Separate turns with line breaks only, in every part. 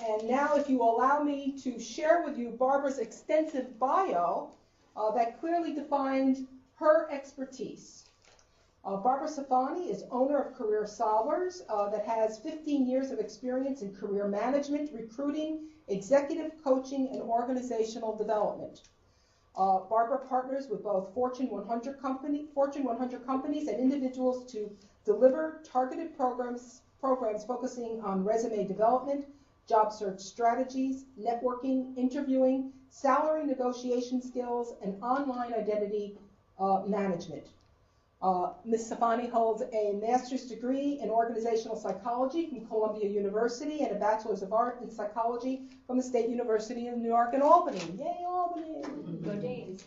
And now if you allow me to share with you Barbara's extensive bio that clearly defined her expertise. Barbara Safani is owner of Career Solvers that has 15 years of experience in career management, recruiting, executive coaching, and organizational development. Barbara partners with both Fortune 100 companies and individuals to deliver targeted programs focusing on resume development, job search strategies, networking, interviewing, salary negotiation skills, and online identity management. Ms. Safani holds a master's degree in organizational psychology from Columbia University and a bachelor's of art in psychology from the State University of New York and Albany. Yay, Albany!
Go Danes.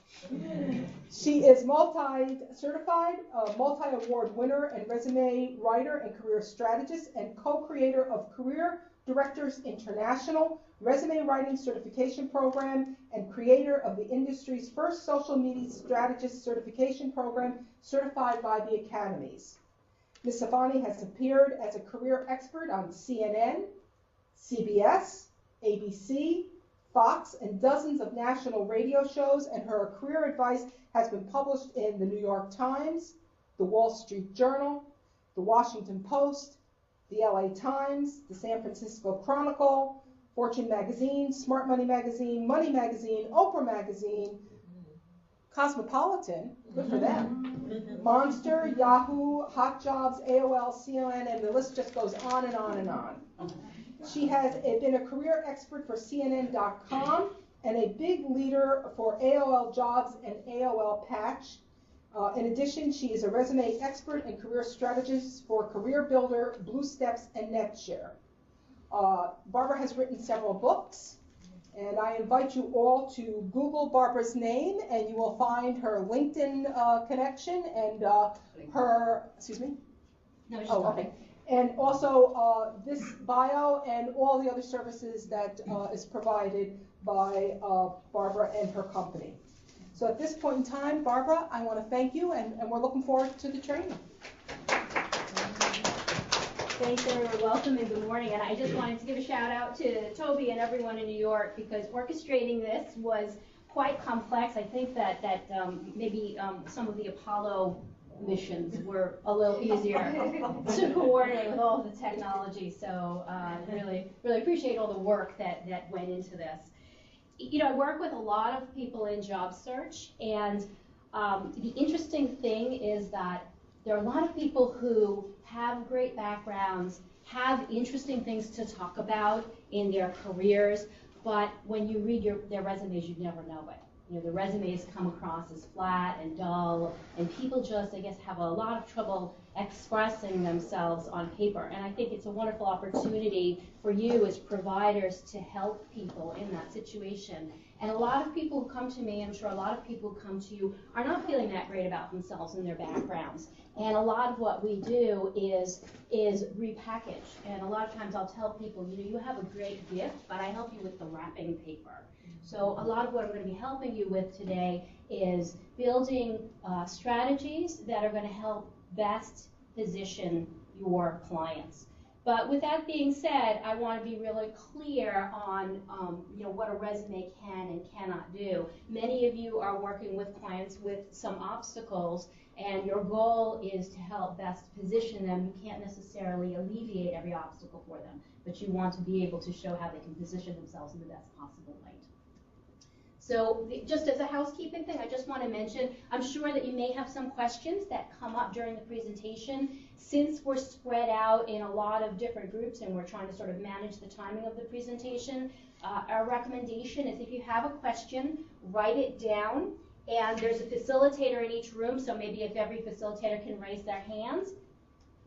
She is multi-certified, multi-award winner and resume writer and career strategist and co-creator of Career Directors International resume writing certification program and creator of the industry's first social media strategist certification program certified by the academies. Ms. Safani has appeared as a career expert on CNN, CBS, ABC, Fox, and dozens of national radio shows, and her career advice has been published in the New York Times, the Wall Street Journal, the Washington Post, the LA Times, the San Francisco Chronicle, Fortune Magazine, Smart Money Magazine, Money Magazine, Oprah Magazine, Cosmopolitan, good for them, Monster, Yahoo, Hot Jobs, AOL, CNN, and the list just goes on and on and on. She has been a career expert for CNN.com and a big leader for AOL Jobs and AOL Patch. In addition, she is a resume expert and career strategist for Career Builder, Blue Steps, and NetShare. Barbara has written several books, and I invite you all to Google Barbara's name, and you will find her LinkedIn connection and her, excuse me?
No,
okay. And also this bio and all the other services that is provided by Barbara and her company. So at this point in time, Barbara, I want to thank you, and we're looking forward to the training.
Thanks, everyone. Welcome and good morning. And I just wanted to give a shout out to Toby and everyone in New York because orchestrating this was quite complex. I think that maybe some of the Apollo missions were a little easier to coordinate with all of the technology. So really appreciate all the work that went into this. You know, I work with a lot of people in job search, and the interesting thing is that there are a lot of people who have great backgrounds, have interesting things to talk about in their careers, but when you read their resumes, you'd never know it. You know, the resumes come across as flat and dull, and people just, I guess, have a lot of trouble expressing themselves on paper. And I think it's a wonderful opportunity for you as providers to help people in that situation. And a lot of people who come to me, I'm sure a lot of people who come to you, are not feeling that great about themselves and their backgrounds. And a lot of what we do is repackage. And a lot of times I'll tell people, you know, you have a great gift, but I help you with the wrapping paper. So a lot of what I'm going to be helping you with today is building strategies that are going to help best position your clients. But with that being said, I want to be really clear on you know, what a resume can and cannot do. Many of you are working with clients with some obstacles, and your goal is to help best position them. You can't necessarily alleviate every obstacle for them, but you want to be able to show how they can position themselves in the best possible light. So just as a housekeeping thing, I just want to mention, I'm sure that you may have some questions that come up during the presentation. Since we're spread out in a lot of different groups and we're trying to sort of manage the timing of the presentation, our recommendation is if you have a question, write it down. And there's a facilitator in each room, so maybe if every facilitator can raise their hands.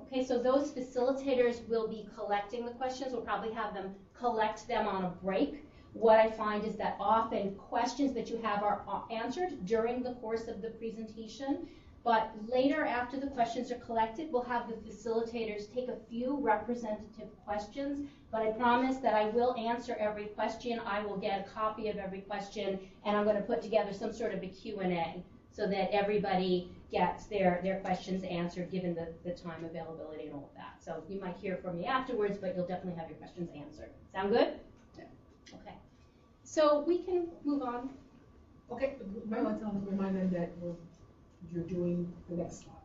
Okay, so those facilitators will be collecting the questions. We'll probably have them collect them on a break. What I find is that often questions that you have are answered during the course of the presentation, but later after the questions are collected, we'll have the facilitators take a few representative questions, but I promise that I will answer every question. I will get a copy of every question, and I'm going to put together some sort of a Q&A so that everybody gets their questions answered given the time availability and all of that. So you might hear from me afterwards, but you'll definitely have your questions answered. Sound good? So we can move on.
Okay, you might want to remind them that you're doing the next slide.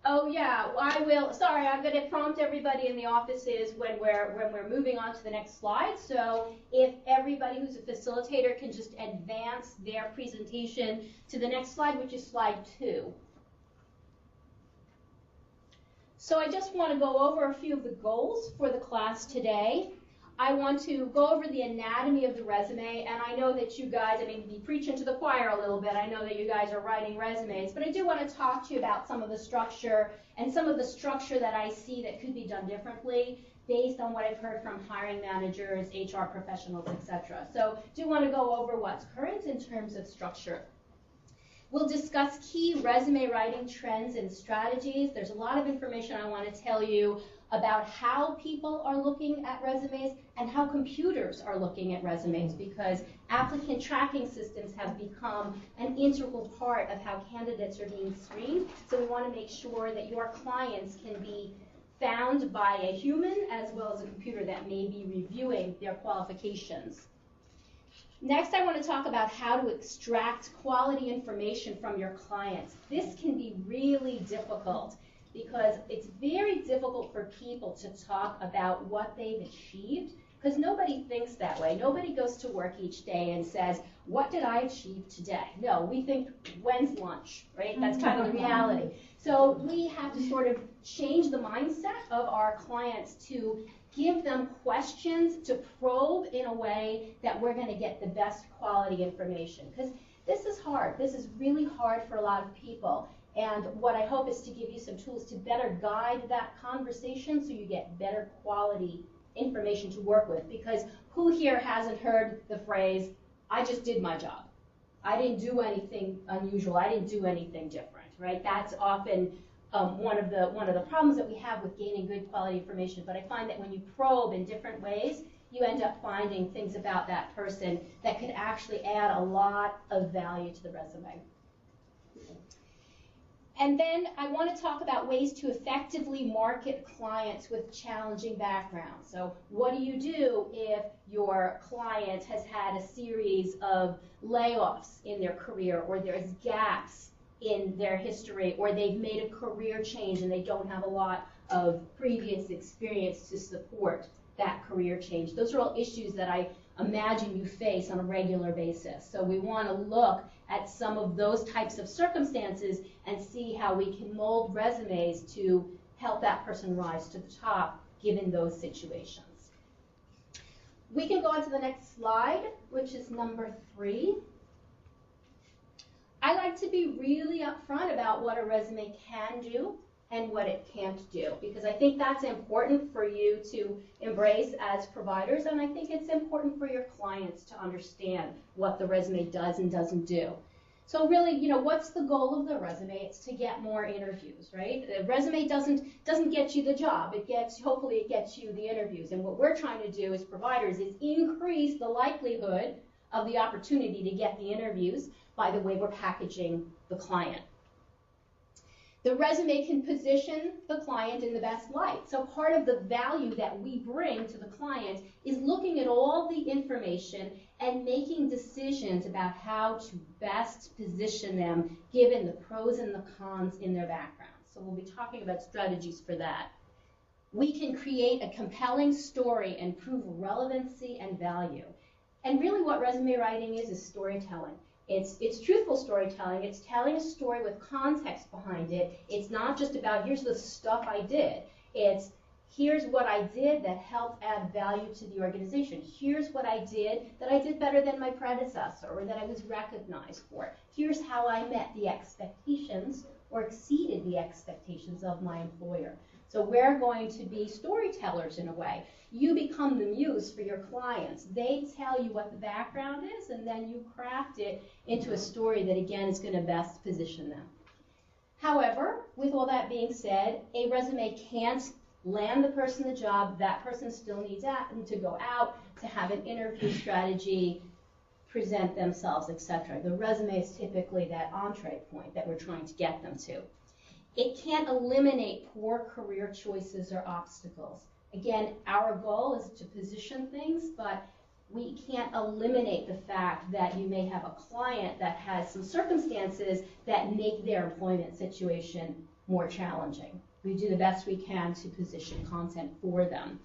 Oh yeah, I will. Sorry, I'm going to prompt everybody in the offices when we're moving on to the next slide. So if everybody who's a facilitator can just advance their presentation to the next slide, which is slide 2. So I just want to go over a few of the goals for the class today. I want to go over the anatomy of the resume, and I know that you guys, be preaching to the choir a little bit. I know that you guys are writing resumes, but I do want to talk to you about some of the structure and some of the structure that I see that could be done differently based on what I've heard from hiring managers, HR professionals, etc. So do want to go over what's current in terms of structure. We'll discuss key resume writing trends and strategies. There's a lot of information I want to tell you about how people are looking at resumes and how computers are looking at resumes, because applicant tracking systems have become an integral part of how candidates are being screened. So we want to make sure that your clients can be found by a human as well as a computer that may be reviewing their qualifications. Next, I want to talk about how to extract quality information from your clients. This can be really difficult because it's very difficult for people to talk about what they've achieved, because nobody thinks that way. Nobody goes to work each day and says, what did I achieve today? No, we think, when's lunch, right? That's kind of the reality. So we have to sort of change the mindset of our clients to give them questions to probe in a way that we're going to get the best quality information. Because this is hard. This is really hard for a lot of people. And what I hope is to give you some tools to better guide that conversation so you get better quality information to work with. Because who here hasn't heard the phrase, I just did my job. I didn't do anything unusual. I didn't do anything different, right? That's often one of the problems that we have with gaining good quality information. But I find that when you probe in different ways, you end up finding things about that person that could actually add a lot of value to the resume. And then I want to talk about ways to effectively market clients with challenging backgrounds. So what do you do if your client has had a series of layoffs in their career, or there's gaps in their history, or they've made a career change and they don't have a lot of previous experience to support that career change? Those are all issues that I imagine you face on a regular basis. So we want to look at some of those types of circumstances and see how we can mold resumes to help that person rise to the top given those situations. We can go on to the next slide, which is number 3. I like to be really upfront about what a resume can do and what it can't do, because I think that's important for you to embrace as providers, and I think it's important for your clients to understand what the resume does and doesn't do. So really, what's the goal of the resume? It's to get more interviews, right? The resume doesn't get you the job. Hopefully it gets you the interviews. And what we're trying to do as providers is increase the likelihood of the opportunity to get the interviews by the way we're packaging the client. The resume can position the client in the best light. So part of the value that we bring to the client is looking at all the information and making decisions about how to best position them given the pros and the cons in their background. So we'll be talking about strategies for that. We can create a compelling story and prove relevancy and value. And really what resume writing is storytelling. It's truthful storytelling. It's telling a story with context behind it. It's not just about, here's the stuff I did. It's, here's what I did that helped add value to the organization. Here's what I did that I did better than my predecessor, or that I was recognized for. Here's how I met the expectations or exceeded the expectations of my employer. So we're going to be storytellers in a way. You become the muse for your clients. They tell you what the background is, and then you craft it into a story that, again, is going to best position them. However, with all that being said, a resume can't land the person the job. That person still needs to go out to have an interview strategy, present themselves, etc. The resume is typically that entree point that we're trying to get them to. It can't eliminate poor career choices or obstacles. Again, our goal is to position things, but we can't eliminate the fact that you may have a client that has some circumstances that make their employment situation more challenging. We do the best we can to position content for them.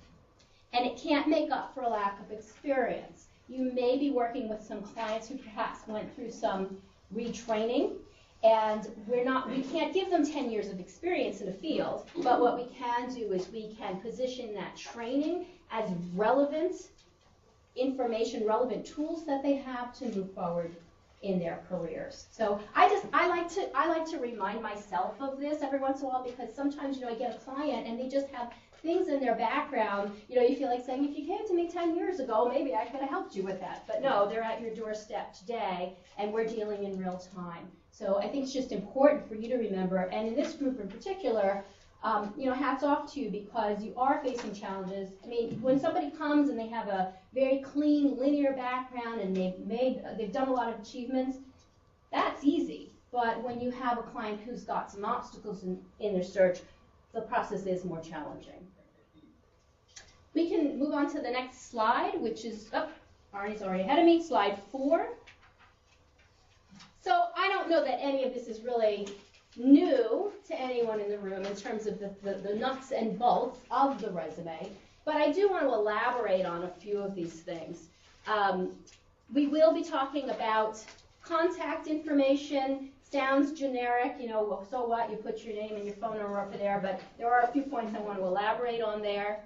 And it can't make up for a lack of experience. You may be working with some clients who perhaps went through some retraining, and we can't give them 10 years of experience in the field, but what we can do is we can position that training as relevant information, relevant tools that they have to move forward in their careers. So I like to remind myself of this every once in a while, because sometimes, I get a client and they just have things in their background, you feel like saying, if you came to me 10 years ago, maybe I could have helped you with that. But no, they're at your doorstep today, and we're dealing in real time. So I think it's just important for you to remember, and in this group in particular, hats off to you, because you are facing challenges. I mean, when somebody comes and they have a very clean, linear background and they've done a lot of achievements, that's easy. But when you have a client who's got some obstacles in their search, the process is more challenging. We can move on to the next slide, which is, Arnie's already ahead of me, slide 4. So I don't know that any of this is really new to anyone in the room in terms of the nuts and bolts of the resume, but I do want to elaborate on a few of these things. We will be talking about contact information. Sounds generic, well, so what, you put your name and your phone number over there, but there are a few points I want to elaborate on there.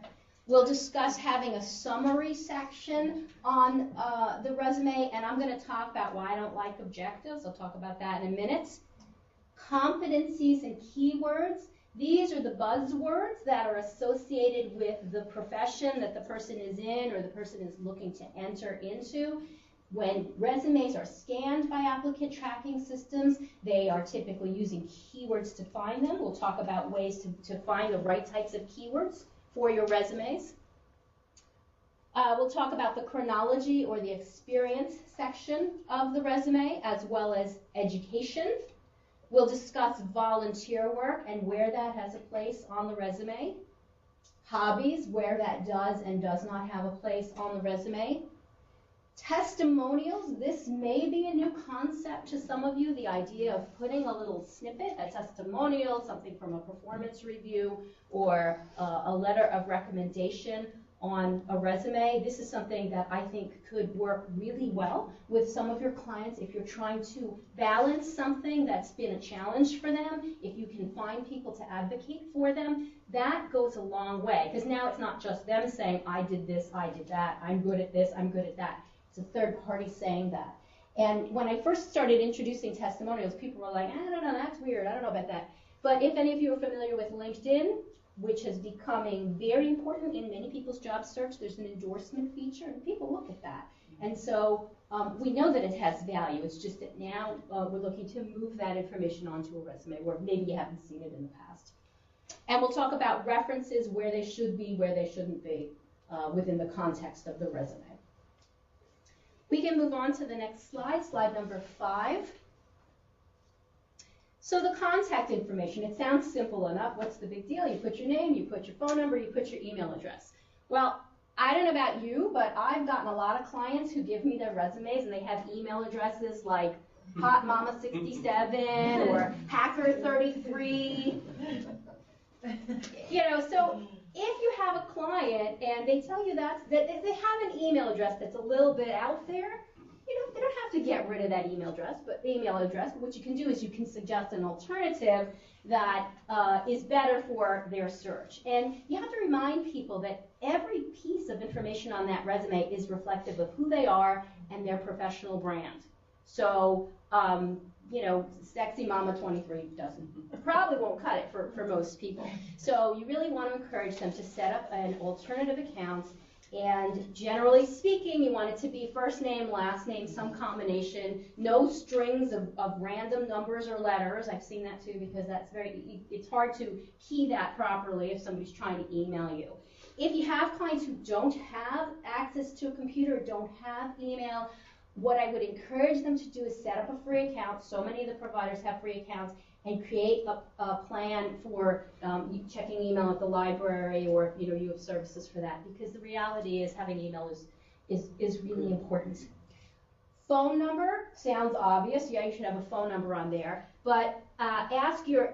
We'll discuss having a summary section on the resume, and I'm going to talk about why I don't like objectives. I'll talk about that in a minute. Competencies and keywords. These are the buzzwords that are associated with the profession that the person is in or the person is looking to enter into. When resumes are scanned by applicant tracking systems, they are typically using keywords to find them. We'll talk about ways to find the right types of keywords for your resumes. We'll talk about the chronology or the experience section of the resume, as well as education. We'll discuss volunteer work and where that has a place on the resume. Hobbies, where that does and does not have a place on the resume. Testimonials, this may be a new concept to some of you, the idea of putting a little snippet, a testimonial, something from a performance review, or a letter of recommendation on a resume. This is something that I think could work really well with some of your clients if you're trying to balance something that's been a challenge for them. If you can find people to advocate for them, that goes a long way, because now it's not just them saying, I did this, I did that, I'm good at this, I'm good at that. It's a third party saying that. And when I first started introducing testimonials, people were like, I don't know, that's weird, I don't know about that. But if any of you are familiar with LinkedIn, which is becoming very important in many people's job search, there's an endorsement feature, and people look at that. And so we know that it has value. It's just that now we're looking to move that information onto a resume where maybe you haven't seen it in the past. And we'll talk about references, where they should be, where they shouldn't be, within the context of the resume. We can move on to the next slide, slide number 5. So the contact information, it sounds simple enough. What's the big deal? You put your name, you put your phone number, you put your email address. Well, I don't know about you, but I've gotten a lot of clients who give me their resumes and they have email addresses like HotMama67 or Hacker33. So if you have a client and they tell you that they have an email address that's a little bit out there, they don't have to get rid of that email address, but what you can do is you can suggest an alternative that is better for their search. And you have to remind people that every piece of information on that resume is reflective of who they are and their professional brand. So, Sexy Mama 23 probably won't cut it for most people. So you really want to encourage them to set up an alternative account. And generally speaking, you want it to be first name, last name, some combination, no strings of random numbers or letters. I've seen that too, because it's hard to key that properly if somebody's trying to email you. If you have clients who don't have access to a computer, don't have email, what I would encourage them to do is set up a free account. So many of the providers have free accounts, and create a plan for checking email at the library, or you have services for that. Because the reality is having email is really important. Phone number sounds obvious. Yeah, you should have a phone number on there. But ask your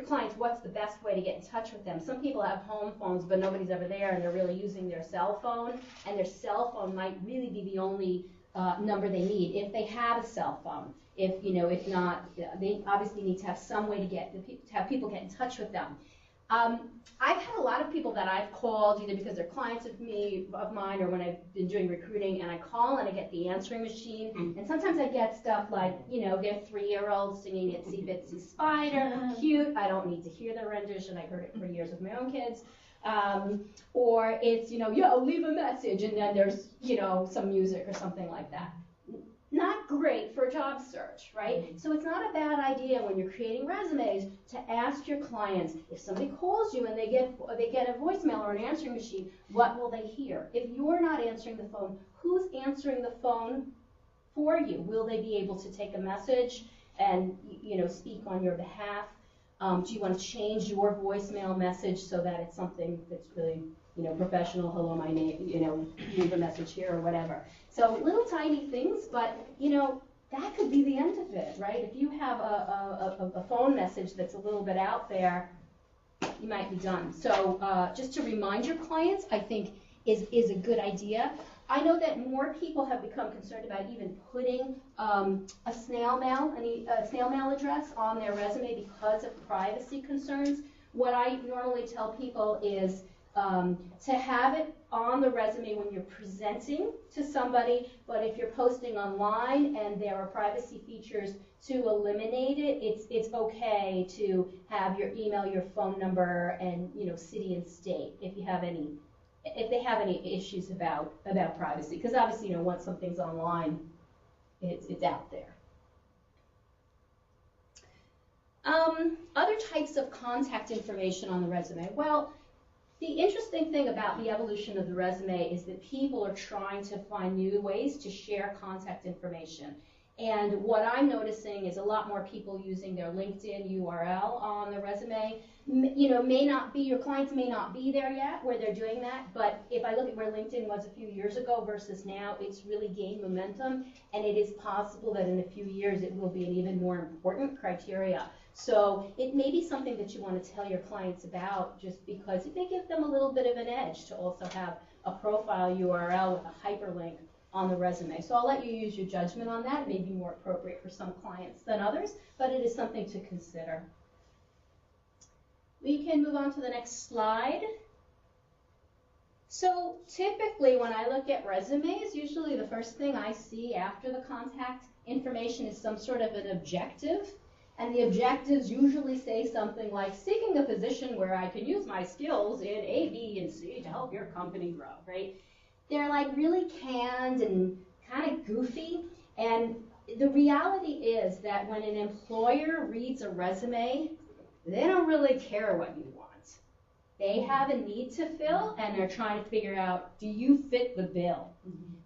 clients what's the best way to get in touch with them. Some people have home phones, but nobody's ever there, and they're really using their cell phone. And their cell phone might really be the only number they need if they have a cell phone. If not, they obviously need to have some way to have people get in touch with them. I've had a lot of people that I've called either because they're clients of mine, or when I've been doing recruiting, and I call and I get the answering machine, and sometimes I get stuff like, they're 3-year-olds singing Itsy Bitsy Spider, cute. I don't need to hear their rendition. I heard it for years with my own kids. Or it's, leave a message, and then there's, some music or something like that. Not great for a job search, right? So it's not a bad idea when you're creating resumes to ask your clients, if somebody calls you and they get a voicemail or an answering machine, what will they hear? If you're not answering the phone, who's answering the phone for you? Will they be able to take a message and speak on your behalf? Do you want to change your voicemail message so that it's something that's really professional, hello, my name, leave a message here or whatever. So little tiny things, but, that could be the end of it, right? If you have a phone message that's a little bit out there, you might be done. So just to remind your clients, I think is a good idea. I know that more people have become concerned about even putting a snail mail address on their resume because of privacy concerns. What I normally tell people is to have it on the resume when you're presenting to somebody, but if you're posting online and there are privacy features to eliminate it, it's okay to have your email, your phone number, and city and state if they have any issues about privacy, because obviously once something's online, it's out there. Other types of contact information on the resume. Well, the interesting thing about the evolution of the resume is that people are trying to find new ways to share contact information. And what I'm noticing is a lot more people using their LinkedIn URL on the resume. Your clients may not be there yet where they're doing that, but if I look at where LinkedIn was a few years ago versus now, it's really gained momentum, and it is possible that in a few years it will be an even more important criteria. So it may be something that you want to tell your clients about, just because it may give them a little bit of an edge to also have a profile URL with a hyperlink on the resume. So I'll let you use your judgment on that. It may be more appropriate for some clients than others, but it is something to consider. We can move on to the next slide. So typically when I look at resumes, usually the first thing I see after the contact information is some sort of an objective. And the objectives usually say something like, seeking a position where I can use my skills in A, B, and C to help your company grow, right? They're like really canned and kind of goofy. And the reality is that when an employer reads a resume, they don't really care what you want. They have a need to fill, and they're trying to figure out, do you fit the bill?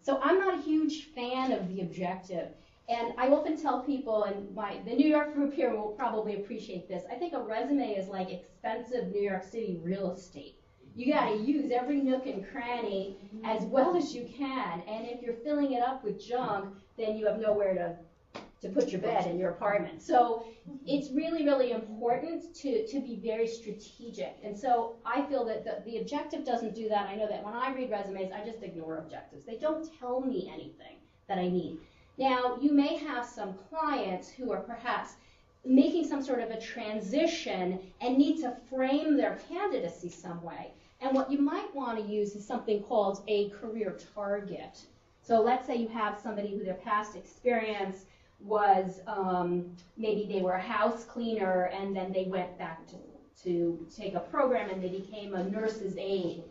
So I'm not a huge fan of the objective. And I often tell people, and the New York group here will probably appreciate this, I think a resume is like expensive New York City real estate. You got to use every nook and cranny as well as you can, and if you're filling it up with junk, then you have nowhere to put your bed in your apartment. So it's really, really important to be very strategic. And so I feel that the objective doesn't do that. I know that when I read resumes, I just ignore objectives. They don't tell me anything that I need. Now, you may have some clients who are perhaps making some sort of a transition and need to frame their candidacy some way. And what you might want to use is something called a career target. So let's say you have somebody who their past experience was maybe they were a house cleaner and then they went back to take a program and they became a nurse's aide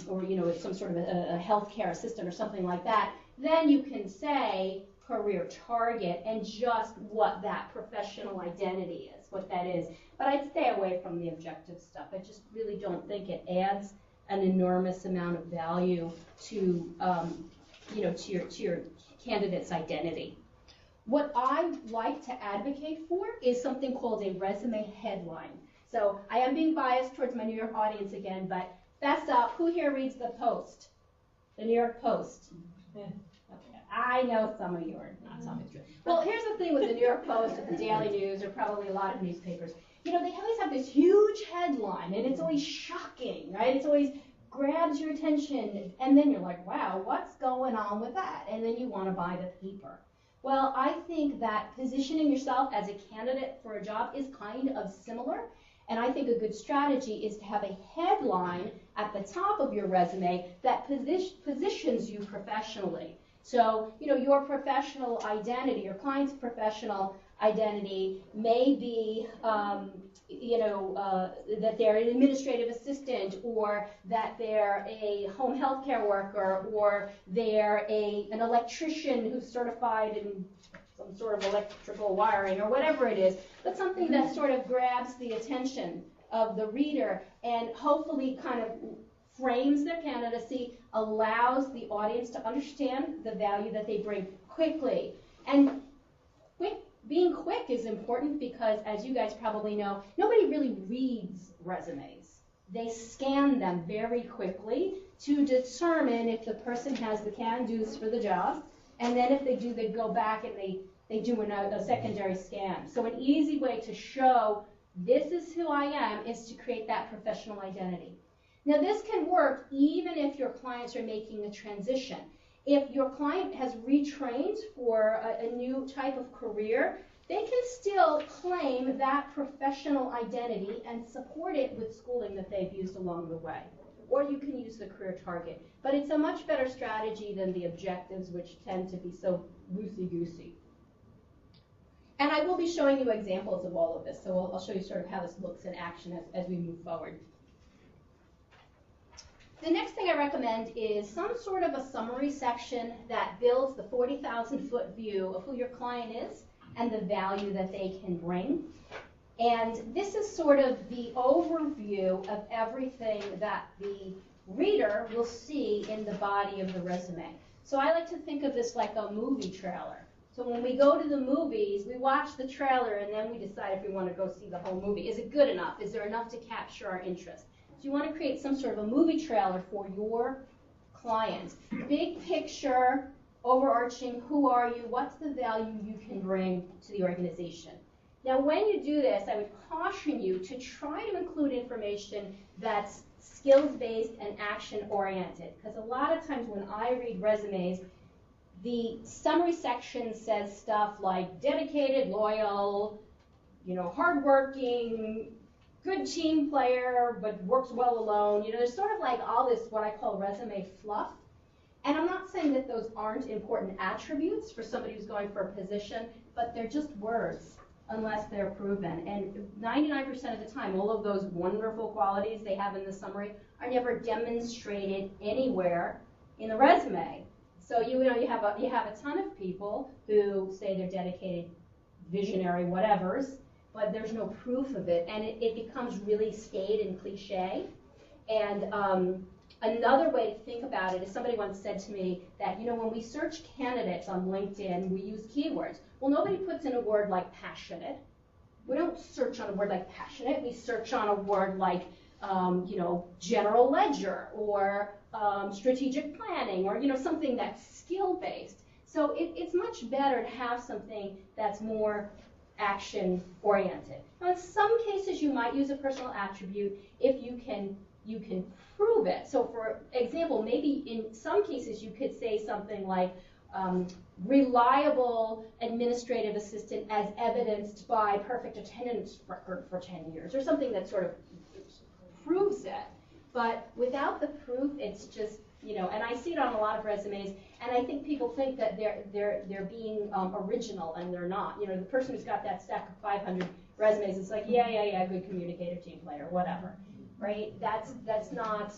or some sort of a healthcare assistant or something like that. Then you can say career target and just what that professional identity is, what that is. But I'd stay away from the objective stuff. I just really don't think it adds an enormous amount of value to your candidate's identity. What I like to advocate for is something called a resume headline. So I am being biased towards my New York audience again, but fess up, who here reads the Post? The New York Post. Okay. I know some of you are not some of you. Well, here's the thing with the New York Post or the Daily News or probably a lot of newspapers. You know, they always have this huge headline, and it's always shocking, right? It's always grabs your attention, and then you're like, wow, what's going on with that? And then you want to buy the paper. Well, I think that positioning yourself as a candidate for a job is kind of similar, and I think a good strategy is to have a headline at the top of your resume that positions you professionally. So, you know, your professional identity, your client's professional identity may be, that they're an administrative assistant, or that they're a home health care worker, or they're an electrician who's certified in some sort of electrical wiring, or whatever it is, but something that sort of grabs the attention of the reader and hopefully kind of frames their candidacy, allows the audience to understand the value that they bring quickly. And being quick is important because, as you guys probably know, nobody really reads resumes. They scan them very quickly to determine if the person has the can-dos for the job, and then if they do, they go back and they do a secondary scan. So an easy way to show this is who I am is to create that professional identity. Now, this can work even if your clients are making a transition. If your client has retrained for a new type of career, they can still claim that professional identity and support it with schooling that they've used along the way. Or you can use the career target. But it's a much better strategy than the objectives, which tend to be so loosey-goosey. And I will be showing you examples of all of this, so I'll show you sort of how this looks in action as we move forward. The next thing I recommend is some sort of a summary section that builds the 40,000-foot view of who your client is and the value that they can bring. And this is sort of the overview of everything that the reader will see in the body of the resume. So I like to think of this like a movie trailer. So when we go to the movies, we watch the trailer and then we decide if we want to go see the whole movie. Is it good enough? Is there enough to capture our interest? So you want to create some sort of a movie trailer for your client. Big picture, overarching, who are you? What's the value you can bring to the organization? Now, when you do this, I would caution you to try to include information that's skills-based and action-oriented. Because a lot of times when I read resumes, the summary section says stuff like dedicated, loyal, hardworking, good team player, but works well alone. There's sort of like all this, what I call resume fluff. And I'm not saying that those aren't important attributes for somebody who's going for a position, but they're just words unless they're proven. And 99% of the time, all of those wonderful qualities they have in the summary are never demonstrated anywhere in the resume. So you have a ton of people who say they're dedicated, visionary, whatevers, but there's no proof of it, and it becomes really staid and cliche. And another way to think about it is somebody once said to me that, when we search candidates on LinkedIn, we use keywords. Well, nobody puts in a word like passionate. We don't search on a word like passionate. We search on a word like, general ledger or strategic planning or, something that's skill-based. So it's much better to have something that's more action-oriented. Now, in some cases, you might use a personal attribute if you can prove it. So, for example, maybe in some cases you could say something like reliable administrative assistant as evidenced by perfect attendance record for 10 years, or something that sort of proves it. But without the proof, it's just, and I see it on a lot of resumes, and I think people think that they're being original, and they're not. The person who's got that stack of 500 resumes is like, yeah, good communicator, team player, whatever, right? That's not,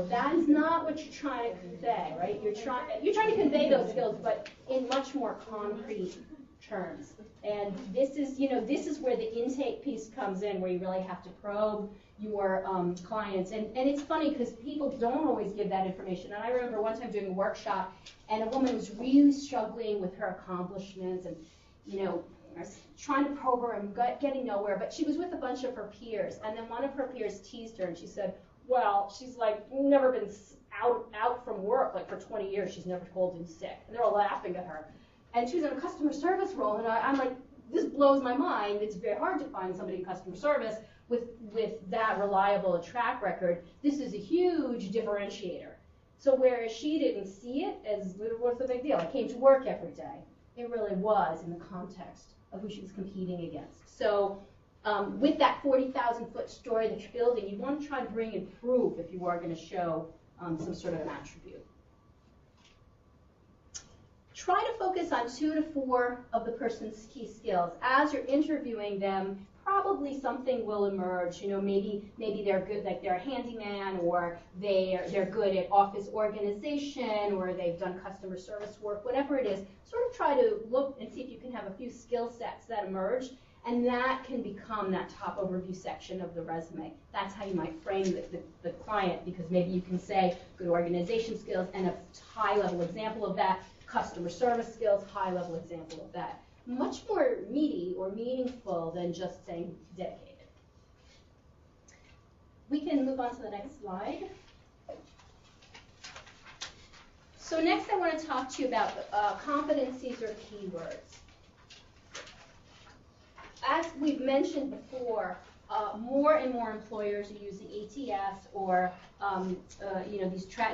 that's not what you're trying to convey, right? You're trying to convey those skills, but in much more concrete terms. And this is where the intake piece comes in, where you really have to probe your clients. And it's funny because people don't always give that information. And I remember one time doing a workshop, and a woman was really struggling with her accomplishments, and I was trying to probe her and getting nowhere. But she was with a bunch of her peers, and then one of her peers teased her, and she said, well, she's like never been out from work, like for 20 years, she's never called in sick. And they're all laughing at her. And she's in a customer service role, and I'm like, this blows my mind. It's very hard to find somebody in customer service with that reliable a track record. This is a huge differentiator. So whereas she didn't see it as, what's the big deal? I came to work every day. It really was in the context of who she was competing against. So with that 40,000-foot story that you're building, you want to try to bring in proof if you are going to show some sort of an attribute. Try to focus on 2 to 4 of the person's key skills. As you're interviewing them, probably something will emerge. You know, maybe they're good, like they're a handyman, or they're good at office organization, or they've done customer service work, whatever it is. Sort of try to look and see if you can have a few skill sets that emerge, and that can become that top overview section of the resume. That's how you might frame the client, because maybe you can say good organization skills and a high-level example of that, customer service skills, high-level example of that. Much more meaty or meaningful than just saying dedicated. We can move on to the next slide. So next I want to talk to you about competencies or keywords. As we've mentioned before, more and more employers are using ATS or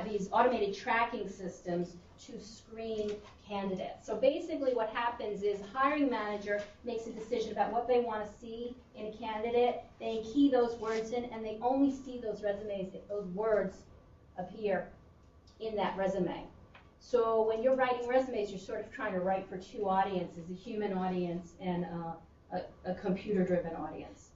these automated tracking systems to screen candidates. So basically what happens is a hiring manager makes a decision about what they want to see in a candidate. They key those words in, and they only see those resumes if those words appear in that resume. So when you're writing resumes, you're sort of trying to write for 2 audiences, a human audience and a computer-driven audience.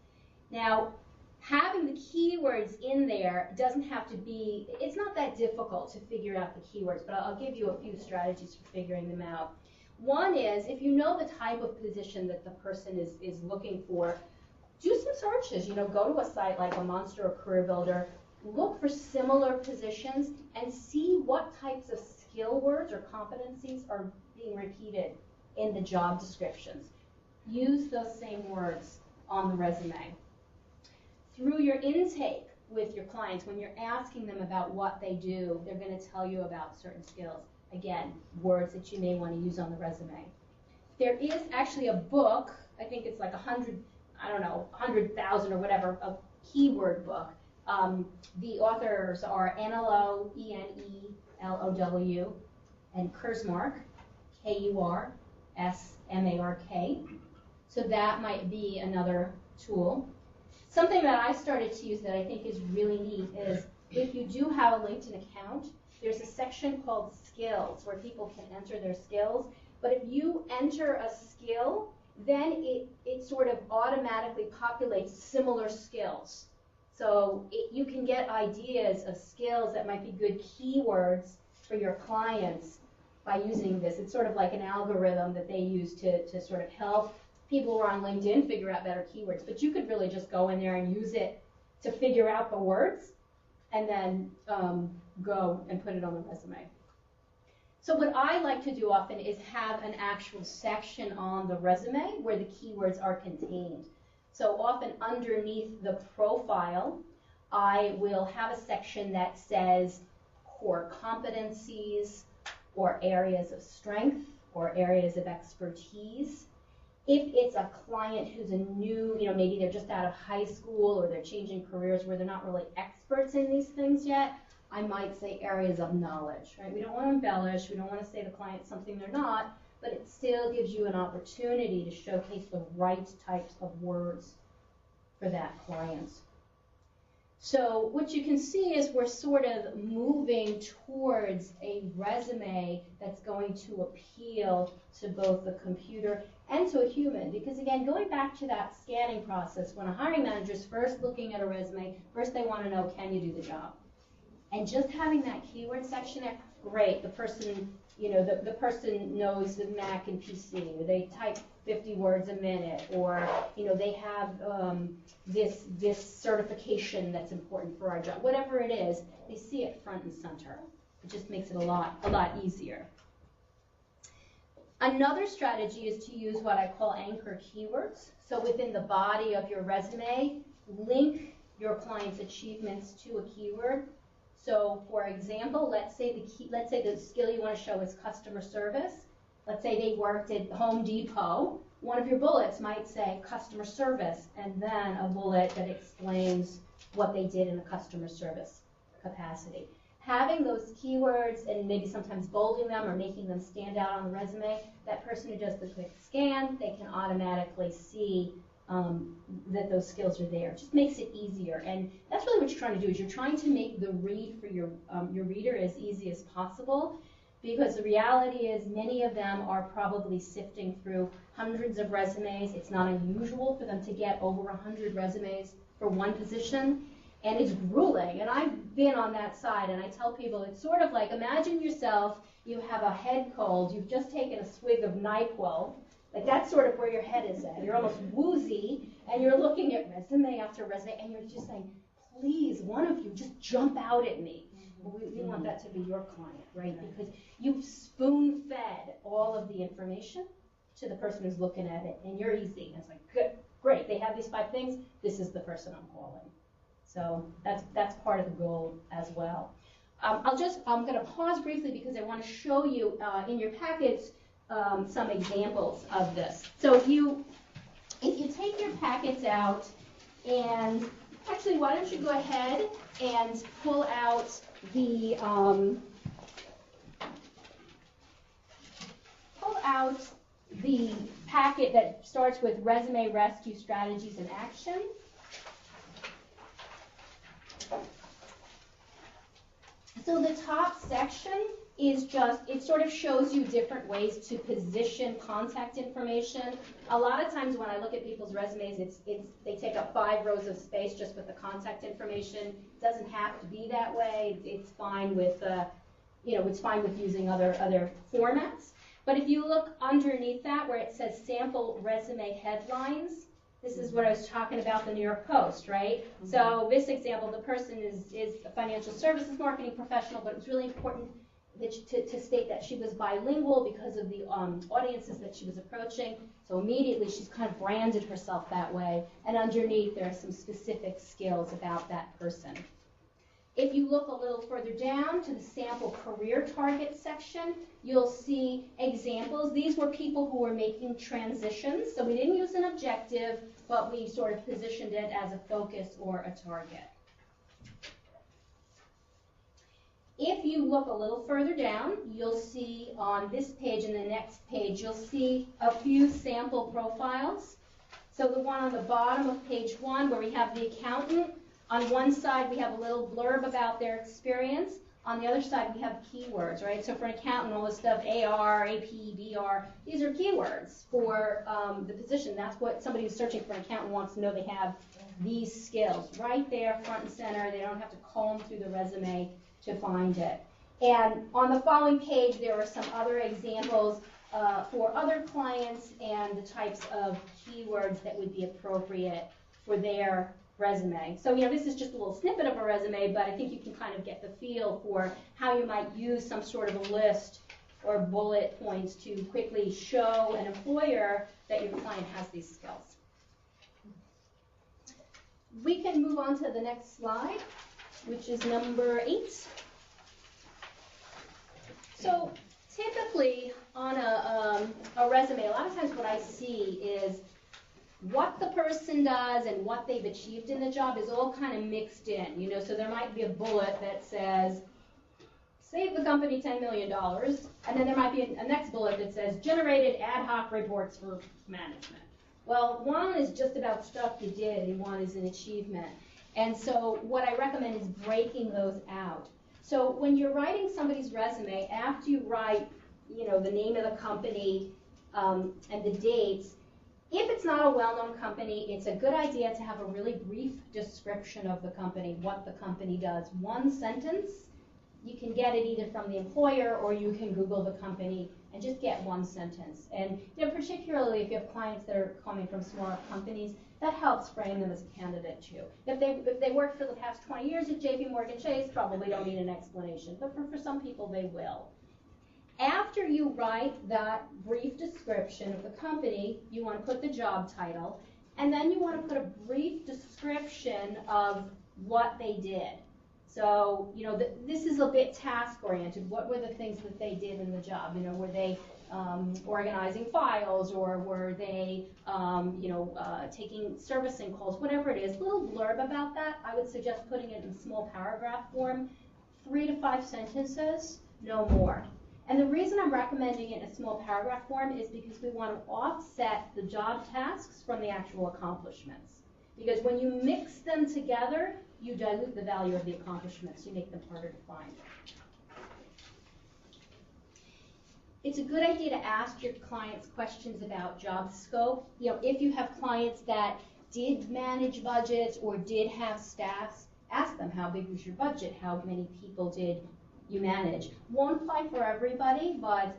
Now, having the keywords in there doesn't have to be, it's not that difficult to figure out the keywords, but I'll give you a few strategies for figuring them out. One is, if you know the type of position that the person is looking for, do some searches. You know, go to a site like a Monster or Career Builder, look for similar positions, and see what types of skill words or competencies are being repeated in the job descriptions. Use those same words on the resume. Through your intake with your clients, when you're asking them about what they do, they're going to tell you about certain skills. Again, words that you may want to use on the resume. There is actually a book, I think it's like 100,000 or whatever, a keyword book. The authors are Enellow, E-N-E-L-O-W, and Kurzmark, K-U-R-S-M-A-R-K. So that might be another tool. Something that I started to use that I think is really neat is if you do have a LinkedIn account, there's a section called skills where people can enter their skills. But if you enter a skill, then it sort of automatically populates similar skills. So you can get ideas of skills that might be good keywords for your clients by using this. It's sort of like an algorithm that they use to sort of help people who are on LinkedIn figure out better keywords. But you could really just go in there and use it to figure out the words and then go and put it on the resume. So what I like to do often is have an actual section on the resume where the keywords are contained. So often underneath the profile, I will have a section that says core competencies or areas of strength or areas of expertise. If it's a client who's a new, maybe they're just out of high school or they're changing careers where they're not really experts in these things yet, I might say areas of knowledge, right? We don't want to embellish. We don't want to say to the client something they're not, but it still gives you an opportunity to showcase the right types of words for that client. So what you can see is we're sort of moving towards a resume that's going to appeal to both the computer and to a human. Because again, going back to that scanning process, when a hiring manager is first looking at a resume, first they want to know, can you do the job? And just having that keyword section there, great. The person, the person knows the Mac and PC, or they type 50 words a minute, or they have this certification that's important for our job. Whatever it is, they see it front and center. It just makes it a lot easier. Another strategy is to use what I call anchor keywords. So within the body of your resume, link your client's achievements to a keyword. So, for example, let's say the skill you want to show is customer service. Let's say they worked at Home Depot. One of your bullets might say customer service, and then a bullet that explains what they did in a customer service capacity. Having those keywords and maybe sometimes bolding them or making them stand out on the resume, that person who does the quick scan, they can automatically see that those skills are there. It just makes it easier, and that's really what you're trying to do. Is you're trying to make the read for your reader as easy as possible, because the reality is many of them are probably sifting through hundreds of resumes. It's not unusual for them to get over 100 resumes for one position, and it's grueling. And I've been on that side, and I tell people it's sort of like, imagine yourself, you have a head cold, you've just taken a swig of NyQuil. Like, that's sort of where your head is at. You're almost woozy, and you're looking at resume after resume, and you're just saying, please, one of you, just jump out at me. Well, we want that to be your client, right? Because you've spoon-fed all of the information to the person who's looking at it, and you're easy. And it's like, good, great, they have these 5 things, this is the person I'm calling. So that's part of the goal as well. I'm going to pause briefly because I want to show you in your packets some examples of this. So if you take your packets out, and actually, why don't you go ahead and pull out the packet that starts with Resume Rescue Strategies in Action. So the top section is just, it sort of shows you different ways to position contact information. A lot of times when I look at people's resumes, they take up 5 rows of space just with the contact information. It doesn't have to be that way. It's fine with, it's fine with using other formats. But if you look underneath that where it says sample resume headlines, this is what I was talking about, the New York Post, right? Mm-hmm. So this example, the person is a financial services marketing professional, but it was really important to state that she was bilingual because of the audiences that she was approaching. So immediately she's kind of branded herself that way. And underneath there are some specific skills about that person. If you look a little further down to the sample career target section, you'll see examples. These were people who were making transitions. So we didn't use an objective, but we sort of positioned it as a focus or a target. If you look a little further down, you'll see on this page and the next page, you'll see a few sample profiles. So the one on the bottom of page 1 where we have the accountant, on one side we have a little blurb about their experience. On the other side we have keywords, right? So for an accountant, all this stuff, AR, AP, BR, these are keywords for the position. That's what somebody who's searching for an accountant wants to know. They have these skills right there, front and center. They don't have to comb through the resume to find it. And on the following page, there are some other examples for other clients and the types of keywords that would be appropriate for their resume. So, this is just a little snippet of a resume, but I think you can kind of get the feel for how you might use some sort of a list or bullet points to quickly show an employer that your client has these skills. We can move on to the next slide, which is number 8. So typically on a resume, a lot of times what I see is what the person does and what they've achieved in the job is all kind of mixed in, so there might be a bullet that says, save the company $10 million, and then there might be a next bullet that says, generated ad hoc reports for management. Well, one is just about stuff you did, and one is an achievement. And so what I recommend is breaking those out. So when you're writing somebody's resume, after you write, the name of the company and the dates, if it's not a well-known company, it's a good idea to have a really brief description of the company, what the company does. One sentence, you can get it either from the employer or you can Google the company and just get one sentence. And particularly if you have clients that are coming from smaller companies, that helps frame them as a candidate too. If they worked for the past 20 years at JPMorgan Chase, probably don't need an explanation, but for some people they will. After you write that brief description of the company, you want to put the job title, and then you want to put a brief description of what they did. So, this is a bit task-oriented. What were the things that they did in the job? Were they organizing files, or were they, taking servicing calls, whatever it is. Little blurb about that. I would suggest putting it in small paragraph form, 3 to 5 sentences, no more. And the reason I'm recommending it in a small paragraph form is because we want to offset the job tasks from the actual accomplishments. Because when you mix them together, you dilute the value of the accomplishments. You make them harder to find. It's a good idea to ask your clients questions about job scope. If you have clients that did manage budgets or did have staffs, ask them, how big was your budget? How many people did you manage? Won't apply for everybody, but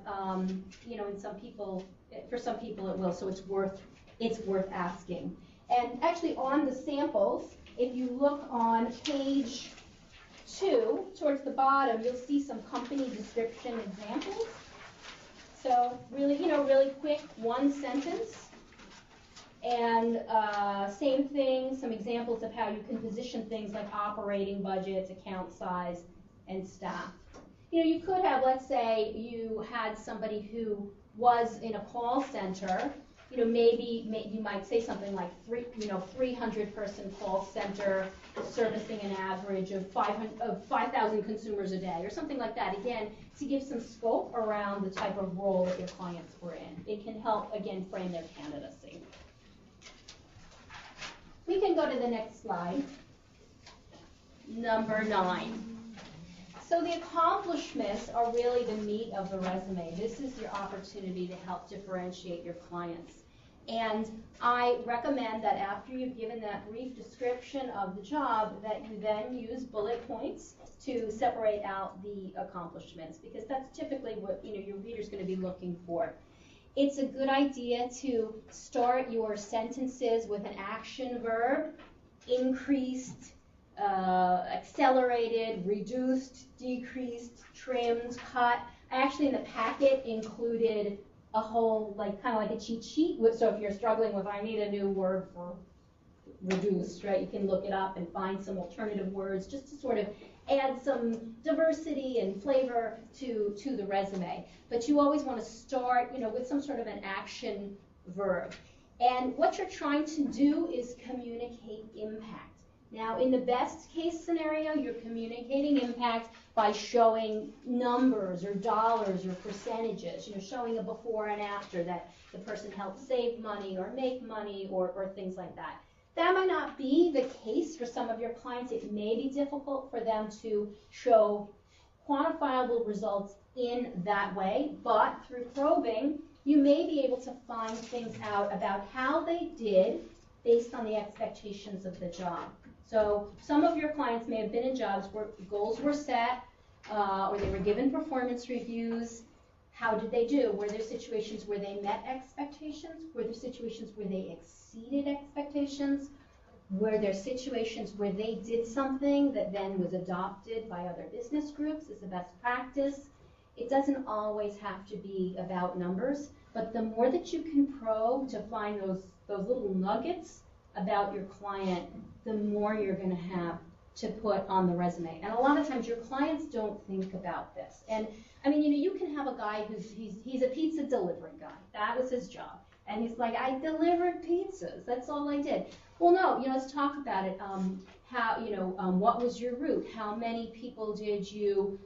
for some people it will. So it's worth asking. And actually, on the samples, if you look on page 2, towards the bottom, you'll see some company description examples. So really quick, 1 sentence. And same thing, some examples of how you can position things like operating budgets, account size, and staff. You could have, let's say, you had somebody who was in a call center. Maybe you might say something like 300-person call center servicing an average of 5,000 consumers a day, or something like that. Again, to give some scope around the type of role that your clients were in. It can help, again, frame their candidacy. We can go to the next slide, number 9. So the accomplishments are really the meat of the resume. This is your opportunity to help differentiate your clients. And I recommend that after you've given that brief description of the job, that you then use bullet points to separate out the accomplishments, because that's typically what your reader's going to be looking for. It's a good idea to start your sentences with an action verb: increased, accelerated, reduced, decreased, trimmed, cut. I actually in the packet included a whole, kind of like a cheat sheet. So if you're struggling with, I need a new word for reduced, right? You can look it up and find some alternative words just to sort of add some diversity and flavor to the resume. But you always want to start, with some sort of an action verb. And what you're trying to do is communicate impact. Now, in the best case scenario, you're communicating impact by showing numbers or dollars or percentages, showing a before and after, that the person helped save money or make money or things like that. That might not be the case for some of your clients. It may be difficult for them to show quantifiable results in that way, but through probing, you may be able to find things out about how they did based on the expectations of the job. So some of your clients may have been in jobs where goals were set, or they were given performance reviews. How did they do? Were there situations where they met expectations? Were there situations where they exceeded expectations? Were there situations where they did something that then was adopted by other business groups as a best practice? It doesn't always have to be about numbers, but the more that you can probe to find those little nuggets about your client, the more you're going to have to put on the resume. And a lot of times your clients don't think about this. And I mean, you can have a guy he's a pizza delivery guy. That was his job. And he's like, I delivered pizzas. That's all I did. Well, no, let's talk about it. What was your route? How many people did you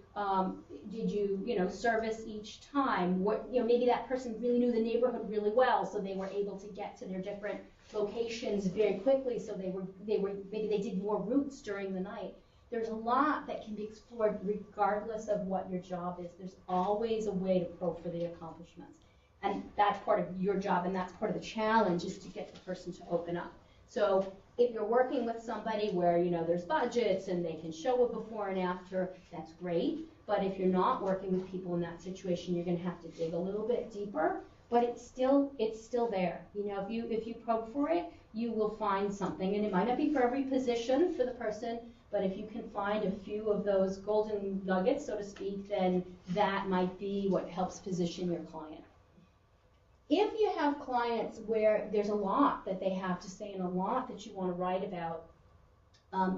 service each time? Maybe that person really knew the neighborhood really well, so they were able to get to their different locations very quickly. So maybe they did more routes during the night. There's a lot that can be explored regardless of what your job is. There's always a way to probe for the accomplishments. And that's part of your job, and that's part of the challenge, is to get the person to open up. So if you're working with somebody where, there's budgets and they can show a before and after, that's great. But if you're not working with people in that situation, you're going to have to dig a little bit deeper. But it's still there. If you probe for it, you will find something. And it might not be for every position for the person, but if you can find a few of those golden nuggets, so to speak, then that might be what helps position your client. If you have clients where there's a lot that they have to say and a lot that you want to write about,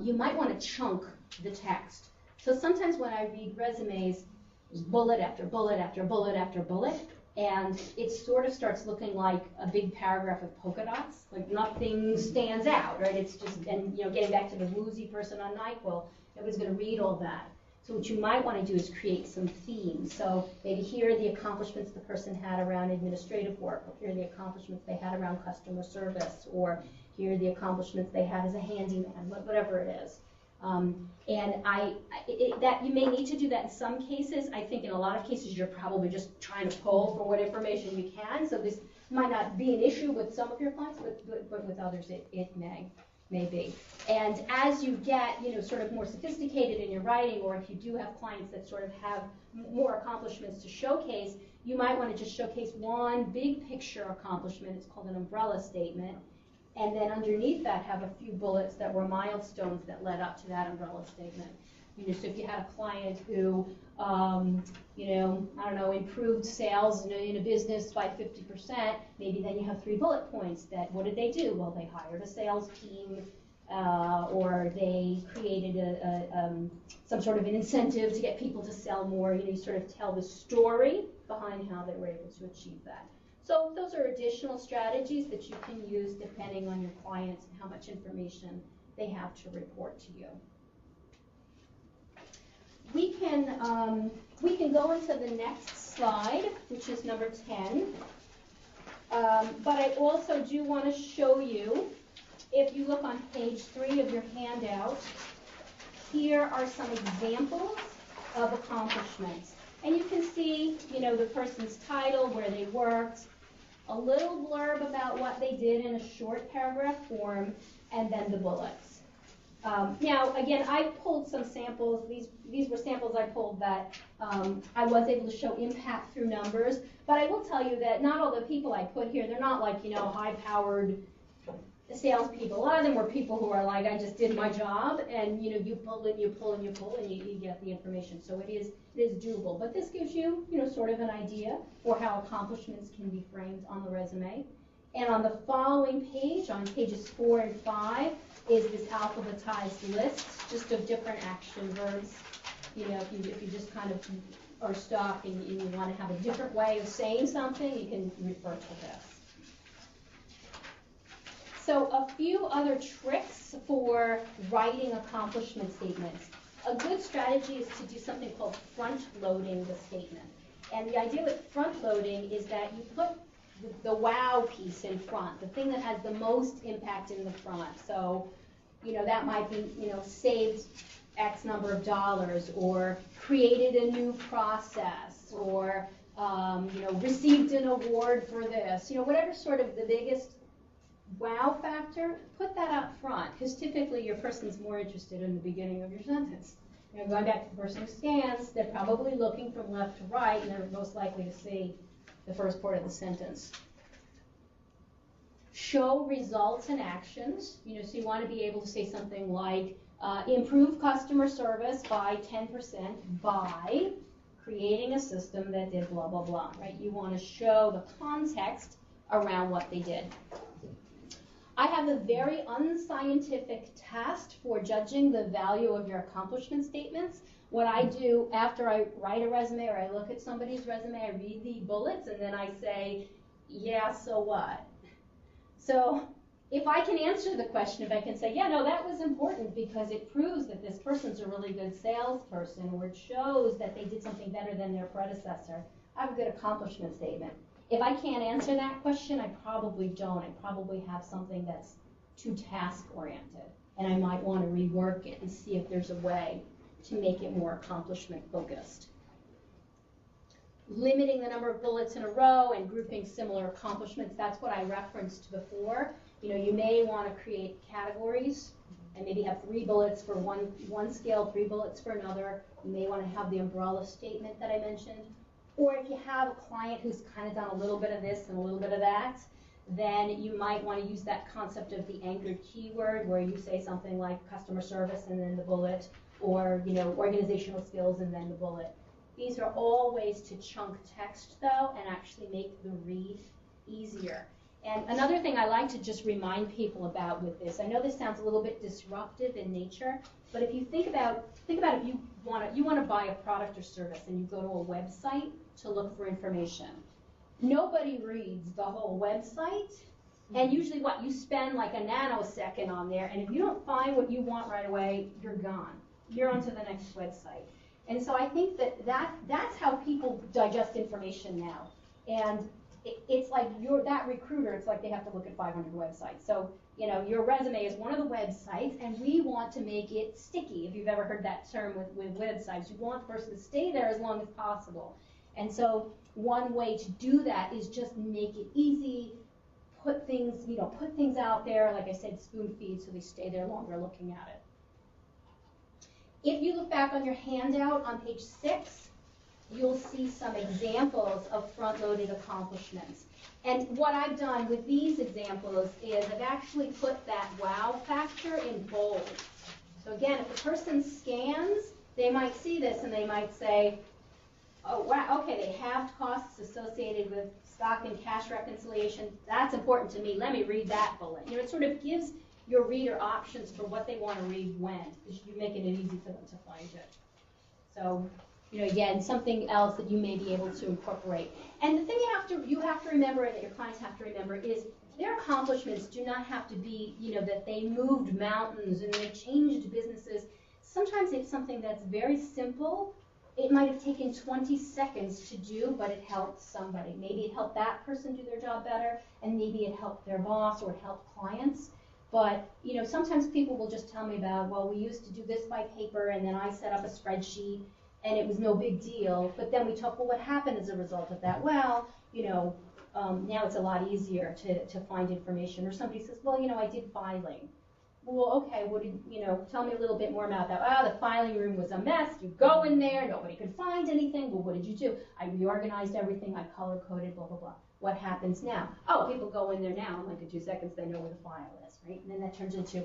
you might want to chunk the text. So sometimes when I read resumes, there's bullet after bullet after bullet after bullet, and it sort of starts looking like a big paragraph of polka dots, like nothing stands out, right? It's just, and getting back to the woozy person on NyQuil, nobody's going to read all that. So what you might want to do is create some themes. So maybe here are the accomplishments the person had around administrative work, or here are the accomplishments they had around customer service, or here are the accomplishments they had as a handyman, whatever it is. And that you may need to do that in some cases. I think in a lot of cases you're probably just trying to pull for what information you can. So this might not be an issue with some of your clients, but with others it may be. And as you get sort of more sophisticated in your writing, or if you do have clients that sort of have more accomplishments to showcase, you might want to just showcase one big picture accomplishment. It's called an umbrella statement. And then underneath that have a few bullets that were milestones that led up to that umbrella statement. So if you had a client who, improved sales in a business by 50%, maybe then you have 3 bullet points that, what did they do? Well, they hired a sales team, or they created some sort of an incentive to get people to sell more. You sort of tell the story behind how they were able to achieve that. So those are additional strategies that you can use depending on your clients and how much information they have to report to you. We can go into the next slide, which is number 10. But I also do want to show you, if you look on page 3 of your handout, here are some examples of accomplishments. And you can see, the person's title, where they worked, a little blurb about what they did in a short paragraph form, and then the bullets. Now, again, I pulled some samples. These were samples I pulled that I was able to show impact through numbers. But I will tell you that not all the people I put here, they're not like, high-powered salespeople. A lot of them were people who are like, I just did my job, and you pull and you pull and you pull, and you get the information. So it is doable. But this gives you, sort of an idea for how accomplishments can be framed on the resume. And on the following page, on pages 4 and 5, is this alphabetized list, just of different action verbs. If you just kind of are stuck and you want to have a different way of saying something, you can refer to this. So a few other tricks for writing accomplishment statements. A good strategy is to do something called front-loading the statement. And the idea with front-loading is that you put the wow piece in front, the thing that has the most impact in the front. So, that might be, saved X number of dollars, or created a new process, or, received an award for this. Whatever sort of the biggest wow factor, put that up front, because typically your person's more interested in the beginning of your sentence. Going back to the person who scans, they're probably looking from left to right, and they're most likely to see the first part of the sentence. Show results and actions. So you want to be able to say something like, improve customer service by 10% by creating a system that did blah, blah, blah, right? You want to show the context around what they did. I have a very unscientific test for judging the value of your accomplishment statements. What I do after I write a resume or I look at somebody's resume, I read the bullets and then I say, yeah, so what? So if I can answer the question, if I can say, yeah, no, that was important because it proves that this person's a really good salesperson, or it shows that they did something better than their predecessor, I have a good accomplishment statement. If I can't answer that question, I probably don't. I probably have something that's too task-oriented, and I might want to rework it and see if there's a way to make it more accomplishment-focused. Limiting the number of bullets in a row and grouping similar accomplishments, that's what I referenced before. You may want to create categories and maybe have 3 bullets for one scale, 3 bullets for another. You may want to have the umbrella statement that I mentioned. Or if you have a client who's kind of done a little bit of this and a little bit of that, then you might want to use that concept of the anchored keyword, where you say something like customer service and then the bullet, or organizational skills and then the bullet. These are all ways to chunk text, though, and actually make the read easier. And another thing I like to just remind people about with this, I know this sounds a little bit disruptive in nature, but if you think about if you want to buy a product or service and you go to a website to look for information. Nobody reads the whole website, and usually you spend like a nanosecond on there, and if you don't find what you want right away, you're gone. You're on to the next website. And so I think that's how people digest information now. And it's like that recruiter, it's like they have to look at 500 websites. So, your resume is one of the websites, and we want to make it sticky. If you've ever heard that term with websites, you want the person to stay there as long as possible. And so one way to do that is just make it easy, put things out there, like I said, spoon feed, so they stay there longer looking at it. If you look back on your handout on page 6, you'll see some examples of front-loaded accomplishments. And what I've done with these examples is I've actually put that wow factor in bold. So again, if the person scans, they might see this and they might say, oh, wow, okay, they have costs associated with stock and cash reconciliation. That's important to me. Let me read that bullet. It sort of gives your reader options for what they want to read when, because you're making it easy for them to find it. So, again, something else that you may be able to incorporate. And the thing you have to remember, and that your clients have to remember, is their accomplishments do not have to be, that they moved mountains and they changed businesses. Sometimes it's something that's very simple. It might have taken 20 seconds to do, but it helped somebody. Maybe it helped that person do their job better, and maybe it helped their boss or it helped clients. But, sometimes people will just tell me about, well, we used to do this by paper, and then I set up a spreadsheet, and it was no big deal. But then we talk, well, what happened as a result of that? Well, now it's a lot easier to find information. Or somebody says, well, I did filing. Well, okay, tell me a little bit more about that. The filing room was a mess. You go in there, nobody could find anything. Well, what did you do? I reorganized everything, I color-coded, blah, blah, blah. What happens now? Oh, people go in there now, in like in 2 seconds, they know where the file is, right? And then that turns into,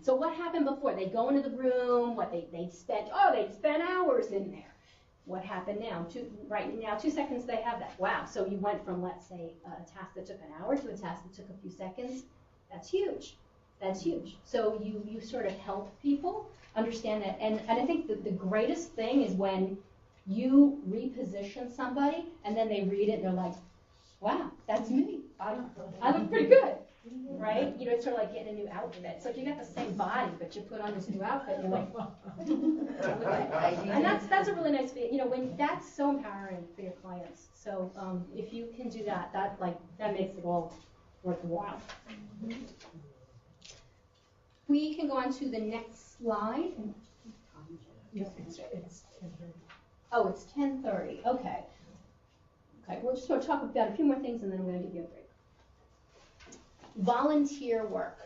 So what happened before? They go into the room, they'd spent hours in there. What happened now? Right now, 2 seconds, they have that. Wow, so you went from, let's say, a task that took an hour to a task that took a few seconds. That's huge. That's huge. So you sort of help people understand that. And I think that the greatest thing is when you reposition somebody and then they read it and they're like, wow, that's me. I look pretty good, right? It's sort of like getting a new outfit. So if you got the same body, but you put on this new outfit, you're like, and that's a really nice feeling. When that's so empowering for your clients. So if you can do that, that makes it all worthwhile. We can go on to the next slide.
Yes, it's 10:30.
Oh, it's 10:30. Okay. Okay, we'll just sort of talk about a few more things, and then I'm going to give you a break. Volunteer work.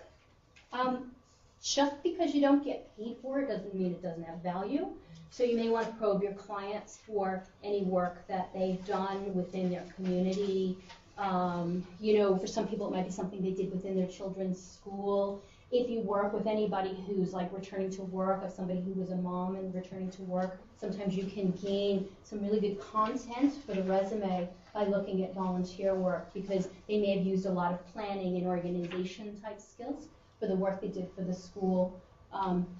Just because you don't get paid for it doesn't mean it doesn't have value. So you may want to probe your clients for any work that they've done within their community. For some people, it might be something they did within their children's school. If you work with anybody who's like returning to work, like somebody who was a mom and returning to work, sometimes you can gain some really good content for the resume by looking at volunteer work, because they may have used a lot of planning and organization type skills for the work they did for the school.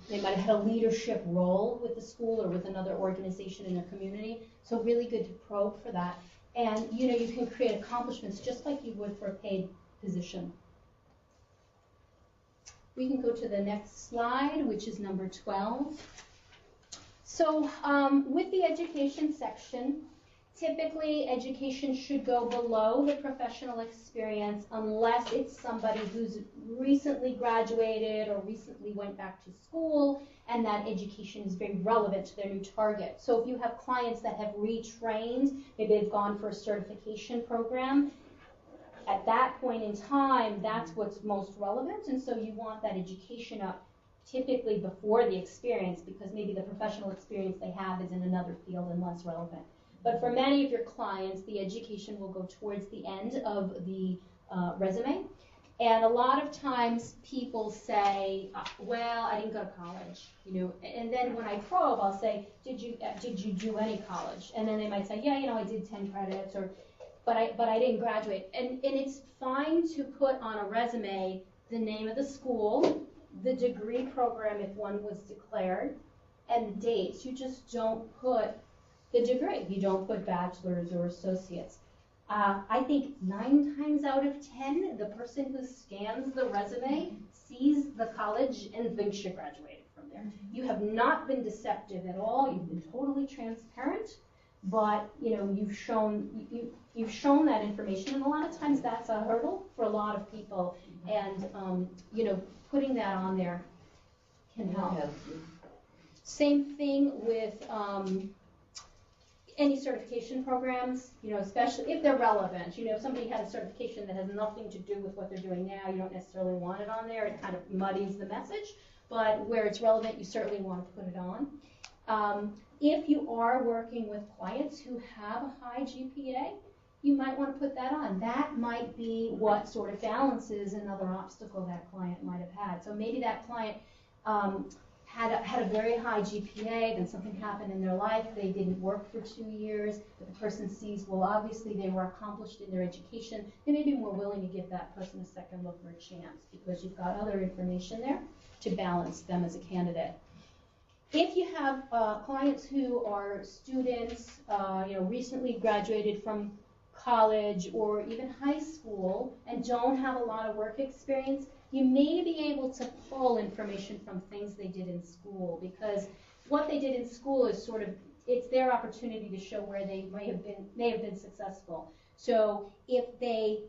They might have had a leadership role with the school or with another organization in their community. So really good to probe for that. And you can create accomplishments just like you would for a paid position. We can go to the next slide, which is number 12. So with the education section, typically education should go below the professional experience unless it's somebody who's recently graduated or recently went back to school, and that education is very relevant to their new target. So if you have clients that have retrained, maybe they've gone for a certification program, at that point in time, that's what's most relevant, and so you want that education up typically before the experience, because maybe the professional experience they have is in another field and less relevant. But for many of your clients, the education will go towards the end of the resume, and a lot of times people say, well, I didn't go to college, and then when I probe, I'll say, did you do any college? And then they might say, yeah, I did 10 credits, or but I didn't graduate. And it's fine to put on a resume the name of the school, the degree program if one was declared, and the dates. You just don't put the degree. You don't put bachelor's or associates. I think 9 times out of 10, the person who scans the resume sees the college and thinks you graduated from there. You have not been deceptive at all. You've been totally transparent, but you've shown that information, and a lot of times that's a hurdle for a lot of people. And putting that on there can help. Same thing with any certification programs, especially if they're relevant. If somebody has a certification that has nothing to do with what they're doing now, you don't necessarily want it on there. It kind of muddies the message. But where it's relevant, you certainly want to put it on. If you are working with clients who have a high GPA, you might want to put that on. That might be what sort of balances another obstacle that client might have had. So maybe that client had a very high GPA, then something happened in their life, they didn't work for 2 years, but the person sees, well, obviously they were accomplished in their education, they may be more willing to give that person a second look or a chance because you've got other information there to balance them as a candidate. If you have clients who are students, recently graduated from college or even high school and don't have a lot of work experience, you may be able to pull information from things they did in school, because what they did in school is sort of, it's their opportunity to show where they may have been successful. So if they,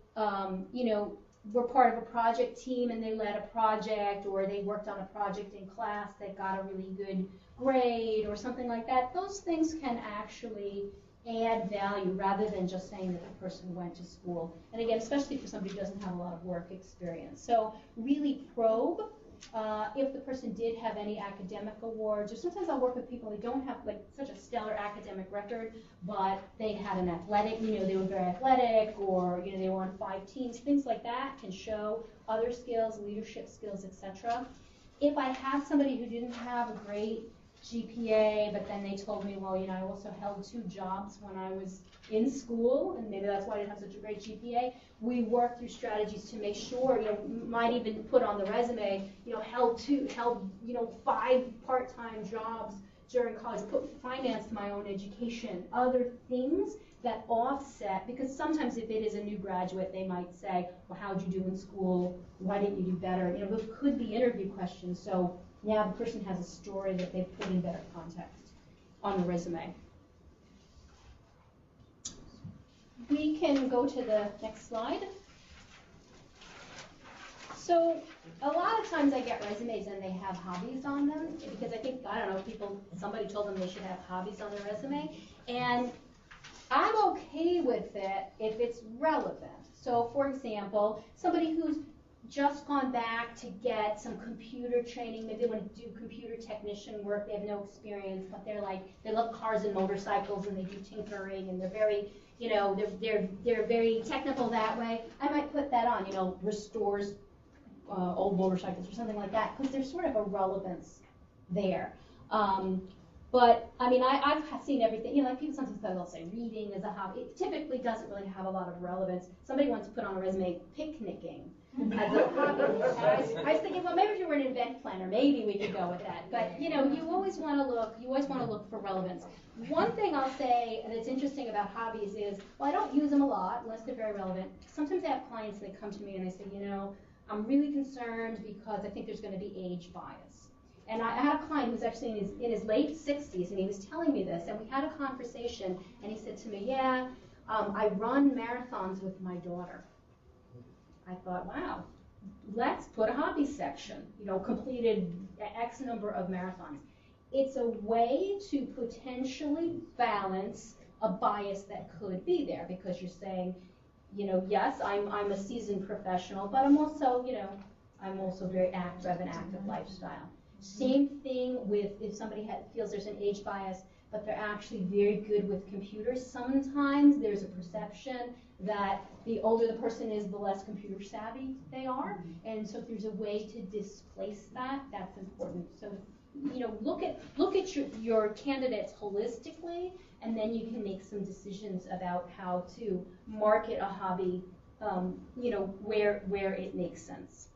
were part of a project team and they led a project, or they worked on a project in class that got a really good grade or something like that, those things can actually add value rather than just saying that the person went to school. And again, especially for somebody who doesn't have a lot of work experience. So really probe if the person did have any academic awards, or sometimes I'll work with people who don't have like such a stellar academic record, but they had an athletic, they were very athletic, or they were on 5 teams, things like that can show other skills, leadership skills, etc. If I have somebody who didn't have a great GPA, but then they told me, well, I also held 2 jobs when I was in school, and maybe that's why I didn't have such a great GPA. We work through strategies to make sure, might even put on the resume, held 5 part-time jobs during college, financed my own education, other things that offset, because sometimes if it is a new graduate, they might say, well, how'd you do in school? Why didn't you do better? Those could be interview questions. So now the person has a story that they've put in better context on the resume. We can go to the next slide. So a lot of times I get resumes and they have hobbies on them, because I think, somebody told them they should have hobbies on their resume. And I'm okay with it if it's relevant. So for example, somebody who's just gone back to get some computer training, maybe they want to do computer technician work, they have no experience, but they love cars and motorcycles and they do tinkering and they're very, they're very technical that way. I might put that on, restores old motorcycles or something like that, because there's sort of a relevance there. But I've seen everything. People sometimes they'll say reading is a hobby. It typically doesn't really have a lot of relevance. Somebody wants to put on a resume picnicking as a hobby. And I was thinking, well, maybe if you were an event planner, maybe we could go with that. But you always want to look. You always want to look for relevance. One thing I'll say that's interesting about hobbies is, well, I don't use them a lot unless they're very relevant. Sometimes I have clients and they come to me and they say, I'm really concerned because I think there's going to be age bias. And I had a client who's actually in his late 60s, and he was telling me this, and we had a conversation, and he said to me, I run marathons with my daughter. I thought, wow, let's put a hobby section, completed X number of marathons. It's a way to potentially balance a bias that could be there, because you're saying, yes, I'm a seasoned professional, but I'm also very active, I have an active lifestyle. Same thing with if somebody feels there's an age bias, but they're actually very good with computers. Sometimes there's a perception that the older the person is, the less computer savvy they are. And so if there's a way to displace that, that's important. So look at your candidates holistically, and then you can make some decisions about how to market a hobby, where it makes sense.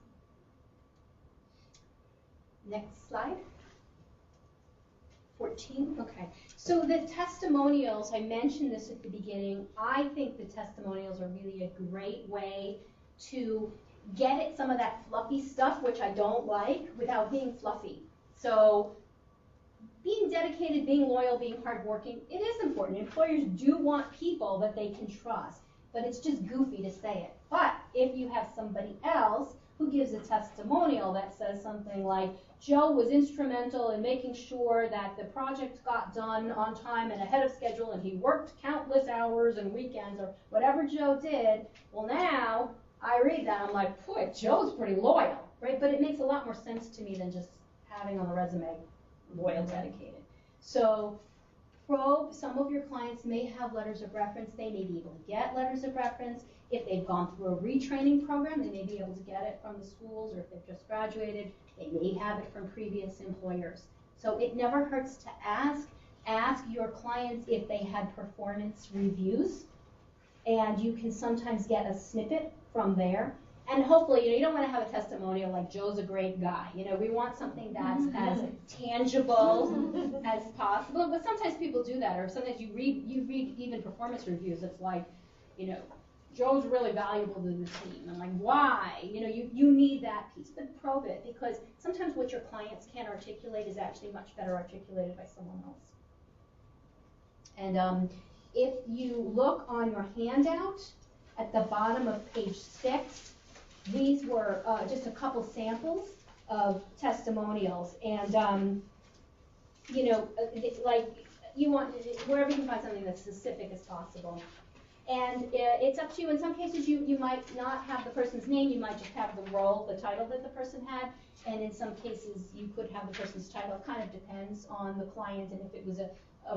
Next slide. 14, okay. So the testimonials, I mentioned this at the beginning. I think the testimonials are really a great way to get at some of that fluffy stuff, which I don't like, without being fluffy. So being dedicated, being loyal, being hardworking, it is important. Employers do want people that they can trust, but it's just goofy to say it. But if you have somebody else who gives a testimonial that says something like, Joe was instrumental in making sure that the project got done on time and ahead of schedule, and he worked countless hours and weekends, or whatever Joe did, well, now I read that, I'm like, boy, Joe's pretty loyal, right? But it makes a lot more sense to me than just having on the resume, loyal, dedicated. So some of your clients may have letters of reference. They may be able to get letters of reference. If they've gone through a retraining program, they may be able to get it from the schools, or if they've just graduated, they may have it from previous employers. So it never hurts to ask. Ask your clients if they had performance reviews, and you can sometimes get a snippet from there. And hopefully, you don't want to have a testimonial like Joe's a great guy. We want something that's as tangible as possible. But sometimes people do that, or sometimes you read even performance reviews. It's like, Joe's really valuable to the team. I'm like, why? You need that piece, but probe it, because sometimes what your clients can't articulate is actually much better articulated by someone else. And if you look on your handout at the bottom of page 6, these were just a couple samples of testimonials, and like you want wherever you can find something that's specific as possible. And it's up to you. In some cases, you might not have the person's name. You might just have the role, the title that the person had. And in some cases, you could have the person's title. It kind of depends on the client and if it was a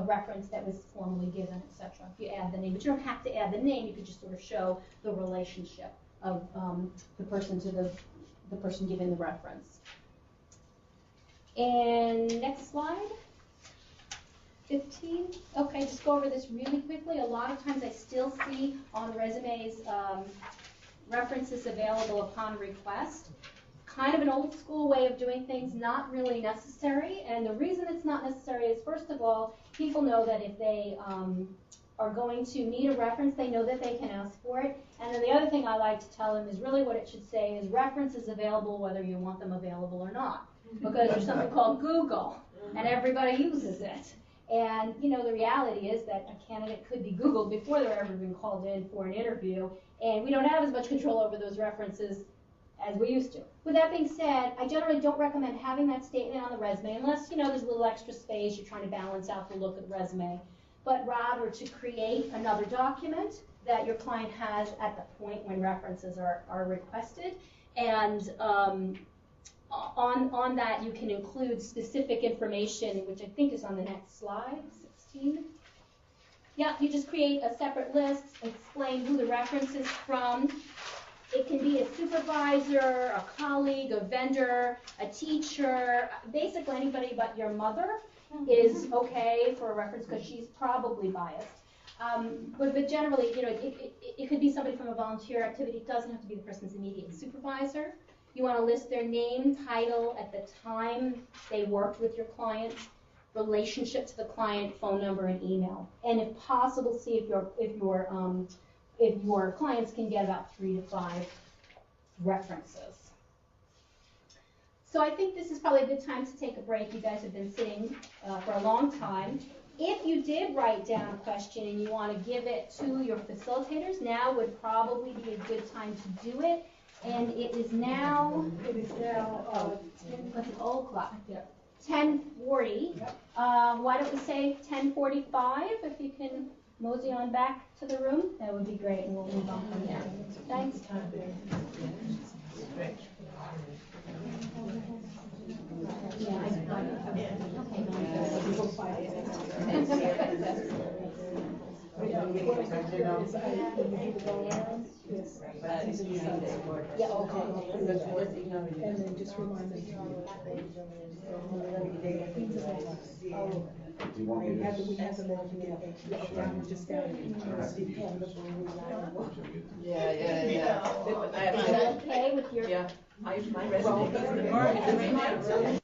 reference that was formally given, etc. If you add the name, but you don't have to add the name. You could just sort of show the relationship of the person to the person giving the reference. And next slide. 15. Okay, just go over this really quickly. A lot of times I still see on resumes references available upon request. Kind of an old school way of doing things, not really necessary. And the reason it's not necessary is, first of all, people know that if they are going to need a reference, they know that they can ask for it. And then the other thing I like to tell them is really what it should say is references available whether you want them available or not. Because there's something called Google, and everybody uses it. And, the reality is that a candidate could be Googled before they're ever been called in for an interview, and we don't have as much control over those references as we used to. With that being said, I generally don't recommend having that statement on the resume unless, there's a little extra space, you're trying to balance out the look of the resume, but rather to create another document that your client has at the point when references are requested. And on that, you can include specific information, which I think is on the next slide, 16. Yeah, you just create a separate list, explain who the reference is from. It can be a supervisor, a colleague, a vendor, a teacher, basically anybody but your mother is okay for a reference because she's probably biased. But generally, it could be somebody from a volunteer activity. It doesn't have to be the person's immediate supervisor. You want to list their name, title, at the time they worked with your client, relationship to the client, phone number, and email. And if possible, see if your clients can get about 3 to 5 references. So I think this is probably a good time to take a break. You guys have been sitting for a long time. If you did write down a question and you want to give it to your facilitators, now would probably be a good time to do it. And it is now, what's the old clock? 10:40. Why don't we say 10:45? If you can mosey on back to the room, that would be great, and we'll move on from there. Thanks.
Is when you do the go around, it's these are the sites.
Yeah, okay.
And then just remind them.
Do you want me
We
to?
have them all together. Yeah, just got it.
Is that okay with your?
Yeah, my resume.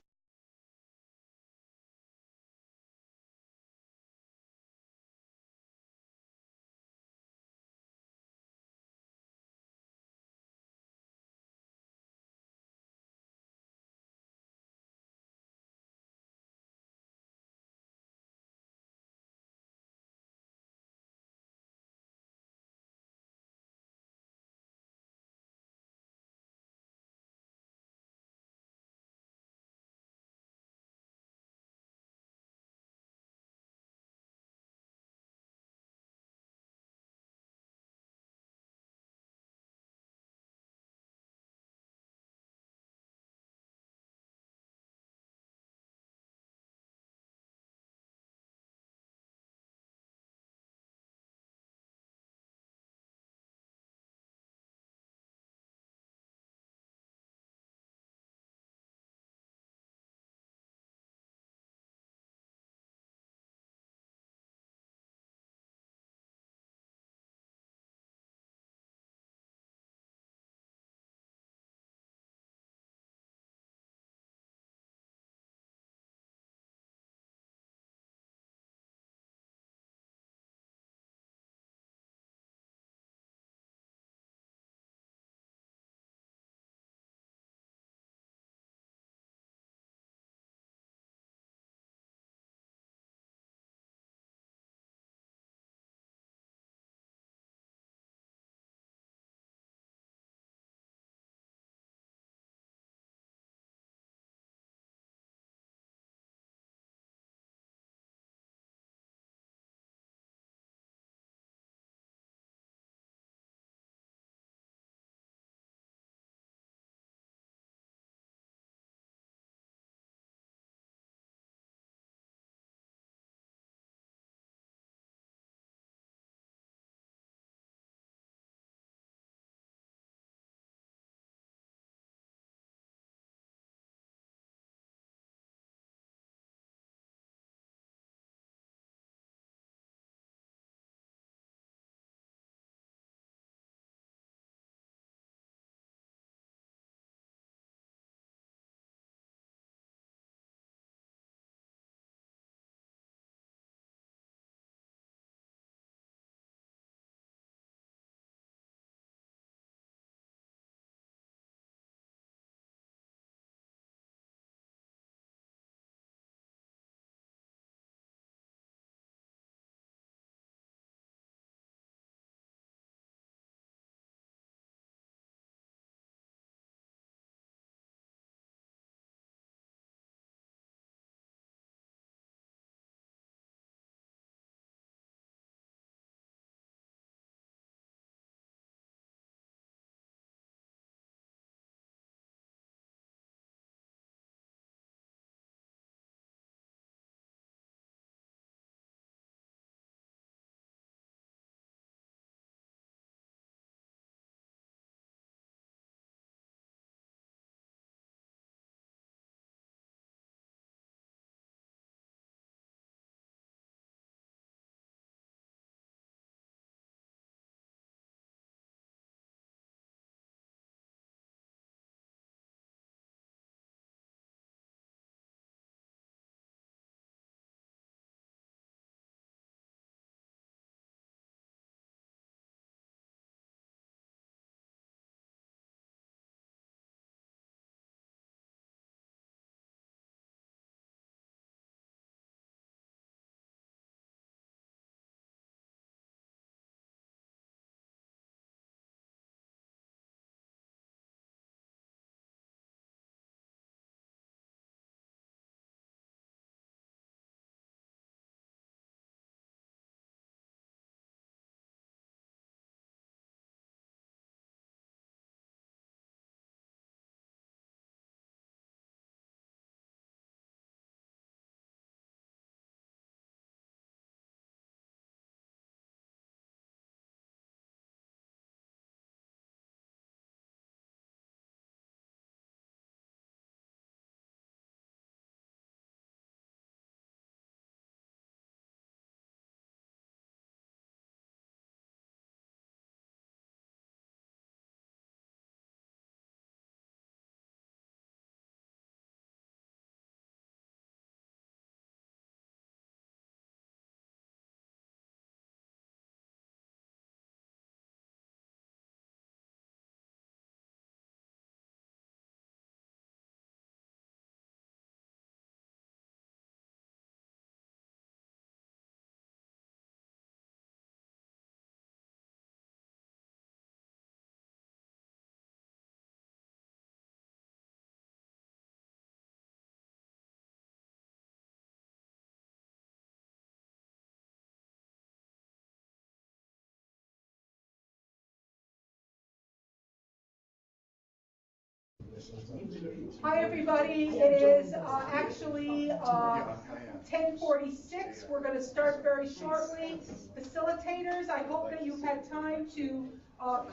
Hi, everybody. It is actually 10:46. We're going to start very shortly. Facilitators, I hope that you've had time to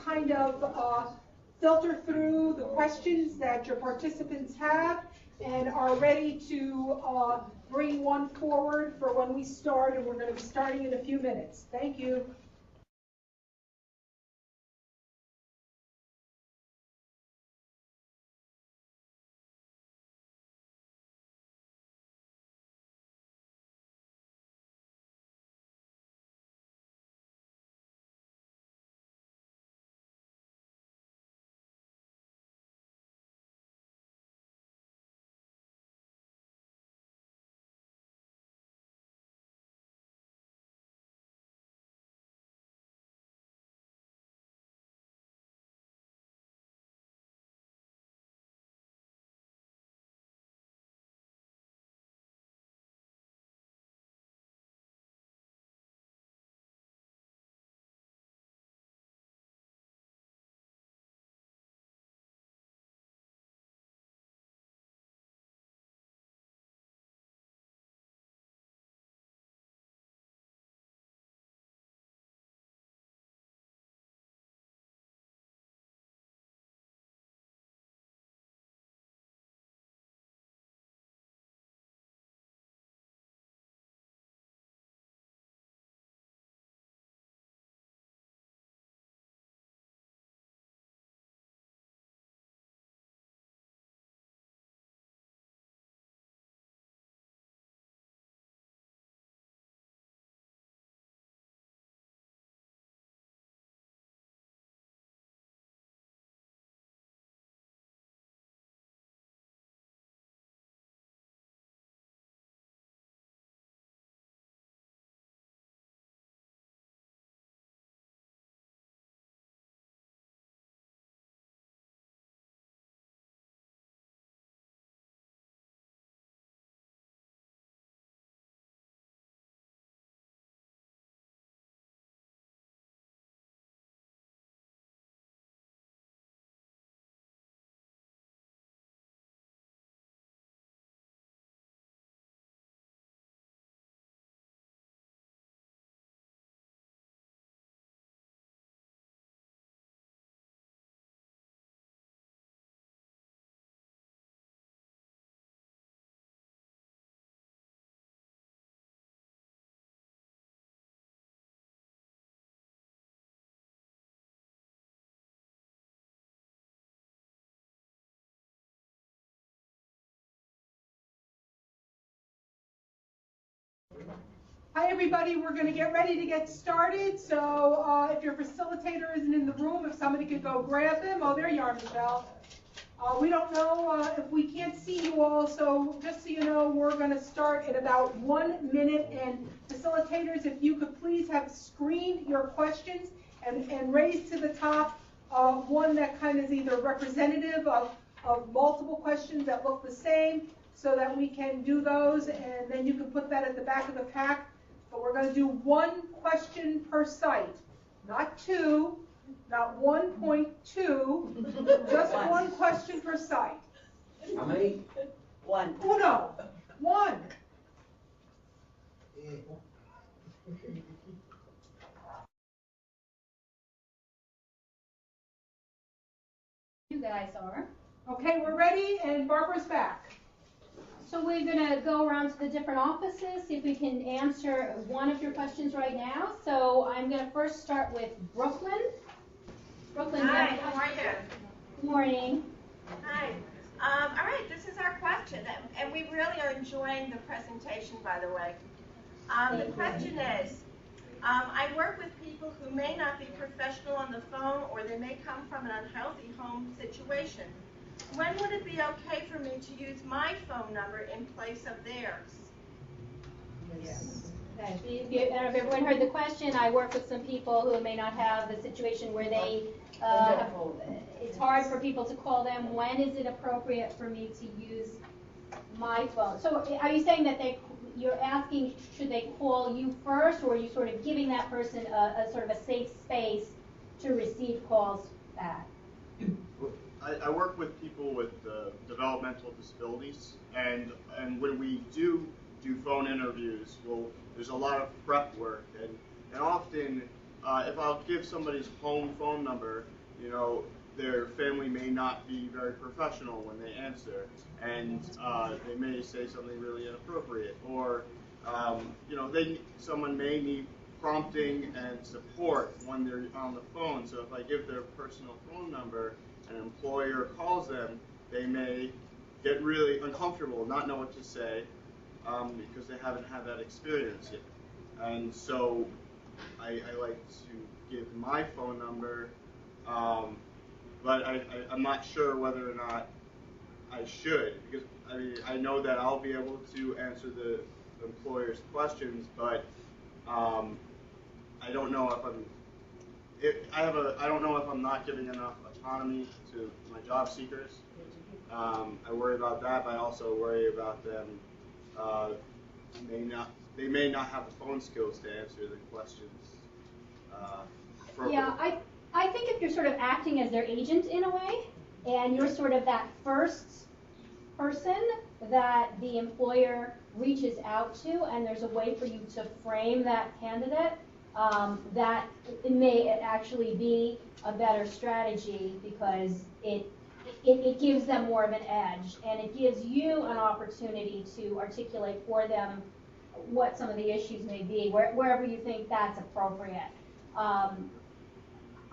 kind of filter through the questions that your participants have and are ready to bring one forward for when we start, and we're going to be starting in a few minutes. Thank you. Hi, everybody. We're going to get ready to get started. So if your facilitator isn't in the room, if somebody could go grab them. Oh, there you are, Michelle. We don't know if we can't see you all, so just so you know, we're going to start in about 1 minute. And facilitators, if you could please have screened your questions and raise to the top one that kind of is either representative of multiple questions that look the same, so that we can do those, and then you can put that at the back of the pack. But we're going to do one question per site, not two, not 1.2, just one question per site.
How many?
One.
Uno, one.
You guys are.
Okay, we're ready, and Barbara's back.
So we're going to go around to the different offices, see if we can answer one of your questions right now. So I'm going to first start with Brooklyn. Brooklyn,
Hi, how are you?
Good morning.
Hi. All right, this is our question, and we really are enjoying the presentation, by the way. The question is, I work with people who may not be professional on the phone, or they may come from an unhealthy home situation. When would it be okay for me to use my phone number in place of theirs?
Yes. Okay. If everyone heard the question, I work with some people who may not have the situation where they, it's hard for people to call them. When is it appropriate for me to use my phone? So are you saying that you're asking, should they call you first, or are you sort of giving that person a sort of a safe space to receive calls back?
I work with people with developmental disabilities, and when we do phone interviews, there's a lot of prep work, and often if I'll give somebody's home phone number, their family may not be very professional when they answer, and they may say something really inappropriate, or someone may need prompting and support when they're on the phone. So if I give their personal phone number, an employer calls them, they may get really uncomfortable, not know what to say, because they haven't had that experience yet. And so I like to give my phone number, but I'm not sure whether or not I should, because I know that I'll be able to answer the employer's questions, but I don't know if I'm not giving enough autonomy to my job seekers. I worry about that, but I also worry about them. They may not have the phone skills to answer the questions.
Yeah, I think if you're sort of acting as their agent in a way, and you're sort of that first person that the employer reaches out to, and there's a way for you to frame that candidate, that it may actually be a better strategy, because it gives them more of an edge, and it gives you an opportunity to articulate for them what some of the issues may be, wherever you think that's appropriate.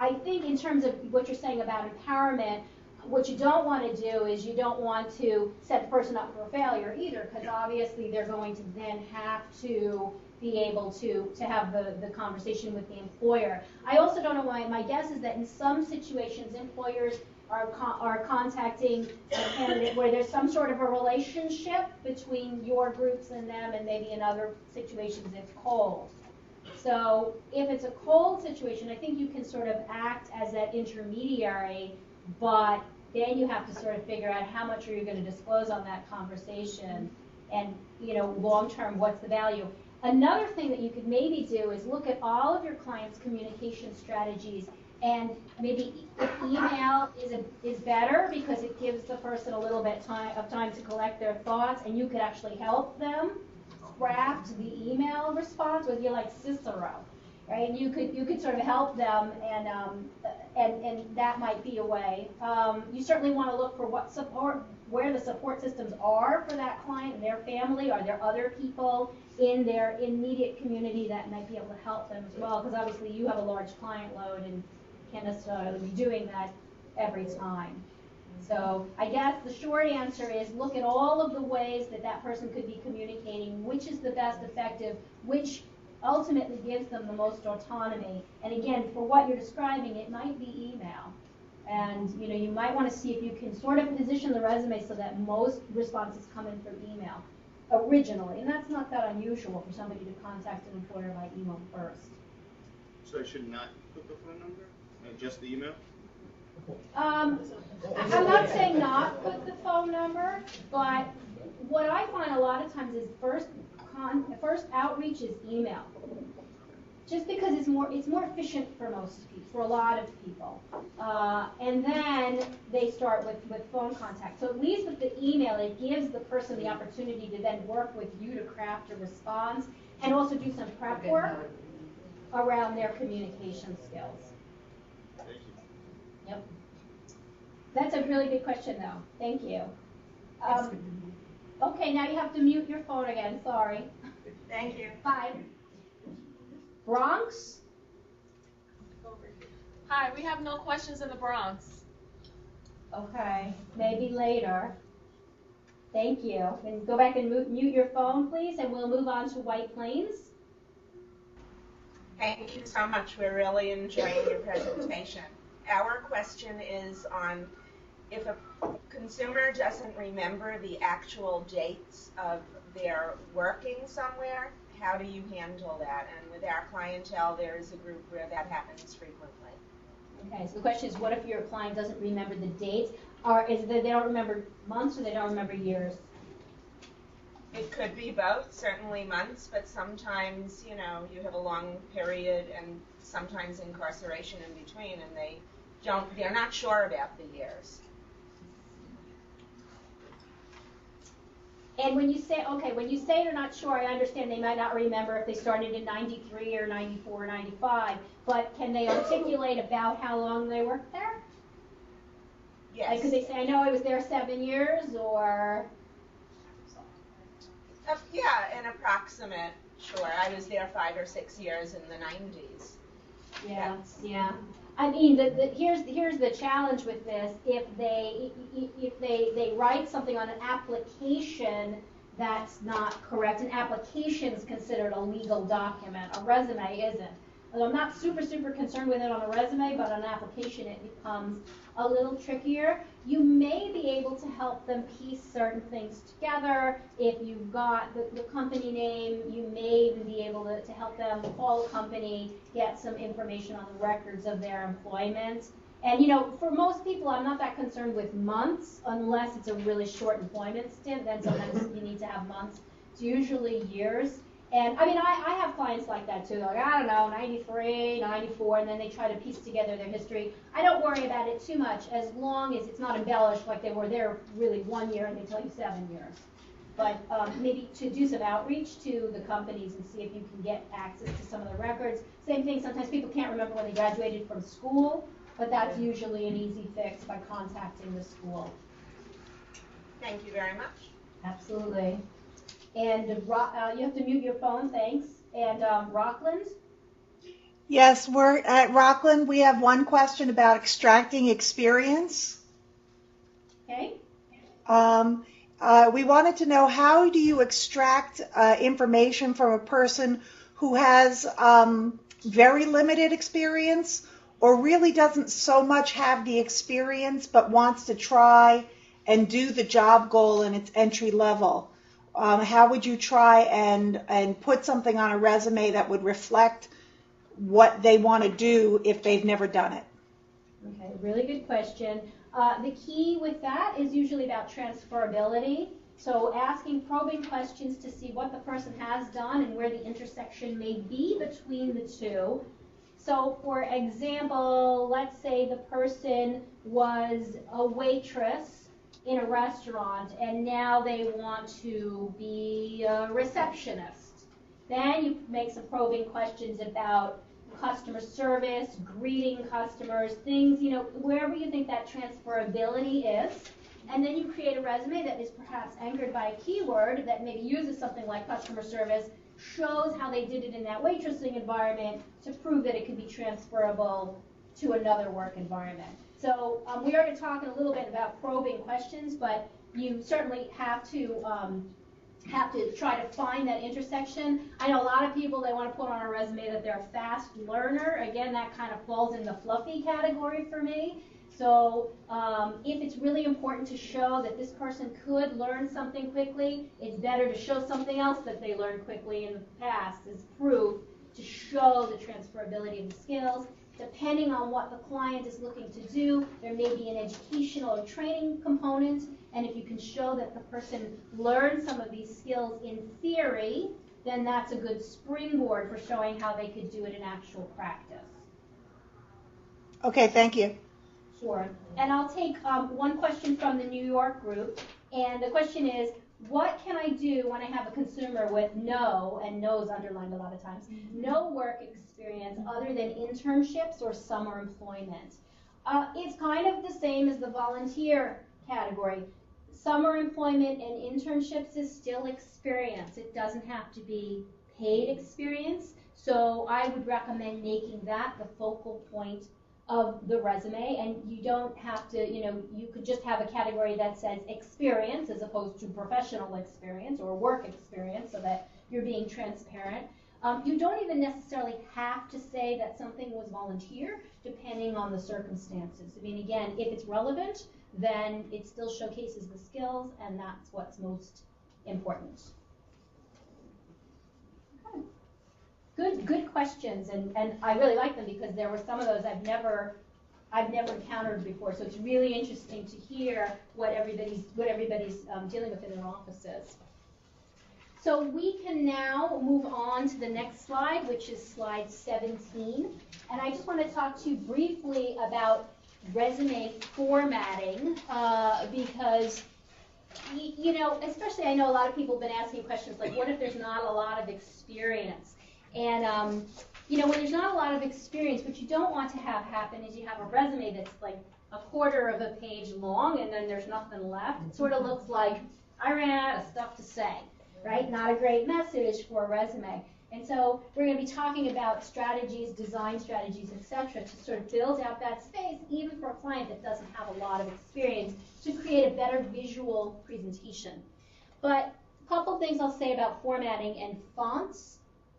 I think in terms of what you're saying about empowerment, what you don't want to do is you don't want to set the person up for failure either, because obviously they're going to then have to be able to have the conversation with the employer. I also don't know why. My guess is that in some situations employers are contacting a candidate where there's some sort of a relationship between your groups and them, and maybe in other situations it's cold. So if it's a cold situation, I think you can sort of act as that intermediary, but then you have to sort of figure out how much are you going to disclose on that conversation, and long term, what's the value. Another thing that you could maybe do is look at all of your clients' communication strategies, and maybe email is better because it gives the person a little bit of time to collect their thoughts, and you could actually help them craft the email response, whether you're like Cicero, right? And you could sort of help them, and that might be a way. You certainly want to look for where the support systems are for that client and their family. Are there other people in their immediate community that might be able to help them as well? Because obviously you have a large client load and can't necessarily be doing that every time. So I guess the short answer is look at all of the ways that person could be communicating, which is the best effective, which ultimately gives them the most autonomy. And again, for what you're describing, it might be email. And you might want to see if you can sort of position the resume so that most responses come in through email originally. And that's not that unusual for somebody to contact an employer by email first.
So I should not put the phone number? Just the email?
I'm not saying not put the phone number, but what I find a lot of times is first outreach is email, just because it's more efficient for most people, for a lot of people, and then they start with phone contact. So at least with the email, it gives the person the opportunity to then work with you to craft a response and also do some prep work around their communication skills.
Thank you.
Yep. That's a really good question, though. Thank you. Okay, now you have to mute your phone again. Sorry.
Thank you.
Bye. Bronx?
Hi, we have no questions in the Bronx.
Okay, maybe later. Thank you. And go back and mute your phone, please, and we'll move on to White Plains.
Thank you so much. We're really enjoying your presentation. Our question is on if a consumer doesn't remember the actual dates of their working somewhere, how do you handle that? And with our clientele, there is a group where that happens frequently.
Okay, so the question is, what if your client doesn't remember the dates? Or is it that they don't remember months or they don't remember years?
It could be both, certainly months, but sometimes, you have a long period and sometimes incarceration in between, and they're not sure about the years.
And when you say, okay, when you say you're not sure, I understand they might not remember if they started in 93 or 94 or 95, but can they articulate about how long they worked there?
Yes.
Like, could they say, I know I was there 7 years, or?
Yeah, an approximate, sure. I was there 5 or 6 years in the 90s.
Yeah, yeah. I mean, here's the challenge with this. If they write something on an application that's not correct, an application is considered a legal document. A resume isn't. And I'm not super concerned with it on a resume, but on an application it becomes a little trickier. You may be able to help them piece certain things together. If you've got the company name, you may even be able to help them call a company, get some information on the records of their employment. And, you know, for most people, I'm not that concerned with months, unless it's a really short employment stint. Then sometimes you need to have months. It's usually years. And, I mean, I have clients like that, too. Like, I don't know, 93, 94, and then they try to piece together their history. I don't worry about it too much, as long as it's not embellished like they were there really 1 year and they tell you 7 years. But maybe to do some outreach to the companies and see if you can get access to some of the records. Same thing, sometimes people can't remember when they graduated from school, but that's usually an easy fix by contacting the school.
Thank you very much.
Absolutely. And you have to mute your phone, thanks. And Rockland?
Yes, we're at Rockland. We have one question about extracting experience.
Okay.
We wanted to know, how do you extract information from a person who has very limited experience, or really doesn't so much have the experience but wants to try and do the job goal in its entry level? How would you try and put something on a resume that would reflect what they want to do if they've never done it?
Okay, really good question. The key with that is usually about transferability. So asking probing questions to see what the person has done and where the intersection may be between the two. So for example, let's say the person was a waitress in a restaurant and now they want to be a receptionist. Then you make some probing questions about customer service, greeting customers, things, you know, wherever you think that transferability is. And then you create a resume that is perhaps anchored by a keyword that maybe uses something like customer service, shows how they did it in that waitressing environment to prove that it can be transferable to another work environment. So we already talked a little bit about probing questions, but you certainly have to try to find that intersection. I know a lot of people, they want to put on a resume that they're a fast learner. Again, that kind of falls in the fluffy category for me. So if it's really important to show that this person could learn something quickly, it's better to show something else that they learned quickly in the past as proof to show the transferability of the skills. Depending on what the client is looking to do, there may be an educational or training component, and if you can show that the person learned some of these skills in theory, then that's a good springboard for showing how they could do it in actual practice.
Okay, thank you.
Sure. And I'll take one question from the New York group, and the question is, what can I do when I have a consumer with no, and no is underlined a lot of times, no work experience other than internships or summer employment? It's kind of the same as the volunteer category. Summer employment and internships is still experience. It doesn't have to be paid experience. So I would recommend making that the focal point of the resume, and you don't have to, you know, you could just have a category that says experience as opposed to professional experience or work experience, so that you're being transparent. You don't even necessarily have to say that something was volunteer, depending on the circumstances. I mean, again, if it's relevant, then it still showcases the skills, and that's what's most important. Good questions, and I really like them because there were some of those I've never encountered before. So it's really interesting to hear what everybody's dealing with in their offices. So we can now move on to the next slide, which is slide 17, and I just want to talk to you briefly about resume formatting because you know, especially I know a lot of people have been asking questions like, what if there's not a lot of experience? And, you know, when there's not a lot of experience, what you don't want to have happen is you have a resume that's like a quarter of a page long and then there's nothing left. It sort of looks like I ran out of stuff to say, right? Not a great message for a resume. And so we're going to be talking about strategies, design strategies, etc., to sort of build out that space, even for a client that doesn't have a lot of experience, to create a better visual presentation. But a couple things I'll say about formatting and fonts.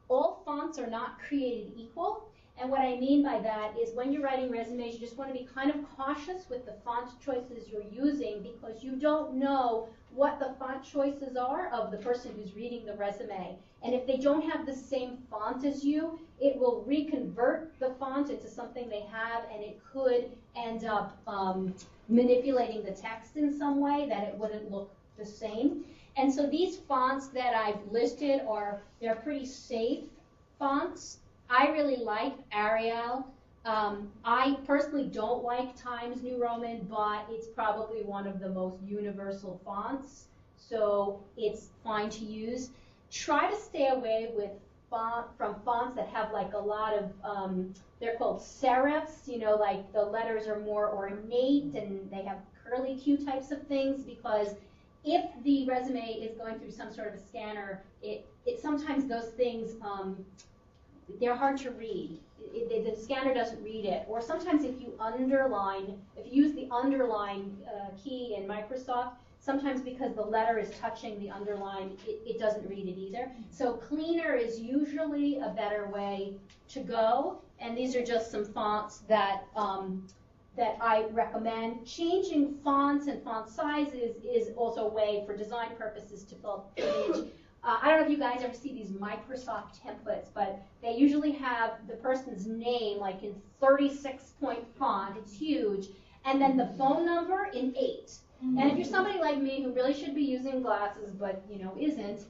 All fonts are not created equal. And what I mean by that is when you're writing resumes, you just want to be kind of cautious with the font choices you're using because you don't know what the font choices are of the person who's reading the resume. And if they don't have the same font as you, it will reconvert the font into something they have, and it could end up manipulating the text in some way that it wouldn't look the same. And so these fonts that I've listed they're pretty safe fonts. I really like Arial. I personally don't like Times New Roman, but it's probably one of the most universal fonts, so it's fine to use. Try to stay away from fonts that have like a lot of, they're called serifs, you know, like the letters are more ornate and they have curly Q types of things, because if the resume is going through some sort of a scanner, it sometimes those things, they're hard to read. The scanner doesn't read it. Or sometimes if you use the underline key in Microsoft, sometimes because the letter is touching the underline, it doesn't read it either. So cleaner is usually a better way to go. And these are just some fonts that I recommend. Changing fonts and font sizes is also a way for design purposes to fill up the page. I don't know if you guys ever see these Microsoft templates, but they usually have the person's name like in 36-point font, it's huge, and then the phone number in 8. And if you're somebody like me who really should be using glasses but, you know, isn't,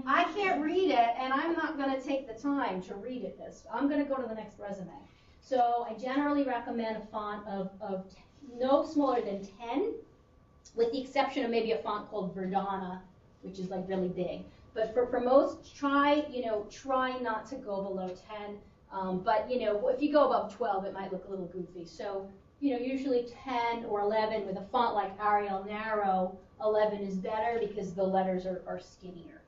I can't read it, and I'm not going to take the time to read it this. I'm going to go to the next resume. So I generally recommend a font of no smaller than 10, with the exception of maybe a font called Verdana, which is like really big. But for most, try not to go below 10. But, you know, if you go above 12, it might look a little goofy. So, you know, usually 10 or 11 with a font like Arial Narrow, 11 is better because the letters are skinnier.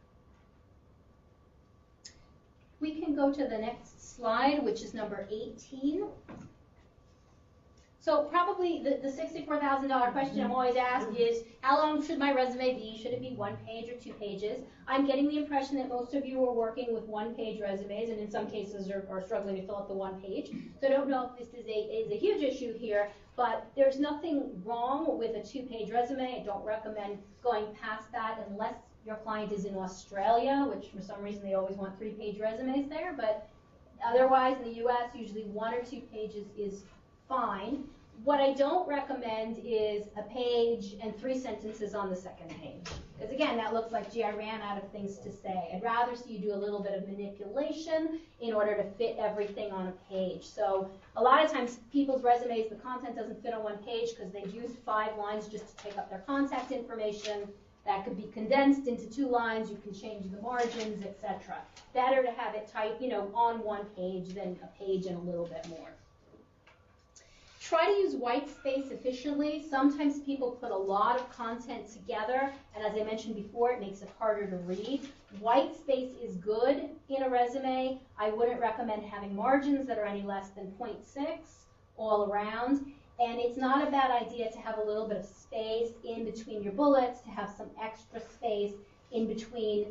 We can go to the next slide, which is number 18. So probably the $64,000 question I'm always asked is, how long should my resume be? Should it be 1 page or 2 pages? I'm getting the impression that most of you are working with 1-page resumes, and in some cases are struggling to fill out the 1 page. So I don't know if this is a huge issue here, but there's nothing wrong with a 2-page resume. I don't recommend going past that unless your client is in Australia, which for some reason they always want 3-page resumes there. But otherwise, in the US, usually 1 or 2 pages is fine. What I don't recommend is a page and 3 sentences on the second page. Because again, that looks like, gee, I ran out of things to say. I'd rather see you do a little bit of manipulation in order to fit everything on a page. So a lot of times people's resumes, the content doesn't fit on 1 page because they've used 5 lines just to take up their contact information. That could be condensed into 2 lines. You can change the margins, etc. Better to have it typed, you know, on 1 page than a page and a little bit more. Try to use white space efficiently. Sometimes people put a lot of content together, and as I mentioned before, it makes it harder to read. White space is good in a resume. I wouldn't recommend having margins that are any less than 0.6 all around. And it's not a bad idea to have a little bit of space in between your bullets, to have some extra space in between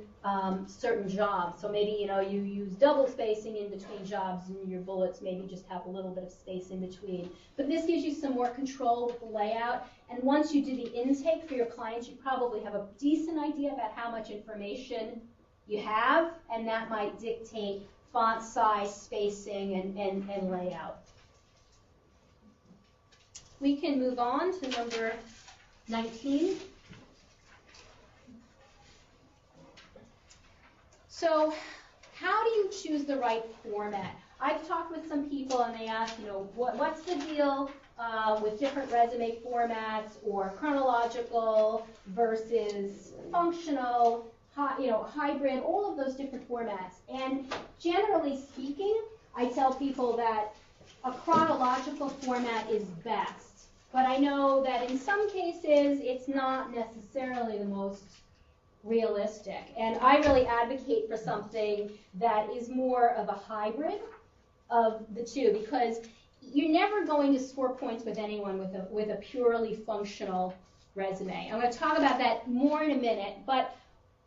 certain jobs. So maybe, you know, you use double spacing in between jobs, and your bullets maybe just have a little bit of space in between. But this gives you some more control with the layout. And once you do the intake for your clients, you probably have a decent idea about how much information you have, and that might dictate font size, spacing, and layout. We can move on to number 19. So how do you choose the right format? I've talked with some people and they ask, you know, what's the deal with different resume formats or chronological versus functional, hybrid, all of those different formats. And generally speaking, I tell people that a chronological format is best. But I know that in some cases, it's not necessarily the most realistic. And I really advocate for something that is more of a hybrid of the two, because you're never going to score points with anyone with a purely functional resume. I'm going to talk about that more in a minute, but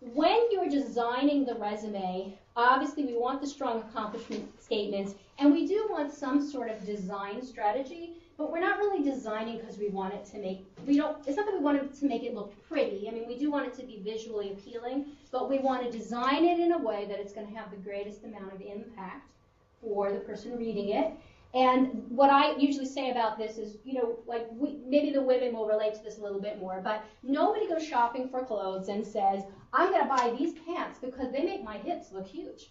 when you're designing the resume, obviously we want the strong accomplishment statements, and we do want some sort of design strategy, but we're not really designing because we want it to it's not that we want it to make it look pretty. I mean, we do want it to be visually appealing, but we want to design it in a way that it's going to have the greatest amount of impact for the person reading it. And what I usually say about this is, maybe the women will relate to this a little bit more, but nobody goes shopping for clothes and says, I'm going to buy these pants because they make my hips look huge,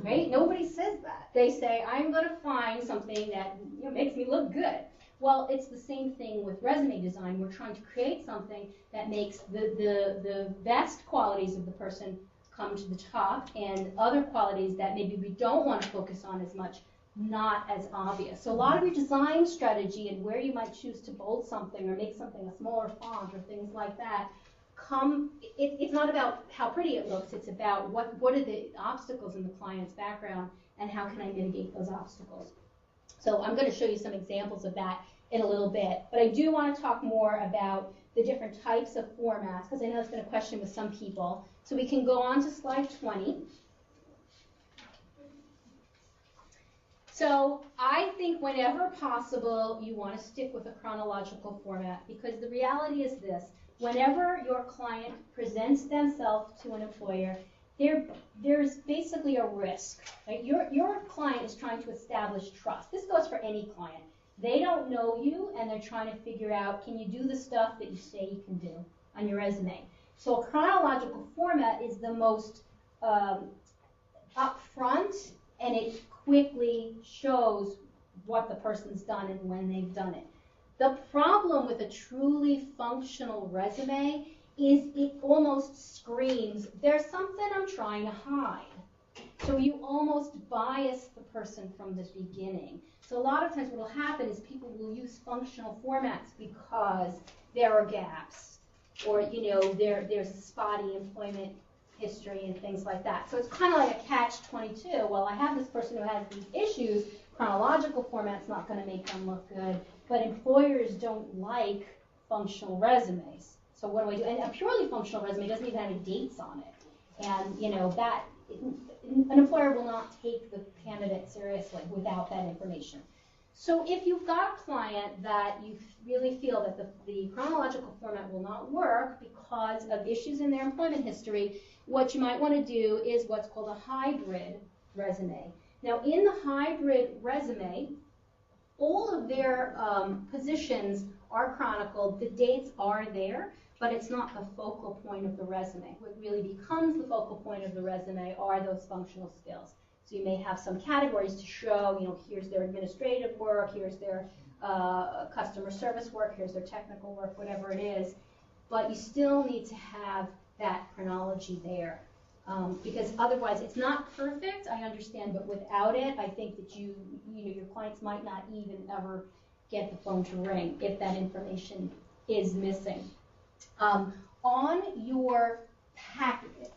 right? Nobody says that. They say, I'm going to find something that makes me look good. Well, it's the same thing with resume design. We're trying to create something that makes the best qualities of the person come to the top, and other qualities that maybe we don't want to focus on as much not as obvious. So a lot of your design strategy and where you might choose to bold something or make something a smaller font or things like that, it's not about how pretty it looks, it's about what are the obstacles in the client's background and how can I mitigate those obstacles. So I'm going to show you some examples of that in a little bit, but I do want to talk more about the different types of formats, because I know it's been a question with some people. So we can go on to slide 20. So I think whenever possible, you want to stick with a chronological format, because the reality is this: whenever your client presents themselves to an employer, there's basically a risk. Right? Your client is trying to establish trust. This goes for any client. They don't know you, and they're trying to figure out, can you do the stuff that you say you can do on your resume? So a chronological format is the most upfront, and it quickly shows what the person's done and when they've done it. The problem with a truly functional resume is it almost screams, there's something I'm trying to hide. So you almost bias the person from the beginning. So a lot of times what will happen is people will use functional formats because there are gaps, or there's a spotty employment history and things like that. So it's kind of like a catch-22. Well, I have this person who has these issues. Chronological format's not going to make them look good, but employers don't like functional resumes. So what do I do? And a purely functional resume doesn't even have any dates on it. And that an employer will not take the candidate seriously without that information. So if you've got a client that you really feel that the chronological format will not work because of issues in their employment history, what you might want to do is what's called a hybrid resume. Now, in the hybrid resume, all of their positions are chronicled. The dates are there, but it's not the focal point of the resume. What really becomes the focal point of the resume are those functional skills. So you may have some categories to show, here's their administrative work, here's their customer service work, here's their technical work, whatever it is. But you still need to have that chronology there. Because otherwise, it's not perfect, I understand, but without it, I think that your clients might not even ever get the phone to ring if that information is missing. On your packet,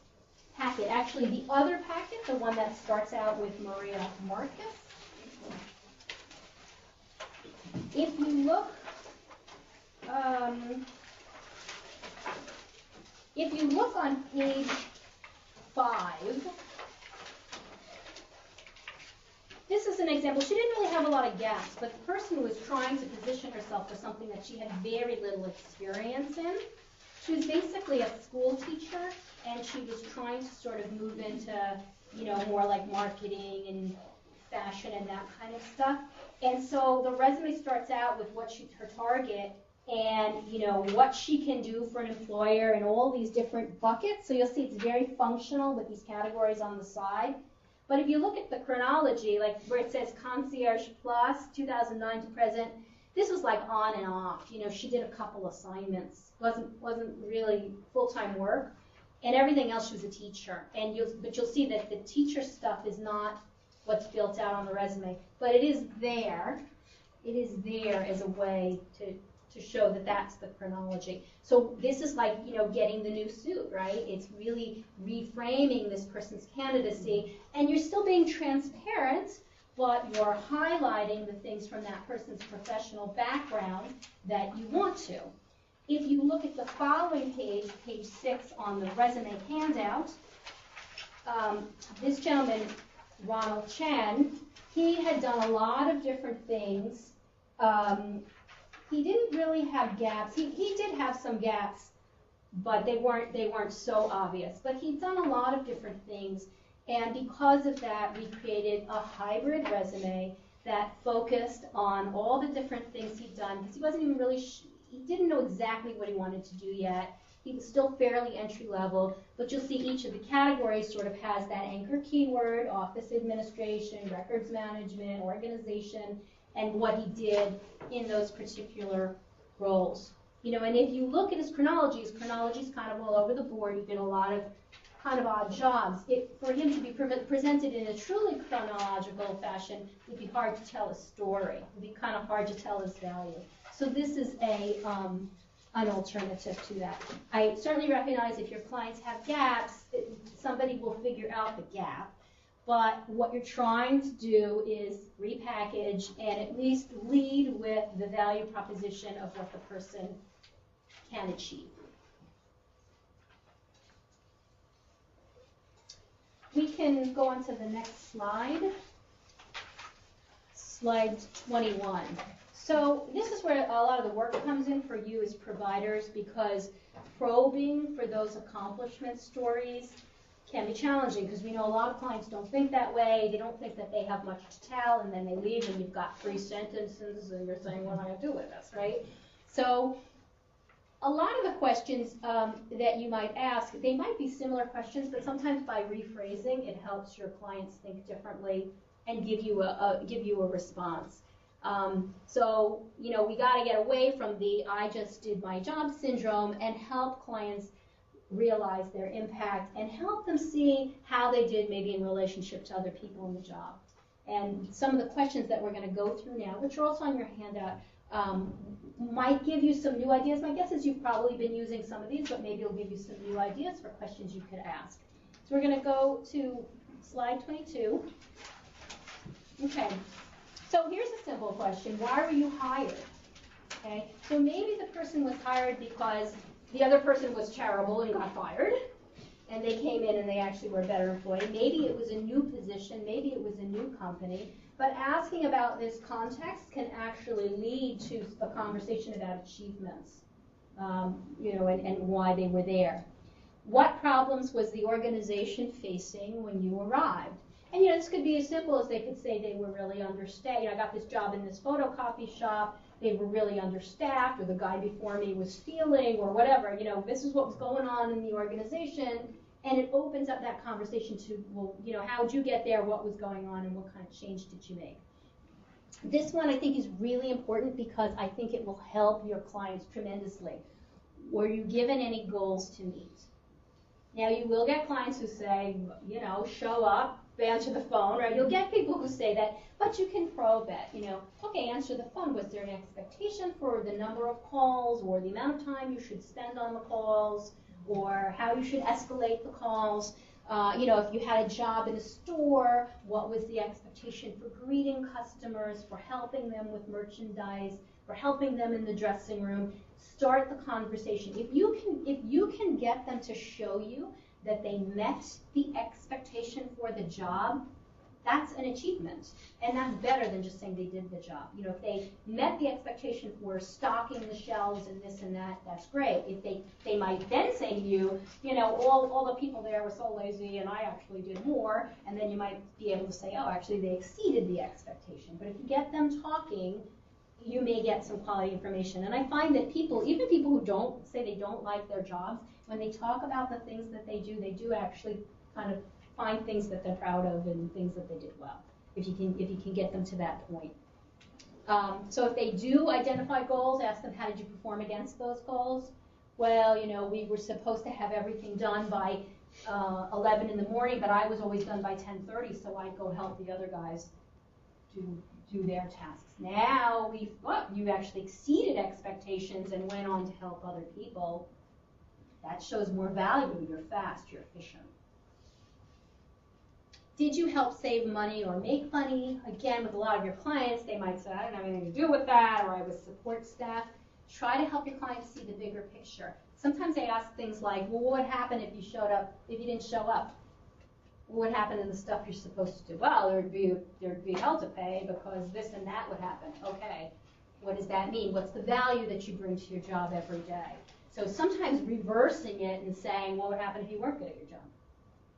actually the other packet, the one that starts out with Maria Marcus, if you look, on page 5, this is an example. She didn't really have a lot of gaps, but the person was trying to position herself for something that she had very little experience in. She was basically a school teacher, and she was trying to sort of move into, more like marketing and fashion and that kind of stuff. And so the resume starts out with her target and, what she can do for an employer in all these different buckets. So you'll see it's very functional with these categories on the side. But if you look at the chronology, like where it says Concierge Plus, 2009 to present, This was like on and off. You know, she did a couple assignments, wasn't really full-time work, and everything else she was a teacher. And you'll see that the teacher stuff is not what's built out on the resume, but it is there. It is there as a way to show that that's the chronology. So this is like, you know, getting the new suit, right? It's really reframing this person's candidacy, and you're still being transparent, but you're highlighting the things from that person's professional background that you want to. If you look at the following page, page 6 on the resume handout, this gentleman, Ronald Chen, he had done a lot of different things. He didn't really have gaps. He did have some gaps, but they weren't so obvious. But he'd done a lot of different things, and because of that, we created a hybrid resume that focused on all the different things he'd done, because he wasn't even really, he didn't know exactly what he wanted to do yet. He was still fairly entry level, but you'll see each of the categories sort of has that anchor keyword: office administration, records management, organization, and what he did in those particular roles. You know, and if you look at his chronology is kind of all over the board. He did a lot of kind of odd jobs. For him to be presented in a truly chronological fashion, it would be hard to tell a story. It would be kind of hard to tell his value. So this is an alternative to that. I certainly recognize if your clients have gaps, somebody will figure out the gap. But what you're trying to do is repackage and at least lead with the value proposition of what the person can achieve. We can go on to the next slide, slide 21. So this is where a lot of the work comes in for you as providers, because probing for those accomplishment stories can be challenging, because we know a lot of clients don't think that way. They don't think that they have much to tell, and then they leave and you've got 3 sentences and you're saying, what am I going to do with this, right? So a lot of the questions that you might ask, they might be similar questions, but sometimes by rephrasing, it helps your clients think differently and give you a response. So, you know, we got to get away from the I just did my job syndrome and help clients realize their impact and help them see how they did maybe in relationship to other people in the job. And some of the questions that we're going to go through now, which are also on your handout, might give you some new ideas. My guess is you've probably been using some of these, but maybe it'll give you some new ideas for questions you could ask. So we're going to go to slide 22. Okay. So here's a simple question. Why were you hired? Okay. So maybe the person was hired because the other person was terrible and got fired, and they came in and they actually were a better employee. Maybe it was a new position, maybe it was a new company, but asking about this context can actually lead to a conversation about achievements, you know, and why they were there. What problems was the organization facing when you arrived? And, you know, this could be as simple as they could say they were really understaffed. You know, I got this job in this photocopy shop. They were really understaffed, or the guy before me was stealing, or whatever. You know, this is what was going on in the organization, and it opens up that conversation to, well, you know, how did you get there, what was going on, and what kind of change did you make? This one I think is really important because I think it will help your clients tremendously. Were you given any goals to meet? Now, you will get clients who say, you know, show up, answer the phone, right? You'll get people who say that, but you can probe it, you know. Okay, answer the phone. Was there an expectation for the number of calls, or the amount of time you should spend on the calls, or how you should escalate the calls? You know, if you had a job in a store, what was the expectation for greeting customers, for helping them with merchandise, for helping them in the dressing room? Start the conversation. If you can get them to show you that they met the expectation for the job, that's an achievement. And that's better than just saying they did the job. You know, if they met the expectation for stocking the shelves and this and that, that's great. If they might then say to you, you know, all the people there were so lazy and I actually did more, and then you might be able to say, oh, actually they exceeded the expectation. But if you get them talking, you may get some quality information. And I find that people, even people who don't say they don't like their jobs, when they talk about the things that they do actually kind of find things that they're proud of and things that they did well, if you can get them to that point. So if they do identify goals, ask them, how did you perform against those goals? Well, we were supposed to have everything done by 11 in the morning, but I was always done by 10:30, so I'd go help the other guys do their tasks. Now you actually exceeded expectations and went on to help other people. That shows more value. You're fast, you're efficient. Did you help save money or make money? Again, with a lot of your clients, they might say, I don't have anything to do with that, or I was support staff. Try to help your clients see the bigger picture. Sometimes they ask things like, well, what would happen if you didn't show up? What would happen to the stuff you're supposed to do? Well, there'd be hell to pay because this and that would happen. Okay, what does that mean? What's the value that you bring to your job every day? So sometimes reversing it and saying, what would happen if you weren't good at your job?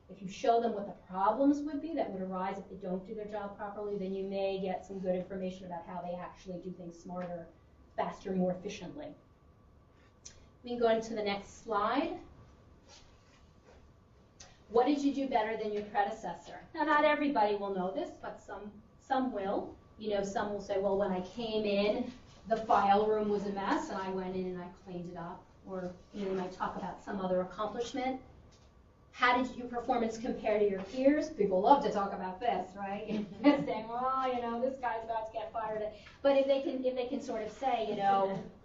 If you show them what the problems would be that would arise if they don't do their job properly, then you may get some good information about how they actually do things smarter, faster, more efficiently. We can go into the next slide. What did you do better than your predecessor? Now, not everybody will know this, but some will. Some will say, well, when I came in, the file room was a mess, and I went in and I cleaned it up. Or they might talk about some other accomplishment. How did your performance compare to your peers? People love to talk about this, right? Saying, well, this guy's about to get fired. But if they can sort of say,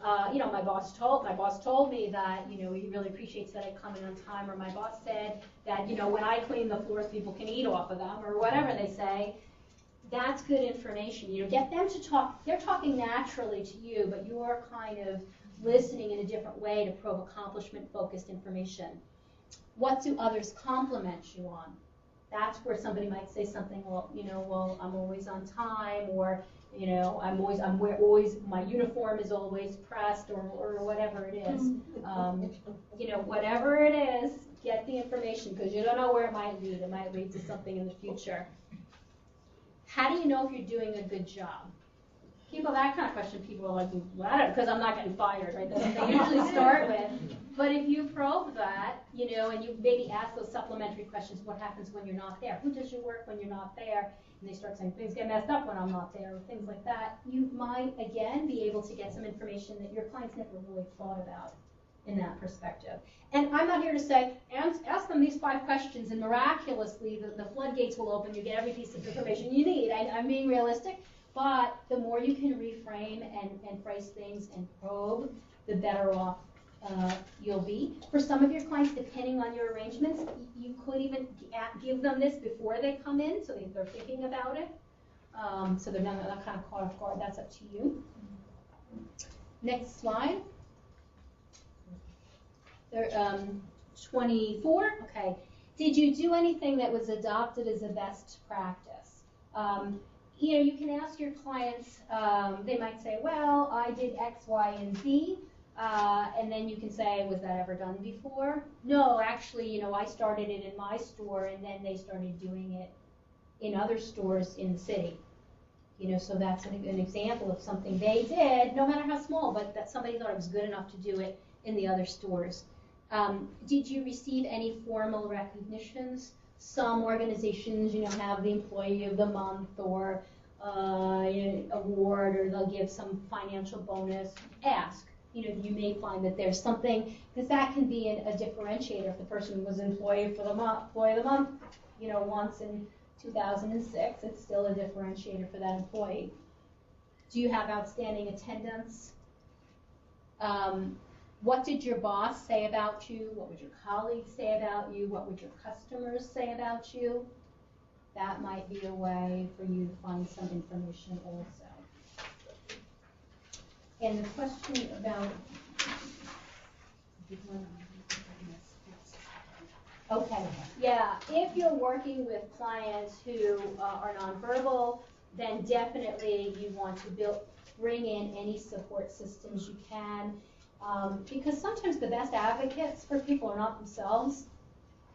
my boss told me that, he really appreciates that I come in on time, or my boss said that, when I clean the floors, people can eat off of them, or whatever they say. That's good information. Get them to talk. They're talking naturally to you, but you're kind of listening in a different way to probe accomplishment-focused information. What do others compliment you on? That's where somebody might say something, well, I'm always on time, or, my uniform is always pressed, or whatever it is. Whatever it is, get the information, because you don't know where it might lead. It might lead to something in the future. How do you know if you're doing a good job? That kind of question, people are like, well, I don't know, because I'm not getting fired, right? That's what they usually start with. But if you probe that, and you maybe ask those supplementary questions, what happens when you're not there? Who does your work when you're not there? And they start saying, things get messed up when I'm not there, or things like that. You might, again, be able to get some information that your clients never really thought about in that perspective. And I'm not here to say, ask them these 5 questions, and miraculously, the floodgates will open, you get every piece of information you need. I'm being realistic. But the more you can reframe and phrase things and probe, the better off you'll be. For some of your clients, depending on your arrangements, you could even give them this before they come in, so they're thinking about it. So they're not kind of caught off guard. That's up to you. Next slide. 24. Okay. Did you do anything that was adopted as a best practice? You can ask your clients, they might say, well, I did X, Y, and Z, and then you can say, was that ever done before? No, actually, I started it in my store, and then they started doing it in other stores in the city. So that's an example of something they did, no matter how small, but that somebody thought it was good enough to do it in the other stores. Did you receive any formal recognitions? Some organizations, have the Employee of the Month or award, or they'll give some financial bonus. Ask. You may find that there's something, because that can be a differentiator. If the person was Employee of the Month, once in 2006, it's still a differentiator for that employee. Do you have outstanding attendance? What did your boss say about you? What would your colleagues say about you? What would your customers say about you? That might be a way for you to find some information also. And the question about, okay, yeah, if you're working with clients who are nonverbal, then definitely you want to bring in any support systems you can. Because sometimes the best advocates for people are not themselves,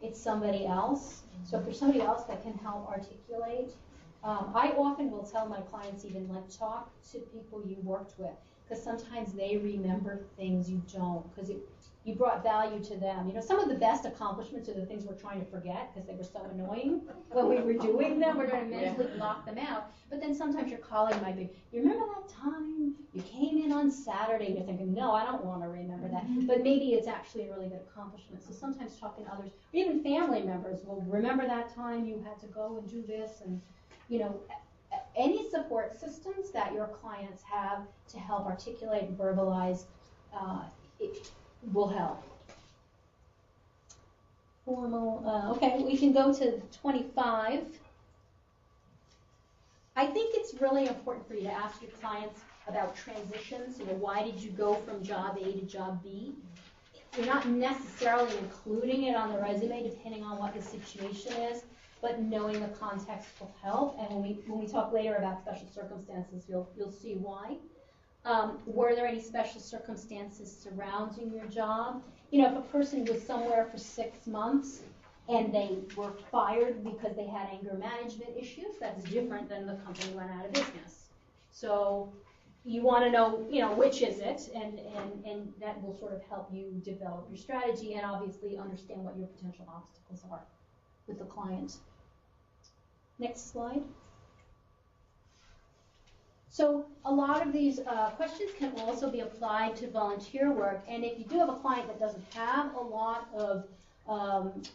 it's somebody else. So if there's somebody else that can help articulate, I often will tell my clients, even talk to people you worked with. because sometimes they remember things you don't, because you brought value to them. You know, some of the best accomplishments are the things we're trying to forget because they were so annoying when we were doing them. We're going to mentally block them out. But then sometimes your colleague might be, you remember that time you came in on Saturday? And you're thinking, no, I don't want to remember that. But maybe it's actually a really good accomplishment. So sometimes talking to others, or even family members, will remember that time you had to go and do this. And, you know, any support systems that your clients have to help articulate and verbalize it will help. Formal, okay, we can go to 25. I think it's really important for you to ask your clients about transitions. You know, why did you go from job A to job B? You're not necessarily including it on the resume depending on what the situation is, but knowing the context will help. And when we talk later about special circumstances, you'll see why. Were there any special circumstances surrounding your job? You know, if a person was somewhere for 6 months and they were fired because they had anger management issues, that's different than the company went out of business. So you want to know, you know, which is it, and that will sort of help you develop your strategy and obviously understand what your potential obstacles are with the client. Next slide. So a lot of these questions can also be applied to volunteer work, and if you do have a client that doesn't have a lot of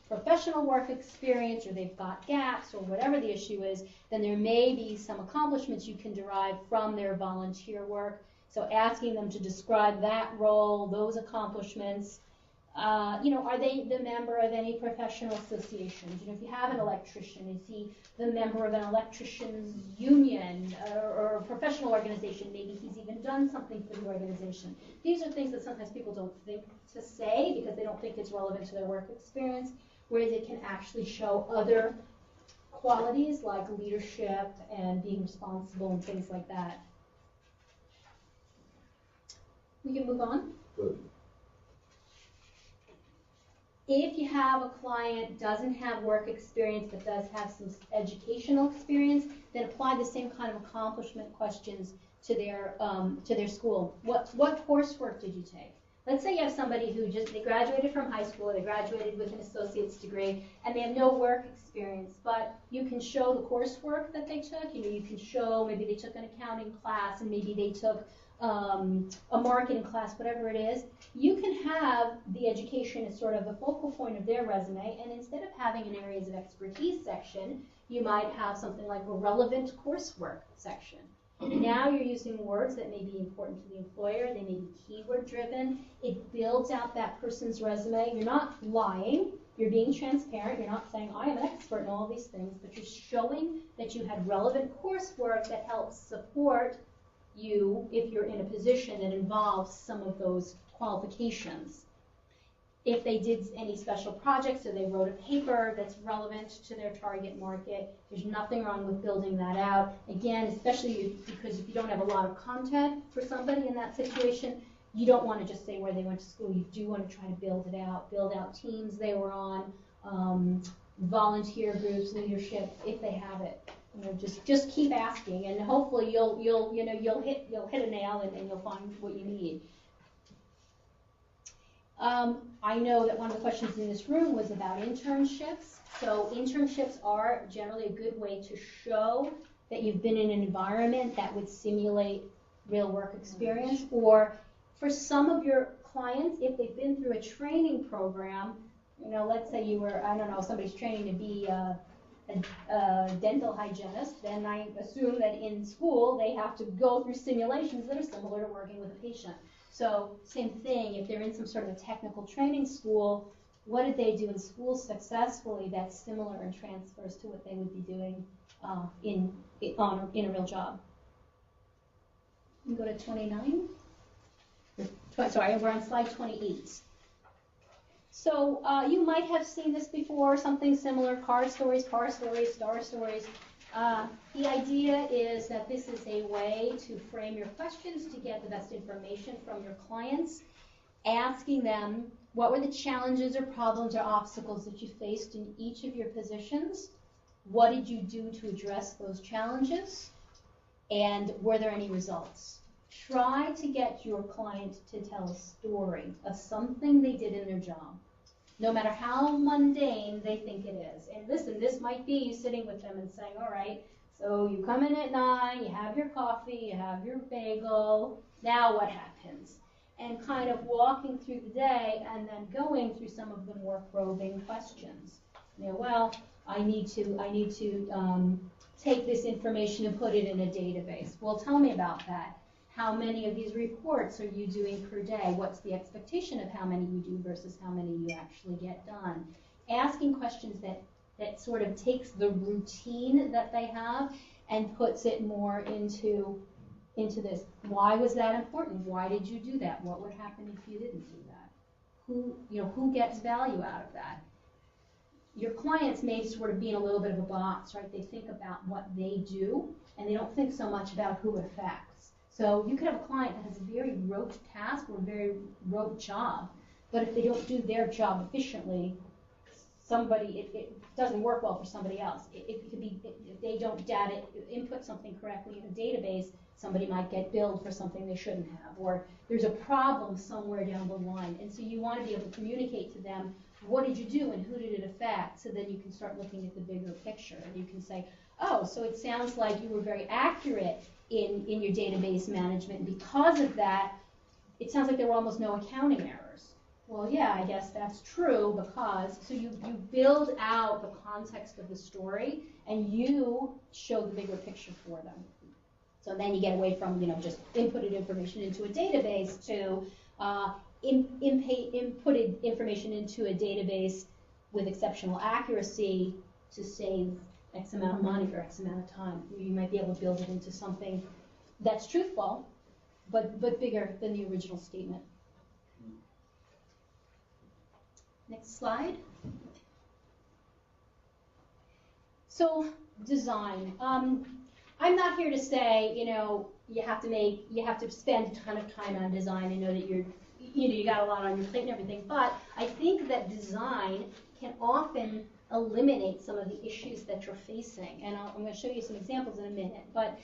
professional work experience, or they've got gaps, or whatever the issue is, then there may be some accomplishments you can derive from their volunteer work. So asking them to describe that role, those accomplishments. You know, are they the member of any professional associations? You know, if you have an electrician, is he the member of an electricians union or a professional organization? Maybe he's even done something for the organization. These are things that sometimes people don't think to say because they don't think it's relevant to their work experience, whereas it can actually show other qualities like leadership and being responsible and things like that. We can move on.
Good.
If you have a client doesn't have work experience but does have some educational experience, then apply the same kind of accomplishment questions to their school. What coursework did you take? Let's say you have somebody who they graduated from high school, they graduated with an associate's degree, and they have no work experience, but you can show the coursework that they took. You know, you can show maybe they took an accounting class and maybe they took a marketing class, whatever it is. You can have the education as sort of the focal point of their resume, and instead of having an areas of expertise section, you might have something like a relevant coursework section. Now you're using words that may be important to the employer, they may be keyword driven. It builds out that person's resume. You're not lying, you're being transparent, you're not saying I am an expert in all these things, but you're showing that you had relevant coursework that helps support you if you're in a position that involves some of those qualifications. If they did any special projects or they wrote a paper that's relevant to their target market, there's nothing wrong with building that out. Again, especially because if you don't have a lot of content for somebody in that situation, you don't want to just say where they went to school. You do want to try to build it out, build out teams they were on, volunteer groups, leadership, if they have it. You know, just keep asking, and hopefully you'll hit a nail and you'll find what you need. I know that one of the questions in this room was about internships. So internships are generally a good way to show that you've been in an environment that would simulate real work experience, or for some of your clients, if they've been through a training program, you know, let's say you were, I don't know, somebody's training to be a dental hygienist, then I assume that in school they have to go through simulations that are similar to working with a patient. So same thing, if they're in some sort of a technical training school, what did they do in school successfully that's similar and transfers to what they would be doing in a real job? You can go to 29. Sorry, we're on slide 28. So you might have seen this before, something similar, car stories, star stories. The idea is that this is a way to frame your questions to get the best information from your clients, asking them what were the challenges or problems or obstacles that you faced in each of your positions, what did you do to address those challenges, and were there any results? Try to get your client to tell a story of something they did in their job, no matter how mundane they think it is. And listen, this might be you sitting with them and saying, all right, so you come in at 9, you have your coffee, you have your bagel, now what happens? And kind of walking through the day and then going through some of the more probing questions. Well, I need to take this information and put it in a database. Well, tell me about that. How many of these reports are you doing per day? What's the expectation of how many you do versus how many you actually get done? Asking questions that sort of takes the routine that they have and puts it more into this. Why was that important? Why did you do that? What would happen if you didn't do that? Who gets value out of that? Your clients may sort of be in a little bit of a box, right? They think about what they do, and they don't think so much about who it affects. So you could have a client that has a very rote task or a very rote job, but if they don't do their job efficiently, it doesn't work well for somebody else. It could be if they don't input something correctly in a database, somebody might get billed for something they shouldn't have, or there's a problem somewhere down the line. And so you want to be able to communicate to them, what did you do and who did it affect, so then you can start looking at the bigger picture. And you can say, oh, so it sounds like you were very accurate in your database management, and because of that, it sounds like there were almost no accounting errors. Well, yeah, I guess that's true, because, so you build out the context of the story, and you show the bigger picture for them. So then you get away from, just inputted information into a database to inputted information into a database with exceptional accuracy to save X amount of money or X amount of time. You might be able to build it into something that's truthful, but bigger than the original statement. Next slide. So design. I'm not here to say, you have to spend a ton of time on design and know that you got a lot on your plate and everything. But I think that design can often eliminate some of the issues that you're facing. And I'm going to show you some examples in a minute. But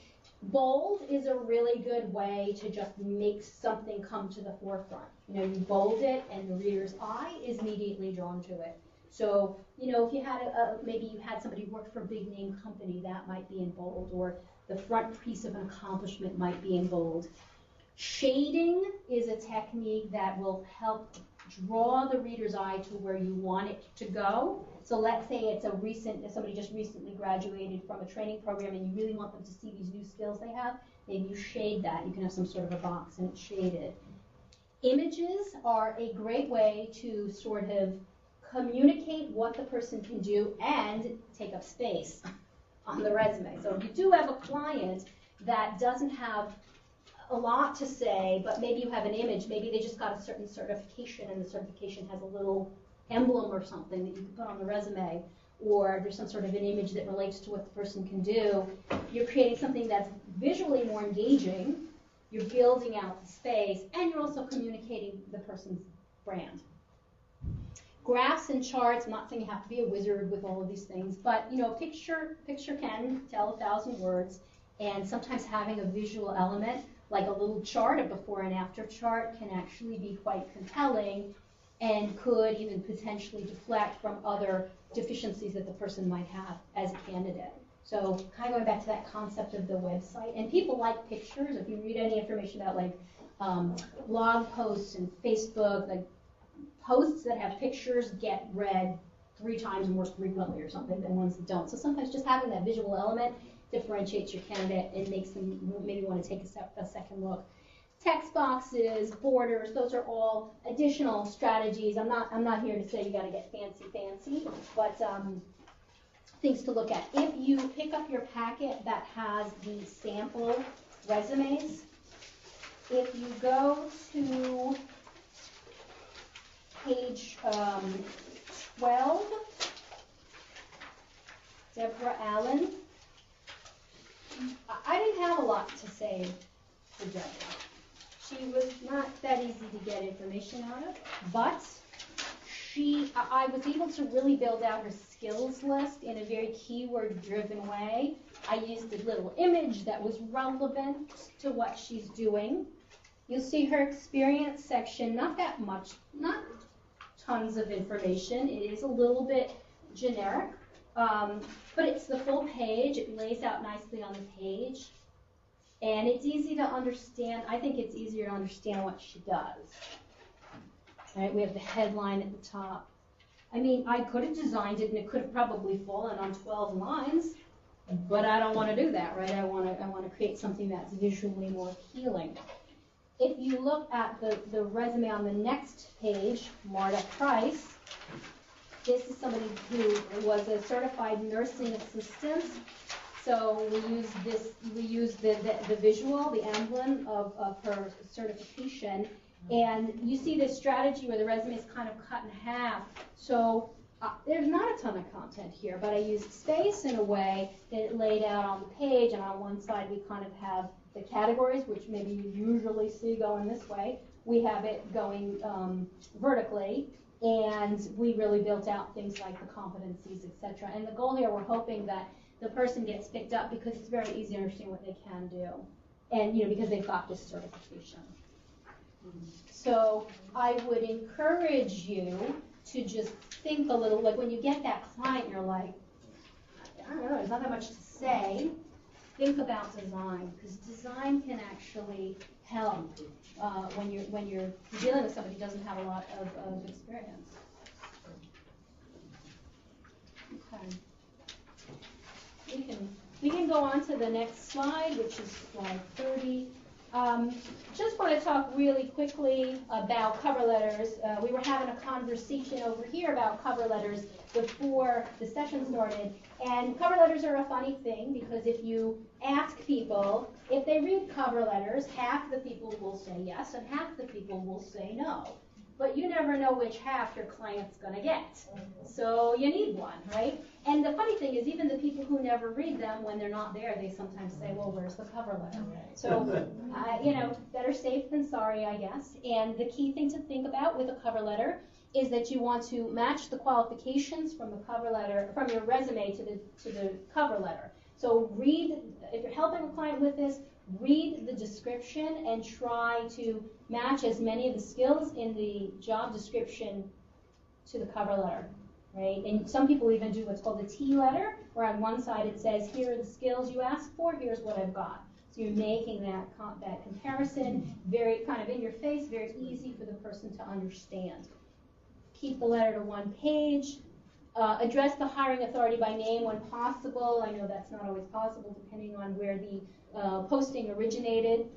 bold is a really good way to just make something come to the forefront. You bold it, and the reader's eye is immediately drawn to it. So, if you had maybe you had somebody who worked for a big name company, that might be in bold, or the front piece of an accomplishment might be in bold. Shading is a technique that will help draw the reader's eye to where you want it to go. So let's say it's somebody just recently graduated from a training program and you really want them to see these new skills they have, maybe you shade that. You can have some sort of a box and it's shaded. Images are a great way to sort of communicate what the person can do and take up space on the resume. So if you do have a client that doesn't have a lot to say, but maybe you have an image, maybe they just got a certain certification and the certification has a little emblem or something that you can put on the resume, or there's some sort of an image that relates to what the person can do. You're creating something that's visually more engaging, you're building out the space, and you're also communicating the person's brand. Graphs and charts, I'm not saying you have to be a wizard with all of these things, but picture can tell 1,000 words, and sometimes having a visual element, like a little chart, a before and after chart, can actually be quite compelling and could even potentially deflect from other deficiencies that the person might have as a candidate. So kind of going back to that concept of the website, and people like pictures. If you read any information about blog posts and Facebook, posts that have pictures get read 3 times more frequently or something than ones that don't. So sometimes just having that visual element differentiates your candidate and makes them maybe want to take a second look. Text boxes, borders, those are all additional strategies. I'm not here to say you got to get fancy, but things to look at. If you pick up your packet that has the sample resumes, if you go to page 12, Deborah Allen. I didn't have a lot to say to Deborah. She was not that easy to get information out of, but I was able to really build out her skills list in a very keyword-driven way I used a little image that was relevant to what she's doing. You'll see her experience section, not that much, not tons of information. It is a little bit generic, but it's the full page. It lays out nicely on the page. And it's easy to understand. I think it's easier to understand what she does. All right, we have the headline at the top. I mean, I could have designed it and it could have probably fallen on 12 lines, but I don't want to do that, right? I want to create something that's visually more appealing. If you look at the resume on the next page, Marta Price, this is somebody who was a certified nursing assistant. So we use the visual, the emblem of her certification. And you see this strategy where the resume is kind of cut in half. So there's not a ton of content here, but I used space in a way that it laid out on the page. And on one side, we kind of have the categories, which maybe you usually see going this way. We have it going vertically. And we really built out things like the competencies, etc. And the goal here, we're hoping that the person gets picked up because it's very easy to understand what they can do. And, because they've got this certification. So I would encourage you to just think a little, like when you get that client, you're like, I don't know, there's not that much to say. Think about design, because design can actually help when you're dealing with somebody who doesn't have a lot of experience. Okay. We can go on to the next slide, which is slide 30. Just want to talk really quickly about cover letters. We were having a conversation over here about cover letters before the session started. And cover letters are a funny thing because if you ask people, if they read cover letters, half the people will say yes and half the people will say no. But you never know which half your client's going to get. So you need one, right? And the funny thing is even the people who never read them, when they're not there, they sometimes say, well, where's the cover letter? So, better safe than sorry, I guess. And the key thing to think about with a cover letter is that you want to match the qualifications from the cover letter, from your resume to the cover letter. So if you're helping a client with this, read the description and try to match as many of the skills in the job description to the cover letter, right? And some people even do what's called the T letter, where on one side it says, here are the skills you asked for, here's what I've got. So you're making that comparison very kind of in your face, very easy for the person to understand. Keep the letter to one page. Address the hiring authority by name when possible. I know that's not always possible depending on where the posting originated.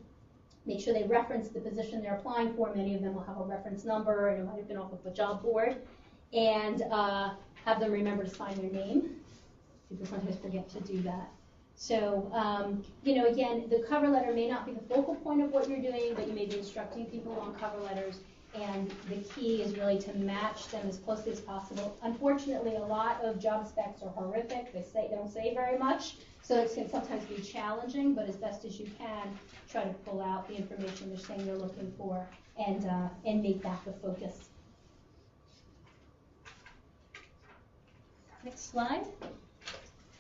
Make sure they reference the position they're applying for. Many of them will have a reference number, and it might have been off of a job board. And have them remember to sign their name. People sometimes forget to do that. So, again, the cover letter may not be the focal point of what you're doing, but you may be instructing people on cover letters. And the key is really to match them as closely as possible. Unfortunately, a lot of job specs are horrific. They don't say very much, so it can sometimes be challenging, but as best as you can, try to pull out the information they're saying they're looking for and make that the focus. Next slide.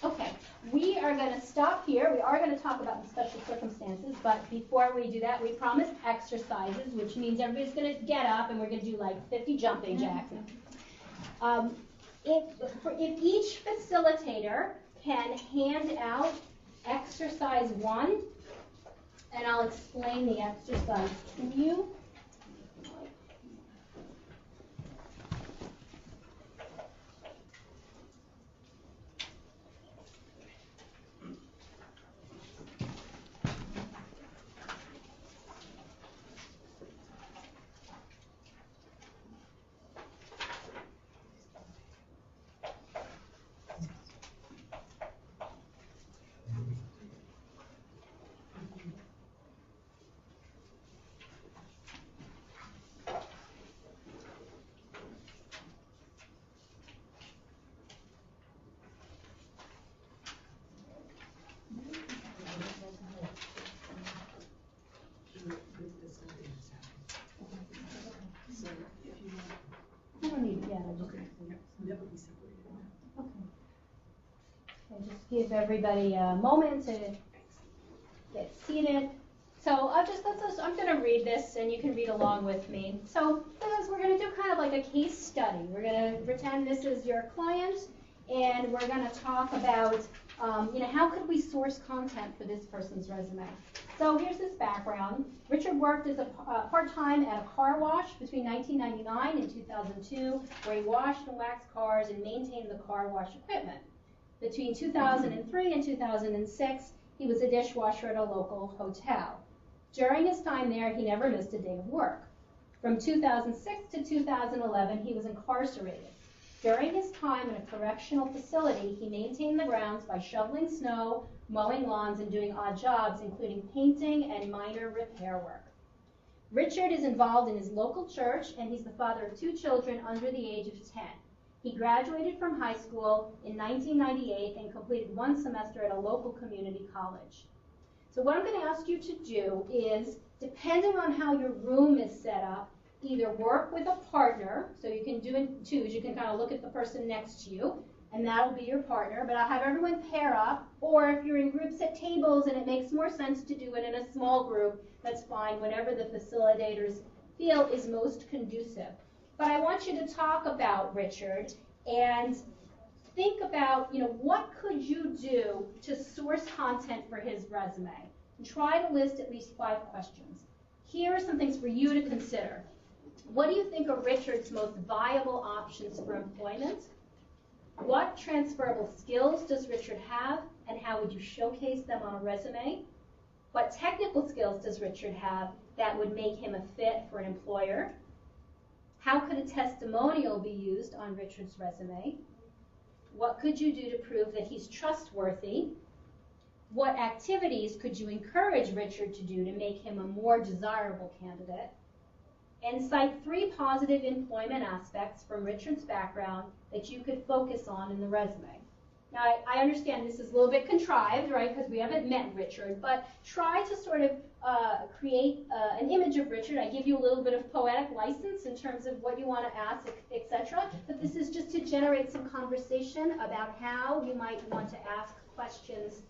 Okay, we are going to stop here. We are going to talk about the special circumstances, but before we do that, we promised exercises, which means everybody's going to get up and we're going to do like 50 jumping jacks. If each facilitator can hand out exercise 1, and I'll explain the exercise to you. I'll just give everybody a moment to get seated. So I'm going to read this, and you can read along with me. So we're going to do kind of like a case study. We're going to pretend this is your client, and we're going to talk about, how could we source content for this person's resume. So here's his background. Richard worked as a part-time at a car wash between 1999 and 2002, where he washed and waxed cars and maintained the car wash equipment. Between 2003 and 2006, he was a dishwasher at a local hotel. During his time there, he never missed a day of work. From 2006 to 2011, he was incarcerated. During his time in a correctional facility, he maintained the grounds by shoveling snow, mowing lawns, and doing odd jobs, including painting and minor repair work. Richard is involved in his local church, and he's the father of 2 children under the age of 10. He graduated from high school in 1998 and completed 1 semester at a local community college. So what I'm going to ask you to do is, depending on how your room is set up, either work with a partner, so you can do it in twos, you can kind of look at the person next to you, and that'll be your partner, but I'll have everyone pair up, or if you're in groups at tables and it makes more sense to do it in a small group, that's fine, whatever the facilitators feel is most conducive. But I want you to talk about Richard and think about, what could you do to source content for his resume? And try to list at least 5 questions. Here are some things for you to consider. What do you think are Richard's most viable options for employment? What transferable skills does Richard have, and how would you showcase them on a resume? What technical skills does Richard have that would make him a fit for an employer? How could a testimonial be used on Richard's resume? What could you do to prove that he's trustworthy? What activities could you encourage Richard to do to make him a more desirable candidate? And cite 3 positive employment aspects from Richard's background that you could focus on in the resume. Now, I understand this is a little bit contrived, right, because we haven't met Richard, but try to sort of create an image of Richard. I give you a little bit of poetic license in terms of what you want to ask, etc. But this is just to generate some conversation about how you might want to ask questions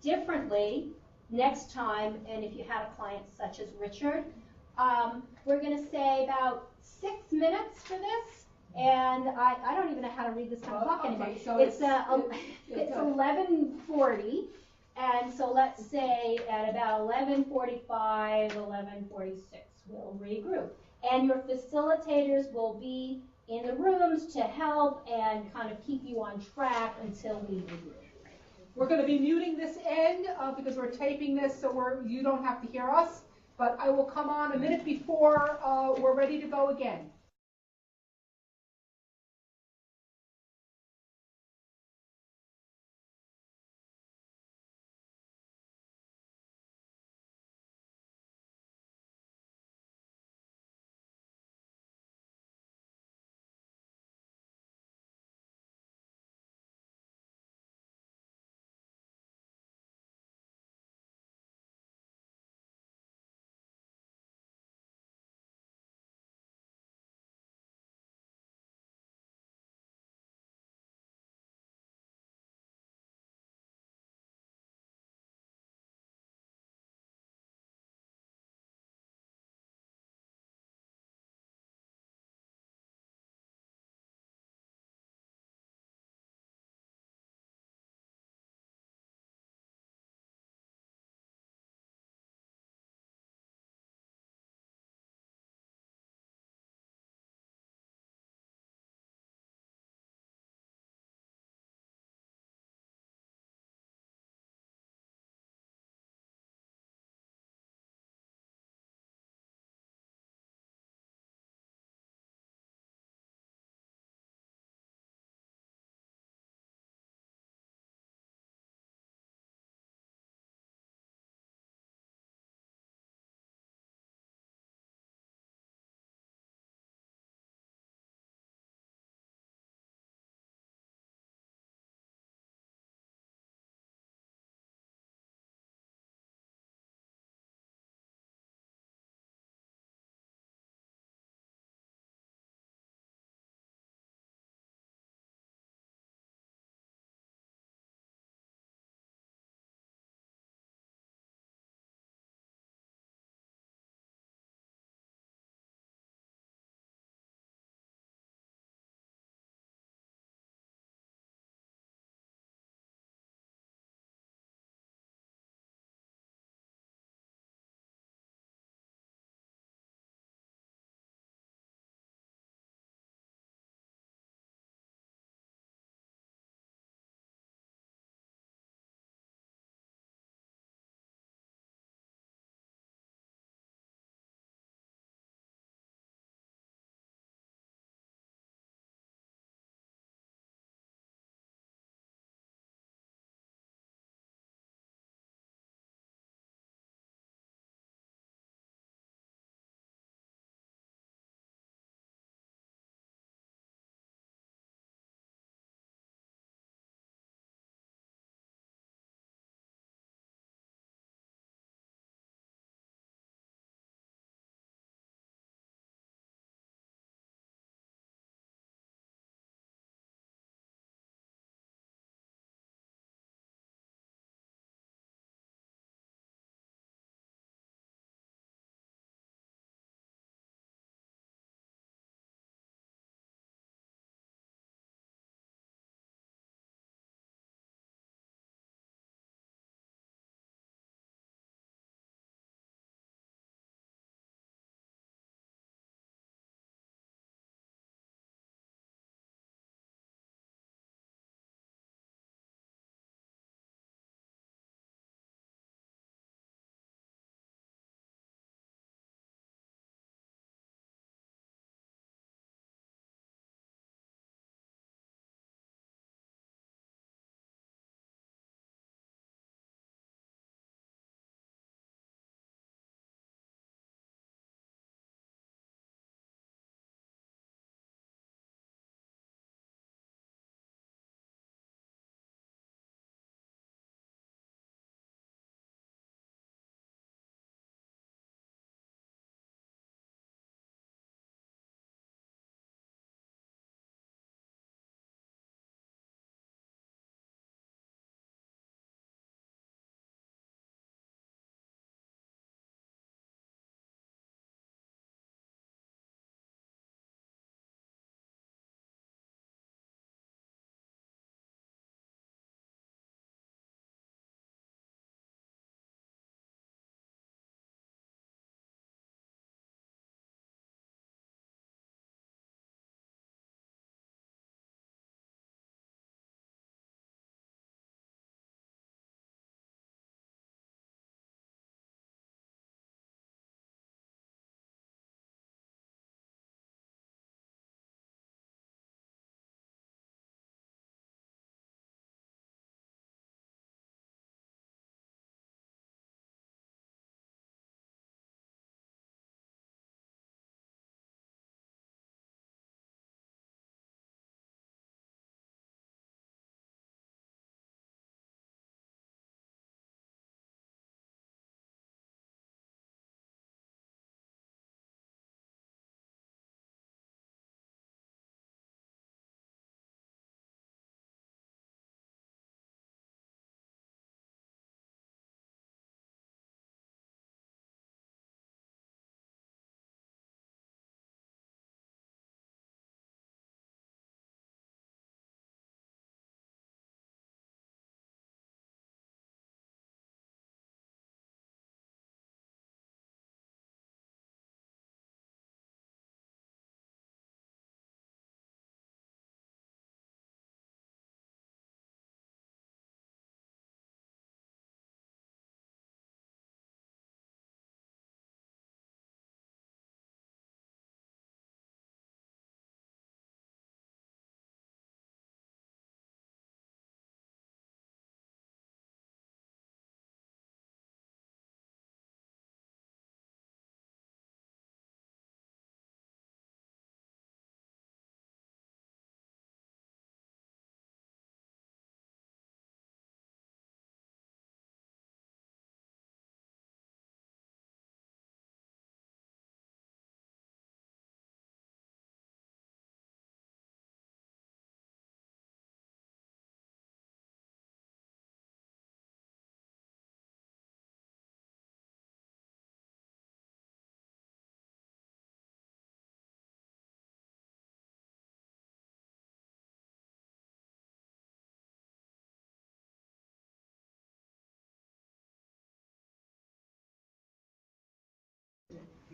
differently next time, and if you had a client such as Richard. We're going to say about 6 minutes for this, and I don't even know how to read this kind of clock anymore.
Okay, so
it's 11:40, and so let's say at about 11:45, 11:46, we'll regroup. And your facilitators will be in the rooms to help and kind of keep you on track until we regroup.
We're going to be muting this end because we're taping this, so you don't have to hear us. But I will come on a minute before we're ready to go again.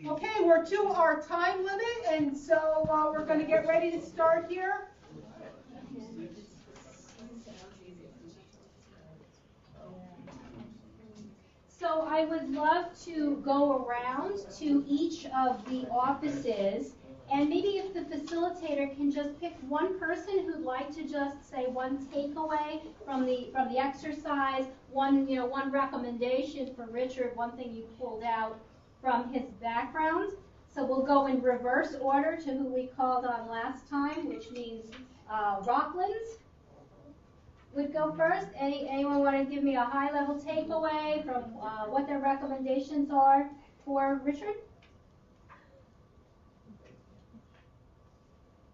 Okay, we're to our time limit, and so we're going to get ready to start here.
So I would love to go around to each of the offices, and maybe if the facilitator can just pick one person who'd like to just say one takeaway from the exercise, one recommendation for Richard, one thing you pulled out from his background. So we'll go in reverse order to who we called on last time, which means Rocklands would go first. Anyone want to give me a high-level takeaway from what their recommendations are for Richard?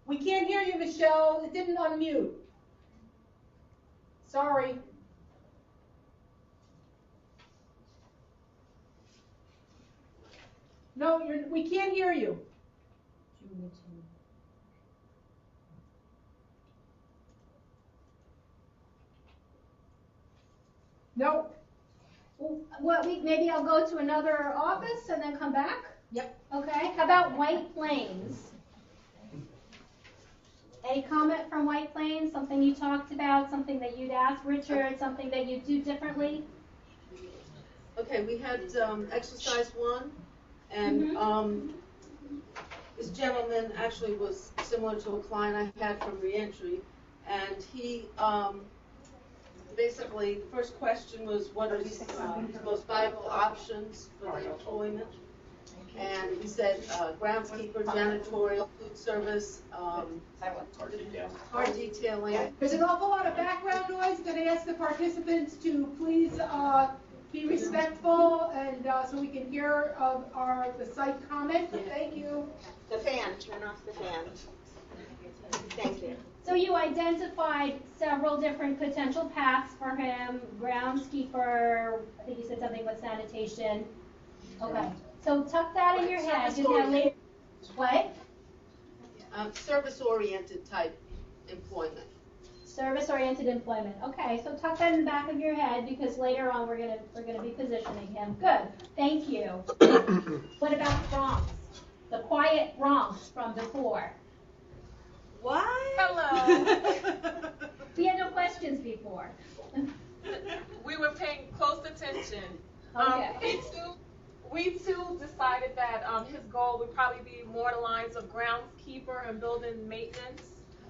We can't hear you, Michelle. It didn't unmute. Sorry. No, we can't hear you. No.
Maybe I'll go to another office and then come back?
Yep.
Okay. How about White Plains? Any comment from White Plains? Something you talked about, something that you'd ask Richard, something that you'd do differently?
Okay, we had exercise 1, and this gentleman actually was similar to a client I had from reentry, and he basically, the first question was what are his most viable options for the employment, and he said groundskeeper, janitorial, food service, car detailing.
There's an awful lot of background noise. Going to ask the participants to please be respectful, and so we can hear the site comment.
Yeah.
Thank you.
The fan, turn off the fan. Thank you.
So you identified several different potential paths for him, groundskeeper, I think you said something with sanitation. Okay, so tuck that in your head. What?
Service-oriented type employment.
Service-oriented employment. Okay, so tuck that in the back of your head because later on we're gonna be positioning him. Good. Thank you. What about Bronx? The quiet Bronx from before.
What?
Hello.
We had no questions before.
We were paying close attention.
Okay.
We too decided that his goal would probably be more the lines of groundskeeper and building maintenance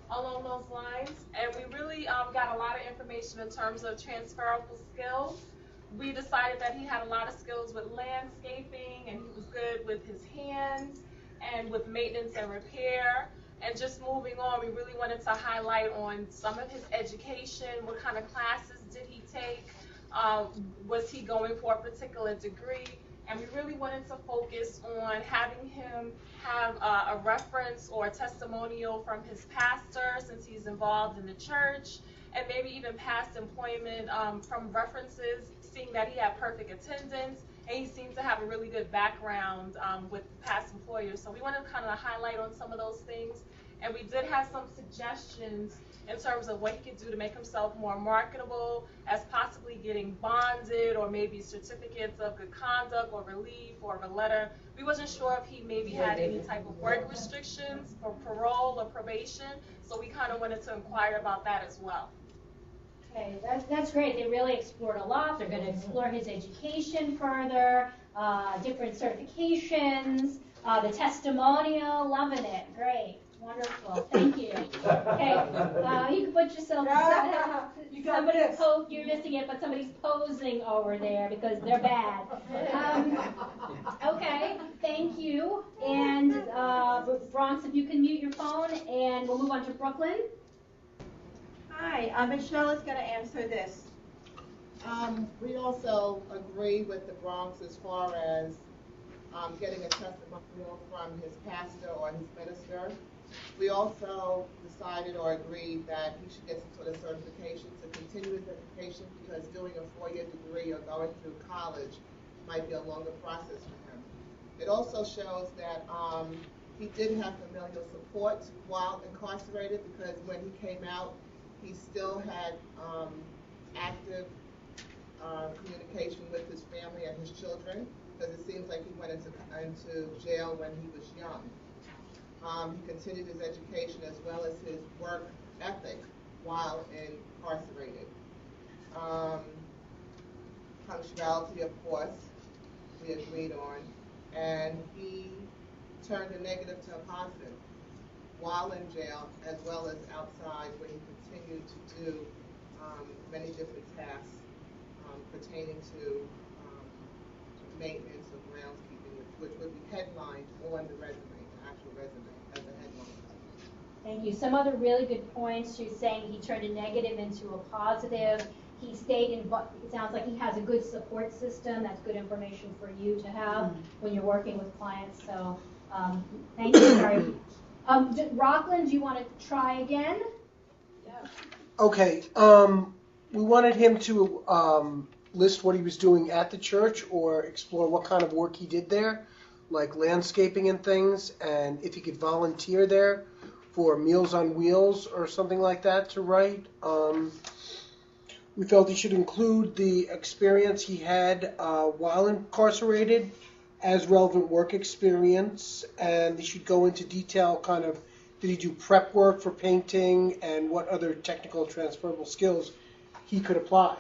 along those lines. And we really got a lot of information in terms of transferable skills. We decided that he had a lot of skills with landscaping, and he was good with his hands and with maintenance and repair. And just moving on, we really wanted to highlight on some of his education. What kind of classes did he take? Was he going for a particular degree? And we really wanted to focus on having him have a reference or a testimonial from his pastor, since he's involved in the church, and maybe even past employment from references, seeing that he had perfect attendance, and he seemed to have a really good background with past employers. So we wanted to kind of highlight on some of those things. And we did have some suggestions in terms of what he could do to make himself more marketable, as possibly getting bonded or maybe certificates of good conduct or relief or a letter. We wasn't sure if he maybe had any type of work restrictions for parole or probation, so we kind of wanted to inquire about that as well.
Okay, that's great. They really explored a lot. They're going to explore his education further, different certifications, the testimonial, loving it. Great. Wonderful. Thank you. Okay, you can put yourself.
You got this.
You're missing it, but somebody's posing over there because they're bad. Okay, thank you. And Bronx, if you can mute your phone, and we'll move on to Brooklyn.
Hi, Michelle is going to answer this.
We also agree with the Bronx as far as getting a testimonial from his pastor or his minister. We also decided or agreed that he should get some sort of certification to continue his education, because doing a 4-year degree or going through college might be a longer process for him. It also shows that he did have familial support while incarcerated, because when he came out, he still had active communication with his family and his children. because it seems like he went into jail when he was young. He continued his education as well as his work ethic while incarcerated. Punctuality, of course, we agreed on, and he turned a negative to a positive while in jail as well as outside, where he continued to do many different tasks pertaining to maintenance or groundskeeping, which would be headlined on the resume, the actual resume, as a headline.
Thank you. Some other really good points. She's saying he turned a negative into a positive. He stayed in, it sounds like he has a good support system. That's good information for you to have when you're working with clients. So thank you very much. Rockland, do you want to try again?
Yeah.
Okay. We wanted him to list what he was doing at the church or explore what kind of work he did there, like landscaping and things, and if he could volunteer there for Meals on Wheels or something like that to write. We felt he should include the experience he had while incarcerated as relevant work experience, and he should go into detail kind of, did he do prep work for painting and what other technical transferable skills he could apply.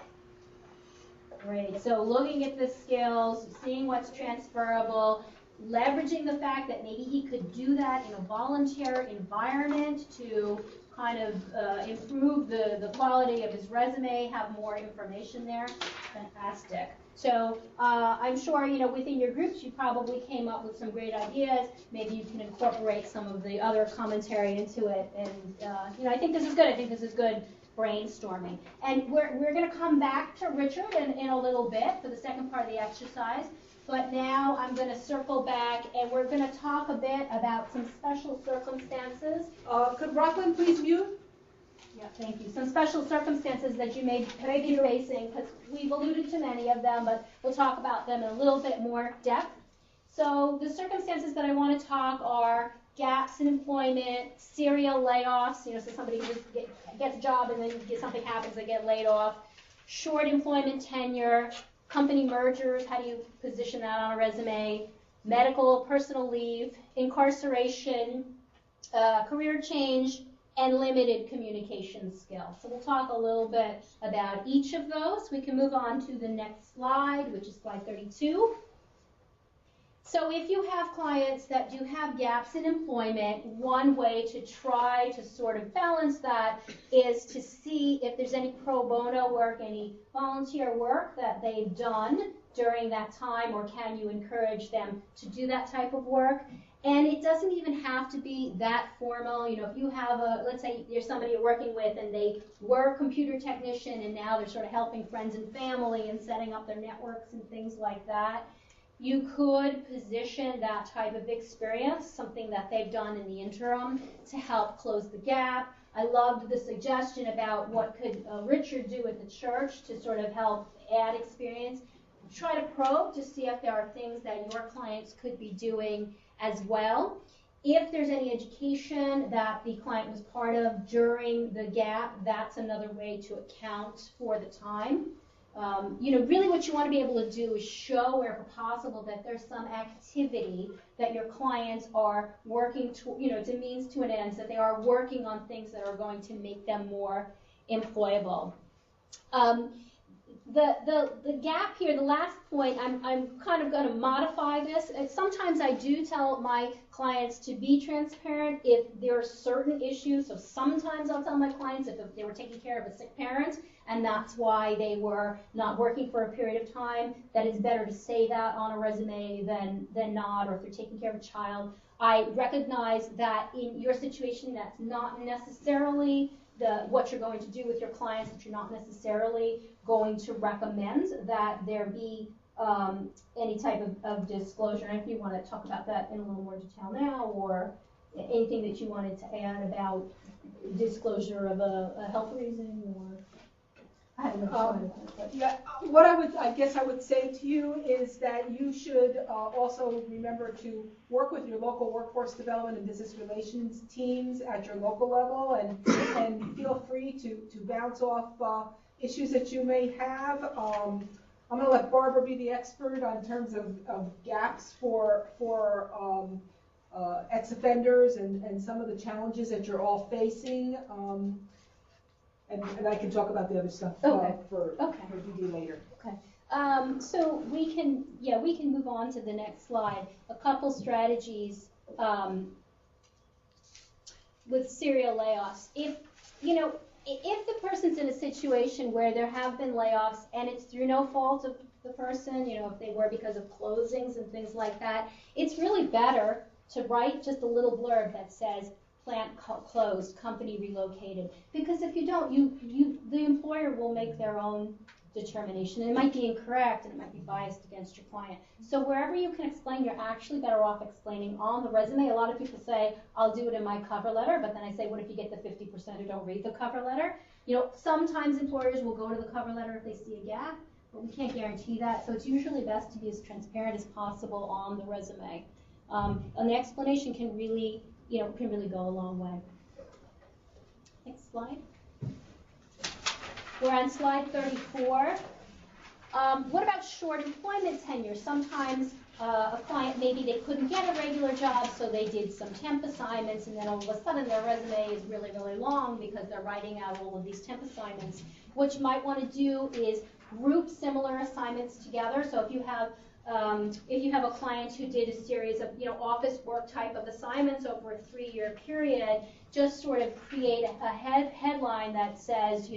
Great. So looking at the skills, seeing what's transferable, leveraging the fact that maybe he could do that in a volunteer environment to kind of improve the quality of his resume, have more information there. Fantastic. So I'm sure, within your groups, you probably came up with some great ideas. Maybe you can incorporate some of the other commentary into it. And, I think this is good. I think this is good brainstorming. And we're going to come back to Richard in a little bit for the second part of the exercise. But now I'm going to circle back, and we're going to talk a bit about some special circumstances.
Could Rockland please mute?
Yeah, thank you. Some special circumstances that you may be facing, because we've alluded to many of them, but we'll talk about them in a little bit more depth. So the circumstances that I want to talk are gaps in employment, serial layoffs, so somebody just gets a job and then something happens, they get laid off, short employment tenure, company mergers, how do you position that on a resume, medical, personal leave, incarceration, career change, and limited communication skills. So we'll talk a little bit about each of those. We can move on to the next slide, which is slide 32. So if you have clients that do have gaps in employment, one way to try to sort of balance that is to see if there's any pro bono work, any volunteer work that they've done during that time, or can you encourage them to do that type of work. And it doesn't even have to be that formal. If you have let's say there's somebody you're working with and they were a computer technician and now they're sort of helping friends and family and setting up their networks and things like that, you could position that type of experience, something that they've done in the interim, to help close the gap. I loved the suggestion about what could Richard do at the church to sort of help add experience. Try to probe to see if there are things that your clients could be doing as well. If there's any education that the client was part of during the gap, that's another way to account for the time. Really what you want to be able to do is show, wherever possible, that there's some activity that your clients are working to, it's a means to an end, that they are working on things that are going to make them more employable. The gap here, the last point, I'm kind of going to modify this. Sometimes I do tell my clients to be transparent if there are certain issues. So sometimes I'll tell my clients if they were taking care of a sick parent and that's why they were not working for a period of time, that it's better to say that on a resume than not, or if they're taking care of a child. I recognize that in your situation that's not necessarily what you're going to do with your clients, that you're not necessarily going to recommend that there be any type of disclosure. And if you want to talk about that in a little more detail now, or anything that you wanted to add about disclosure of a health reason, or I have no
yeah, what I guess I would say to you is that you should also remember to work with your local workforce development and business relations teams at your local level, and feel free to bounce off issues that you may have. I'm going to let Barbara be the expert on terms of gaps for ex-offenders and some of the challenges that you're all facing. And I can talk about the other stuff for DD later.
Okay. So we can move on to the next slide. A couple strategies with serial layoffs. If the person's in a situation where there have been layoffs and it's through no fault of the person, if they were because of closings and things like that, it's really better to write just a little blurb that says plant closed, company relocated. Because if you don't, the employer will make their own determination. It might be incorrect and it might be biased against your client. So wherever you can explain, you're actually better off explaining on the resume. A lot of people say, I'll do it in my cover letter, but then I say, what if you get the 50% who don't read the cover letter? Sometimes employers will go to the cover letter if they see a gap, but we can't guarantee that. So it's usually best to be as transparent as possible on the resume. And the explanation can really go a long way. Next slide. We're on slide 34. What about short employment tenure? Sometimes a client, maybe they couldn't get a regular job, so they did some temp assignments, and then all of a sudden their resume is really, really long because they're writing out all of these temp assignments. What you might want to do is group similar assignments together. So if you have a client who did a series of office work type of assignments over a 3-year period, just sort of create a headline that says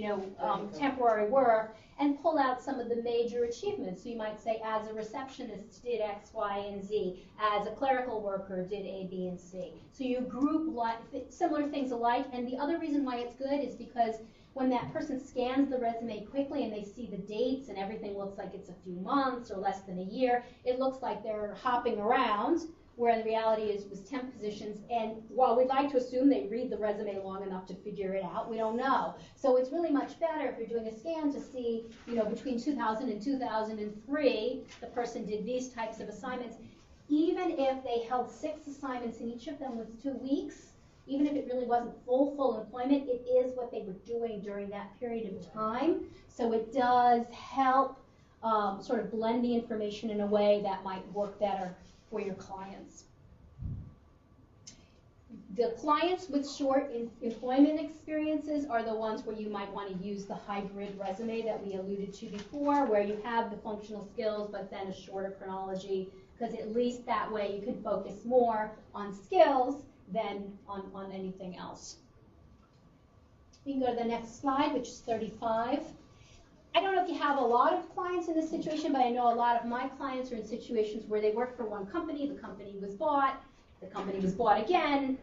temporary work and pull out some of the major achievements. So you might say, as a receptionist did X, Y, and Z, as a clerical worker did A, B, and C. So you group similar things alike, and the other reason why it's good is because when that person scans the resume quickly and they see the dates and everything looks like it's a few months or less than a year, it looks like they're hopping around, where the reality is was temp positions. And while we'd like to assume they read the resume long enough to figure it out, we don't know. So it's really much better if you're doing a scan to see, between 2000 and 2003, the person did these types of assignments. Even if they held 6 assignments and each of them was 2 weeks, even if it really wasn't full employment, it is what they were doing during that period of time. So it does help sort of blend the information in a way that might work better for your clients. The clients with short employment experiences are the ones where you might want to use the hybrid resume that we alluded to before, where you have the functional skills but then a shorter chronology, because at least that way you can focus more on skills than on anything else. We can go to the next slide, which is 35. I don't know if you have a lot of clients in this situation, but I know a lot of my clients are in situations where they work for one company, the company was bought again.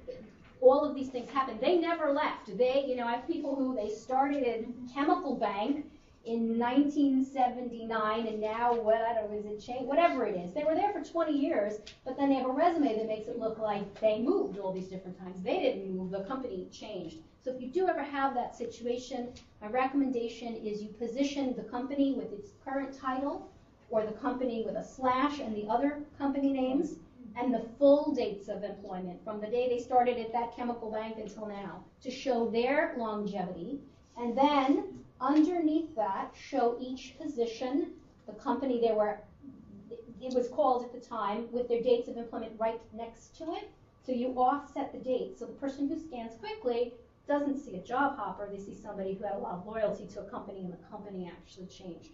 All of these things happen. They never left. I have people who they started in Chemical Bank in 1979, and now whatever it is. They were there for 20 years, but then they have a resume that makes it look like they moved all these different times. They didn't move. The company changed. So if you do ever have that situation, my recommendation is you position the company with its current title, or the company with a slash and the other company names, and the full dates of employment from the day they started at that Chemical Bank until now, to show their longevity. And then underneath that, show each position, the company it was called at the time, with their dates of employment right next to it. So you offset the dates. So the person who scans quickly doesn't see a job hopper. They see somebody who had a lot of loyalty to a company, and the company actually changed.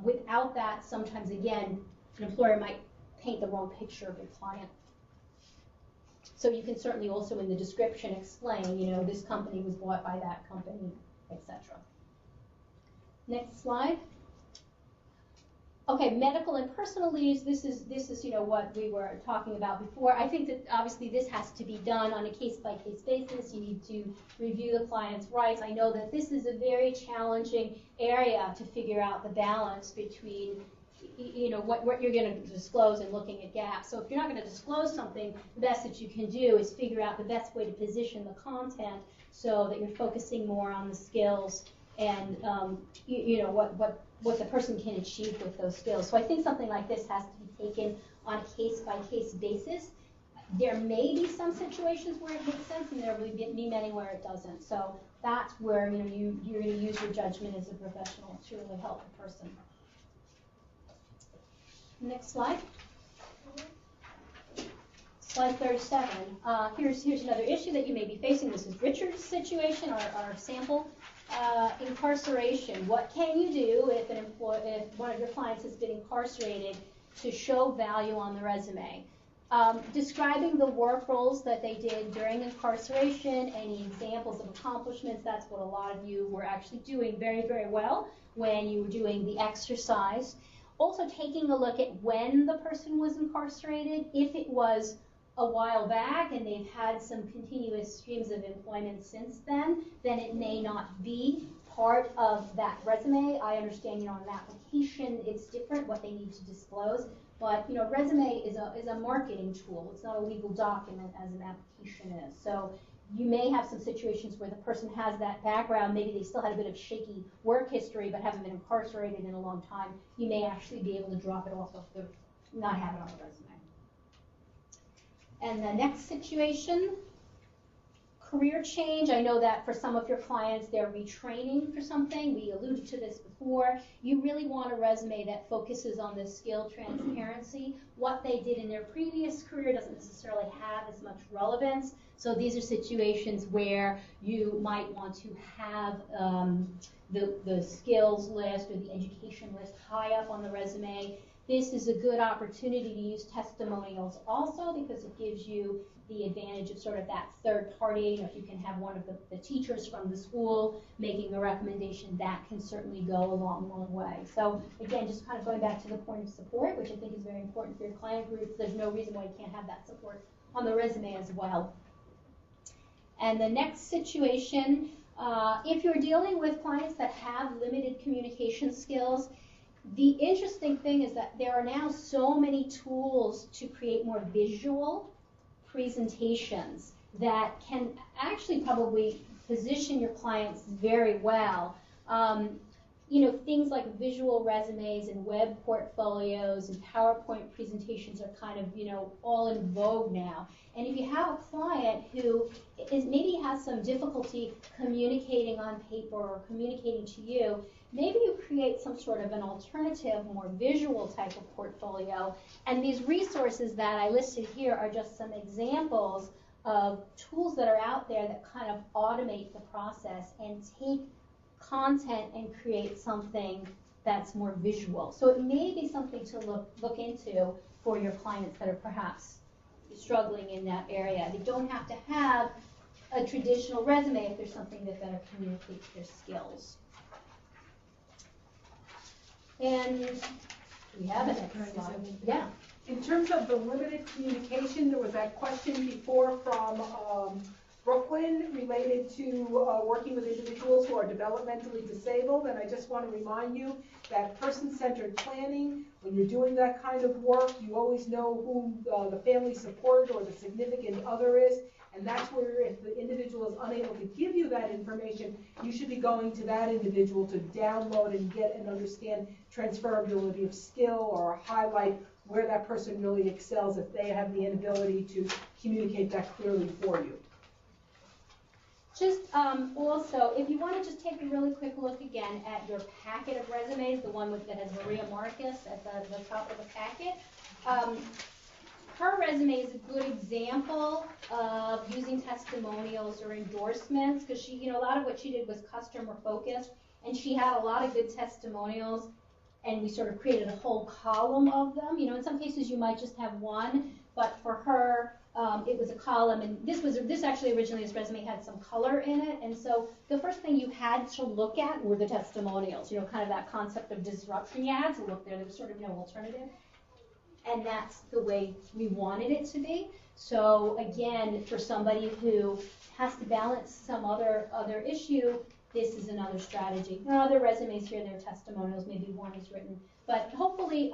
Without that, sometimes, again, an employer might paint the wrong picture of your client. So you can certainly also in the description explain, this company was bought by that company, etc. Next slide. Okay, medical and personal leaves. This is what we were talking about before. I think that obviously this has to be done on a case-by-case basis. You need to review the client's rights. I know that this is a very challenging area to figure out the balance between what you're going to disclose and looking at gaps. So if you're not going to disclose something, the best that you can do is figure out the best way to position the content so that you're focusing more on the skills and what the person can achieve with those skills. So I think something like this has to be taken on a case-by-case basis. There may be some situations where it makes sense, and there will be many where it doesn't. So that's where you're going to use your judgment as a professional to really help the person. Next slide. Slide 37. Here's another issue that you may be facing. This is Richard's situation, our sample. Incarceration. What can you do if one of your clients has been incarcerated to show value on the resume? Describing the work roles that they did during incarceration, any examples of accomplishments. That's what a lot of you were actually doing very, very well when you were doing the exercise. Also taking a look at when the person was incarcerated. If it was a while back and they've had some continuous streams of employment since then it may not be part of that resume. I understand, on an application it's different what they need to disclose, but resume is a marketing tool. It's not a legal document as an application is. So you may have some situations where the person has that background. Maybe they still had a bit of shaky work history but haven't been incarcerated in a long time. You may actually be able to drop it off of not have it on the resume. And the next situation, career change. I know that for some of your clients, they're retraining for something. We alluded to this before. You really want a resume that focuses on the skill transparency. What they did in their previous career doesn't necessarily have as much relevance. So these are situations where you might want to have the skills list or the education list high up on the resume. This is a good opportunity to use testimonials also because it gives you the advantage of sort of that third party. If you can have one of the teachers from the school making a recommendation, that can certainly go a long, long way. So again, just kind of going back to the point of support, which I think is very important for your client groups. There's no reason why you can't have that support on the resume as well. And the next situation, if you're dealing with clients that have limited communication skills, the interesting thing is that there are now so many tools to create more visual presentations that can actually probably position your clients very well. Things like visual resumes and web portfolios and PowerPoint presentations are kind of, all in vogue now. And if you have a client who maybe has some difficulty communicating on paper or communicating to you, maybe you create some sort of an alternative, more visual type of portfolio. And these resources that I listed here are just some examples of tools that are out there that kind of automate the process and take content and create something that's more visual. So it may be something to look into for your clients that are perhaps struggling in that area. They don't have to have a traditional resume if there's something that better communicates their skills. And we have a next slide. Yeah.
In terms of the limited communication, there was that question before from Brooklyn related to working with individuals who are developmentally disabled, and I just want to remind you that person-centered planning, when you're doing that kind of work, you always know who the family support or the significant other is, and that's where if the individual is unable to give you that information, you should be going to that individual to download and get and understand transferability of skill or highlight where that person really excels if they have the inability to communicate that clearly for you.
Just also, if you want to just take a really quick look again at your packet of resumes, the one that has Maria Marcus at the top of the packet, her resume is a good example of using testimonials or endorsements because she, a lot of what she did was customer focused, and she had a lot of good testimonials, and we sort of created a whole column of them. In some cases you might just have one, but for her, it was a column, and this actually originally, this resume had some color in it, and so the first thing you had to look at were the testimonials, kind of that concept of disruption. You had to look there was sort of no alternative, and that's the way we wanted it to be. So again, for somebody who has to balance some other issue, this is another strategy. There are other resumes here, there are testimonials, maybe one is written. But hopefully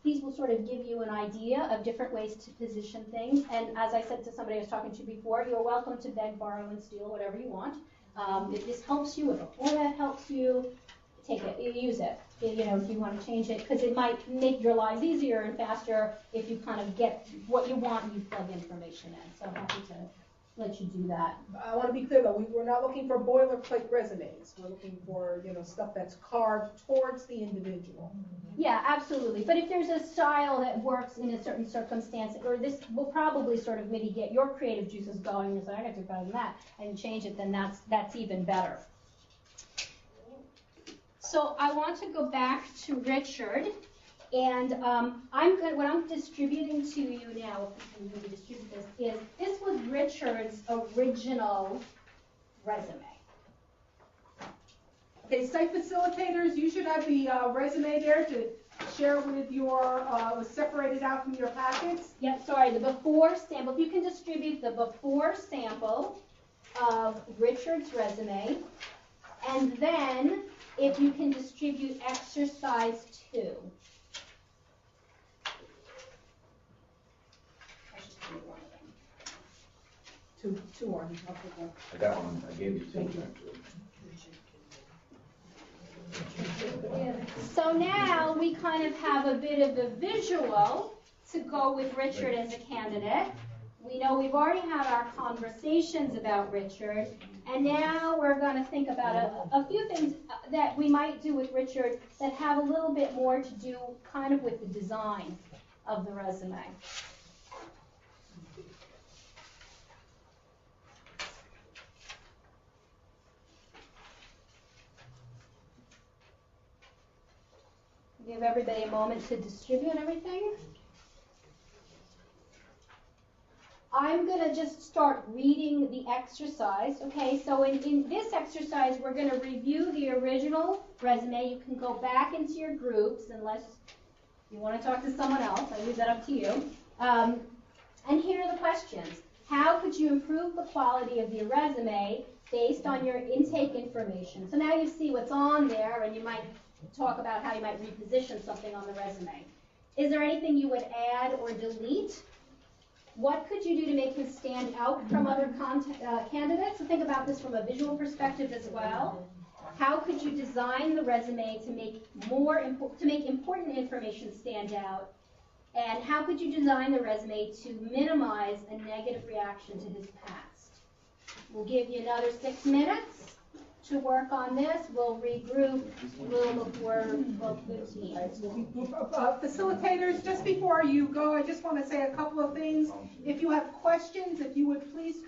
these will sort of give you an idea of different ways to position things. And as I said to somebody I was talking to before, you're welcome to beg, borrow, and steal whatever you want. If this helps you, if a format helps you, take it, use it. If you want to change it, because it might make your lives easier and faster if you kind of get what you want and you plug information in. So happy to let you do that.
I want to be clear though, we're not looking for boilerplate resumes. We're looking for, stuff that's carved towards the individual.
Yeah, absolutely. But if there's a style that works in a certain circumstance, or this will probably sort of maybe get your creative juices going, and say, I got to do better than that, and change it, then that's even better. So I want to go back to Richard, and what I'm distributing to you now, if I'm going to distribute this was Richard's original resume.
Okay, site facilitators, you should have the resume there to share with was separated out from your packets.
Yep, sorry, the before sample. If you can distribute the before sample of Richard's resume, and then if you can distribute exercise 2.
Two on. I'll take one.
I got one. I gave you two.
Thank you.
So now we kind of have a bit of a visual to go with Richard as a candidate. We know we've already had our conversations about Richard, and now we're going to think about a few things that we might do with Richard that have a little bit more to do kind of with the design of the resume. Give everybody a moment to distribute everything. I'm going to just start reading the exercise. Okay, so in this exercise, we're going to review the original resume. You can go back into your groups unless you want to talk to someone else. I leave that up to you. And here are the questions. How could you improve the quality of your resume based on your intake information? So now you see what's on there, and you might talk about how you might reposition something on the resume. Is there anything you would add or delete? What could you do to make him stand out from other candidates? So think about this from a visual perspective as well. How could you design the resume to make important information stand out? And how could you design the resume to minimize a negative reaction to his past? We'll give you another 6 minutes to work on this. We'll regroup a little before 12:15.
Facilitators, just before you go, I just want to say a couple of things. If you have questions, if you would please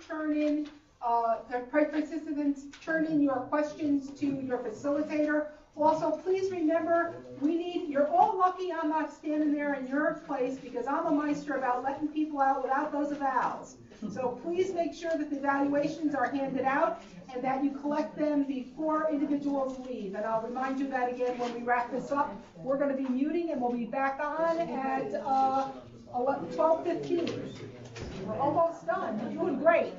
participants turn in your questions to your facilitator. Also, please remember, you're all lucky I'm not standing there in your place because I'm a meister about letting people out without those evals. So please make sure that the evaluations are handed out and that you collect them before individuals leave. And I'll remind you that again when we wrap this up. We're going to be muting and we'll be back on at 12:15. We're almost done. You're doing great.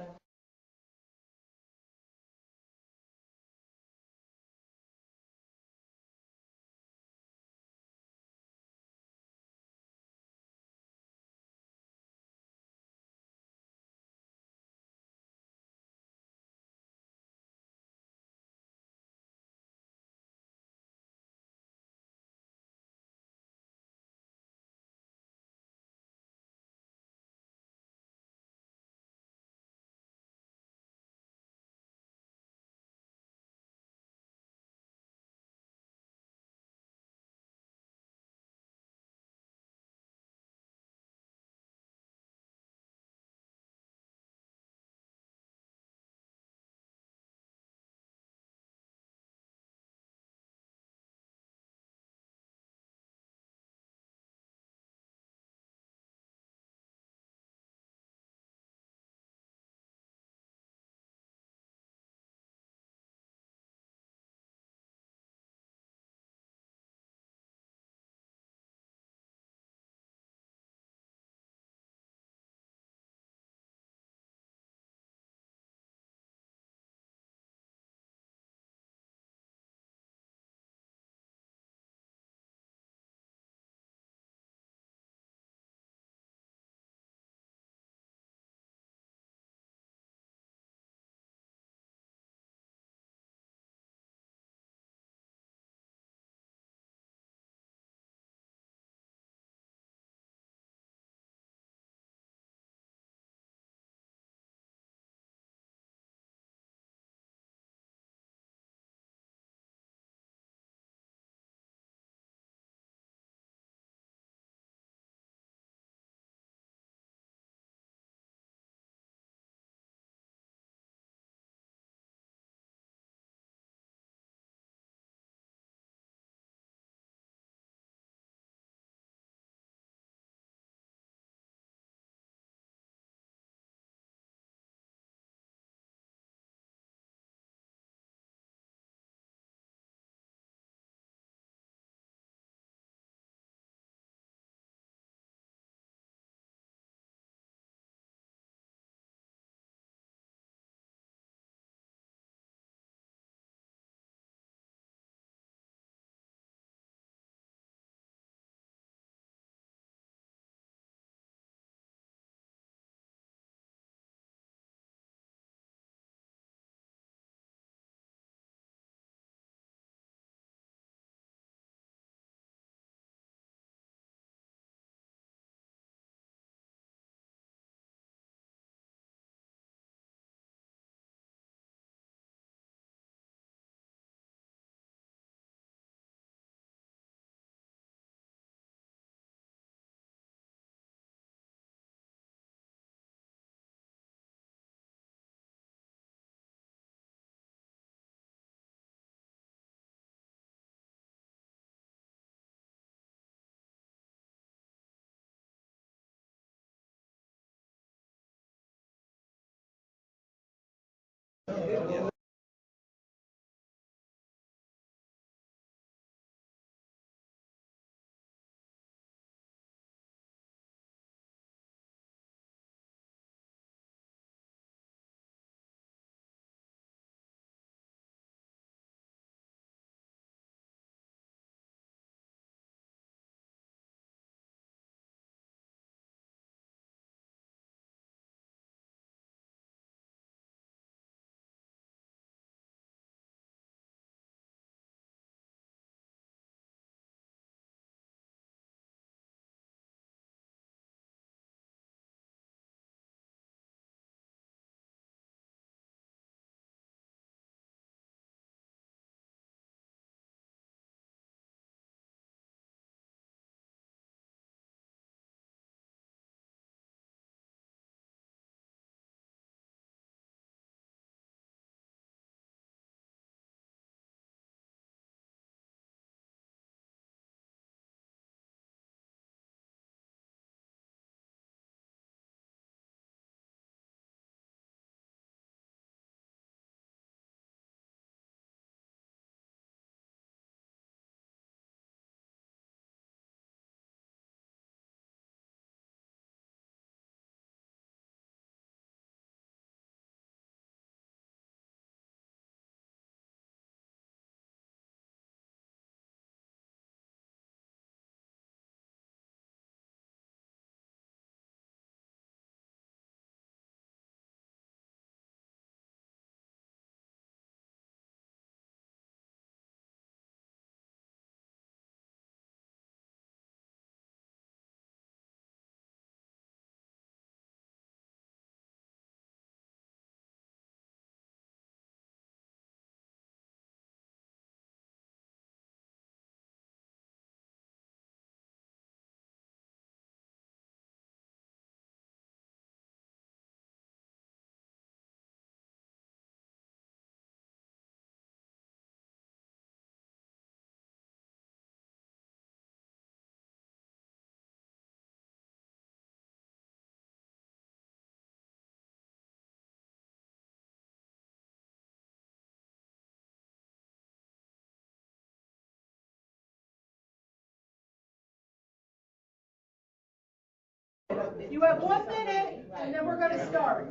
You have 1 minute, and then we're going to start.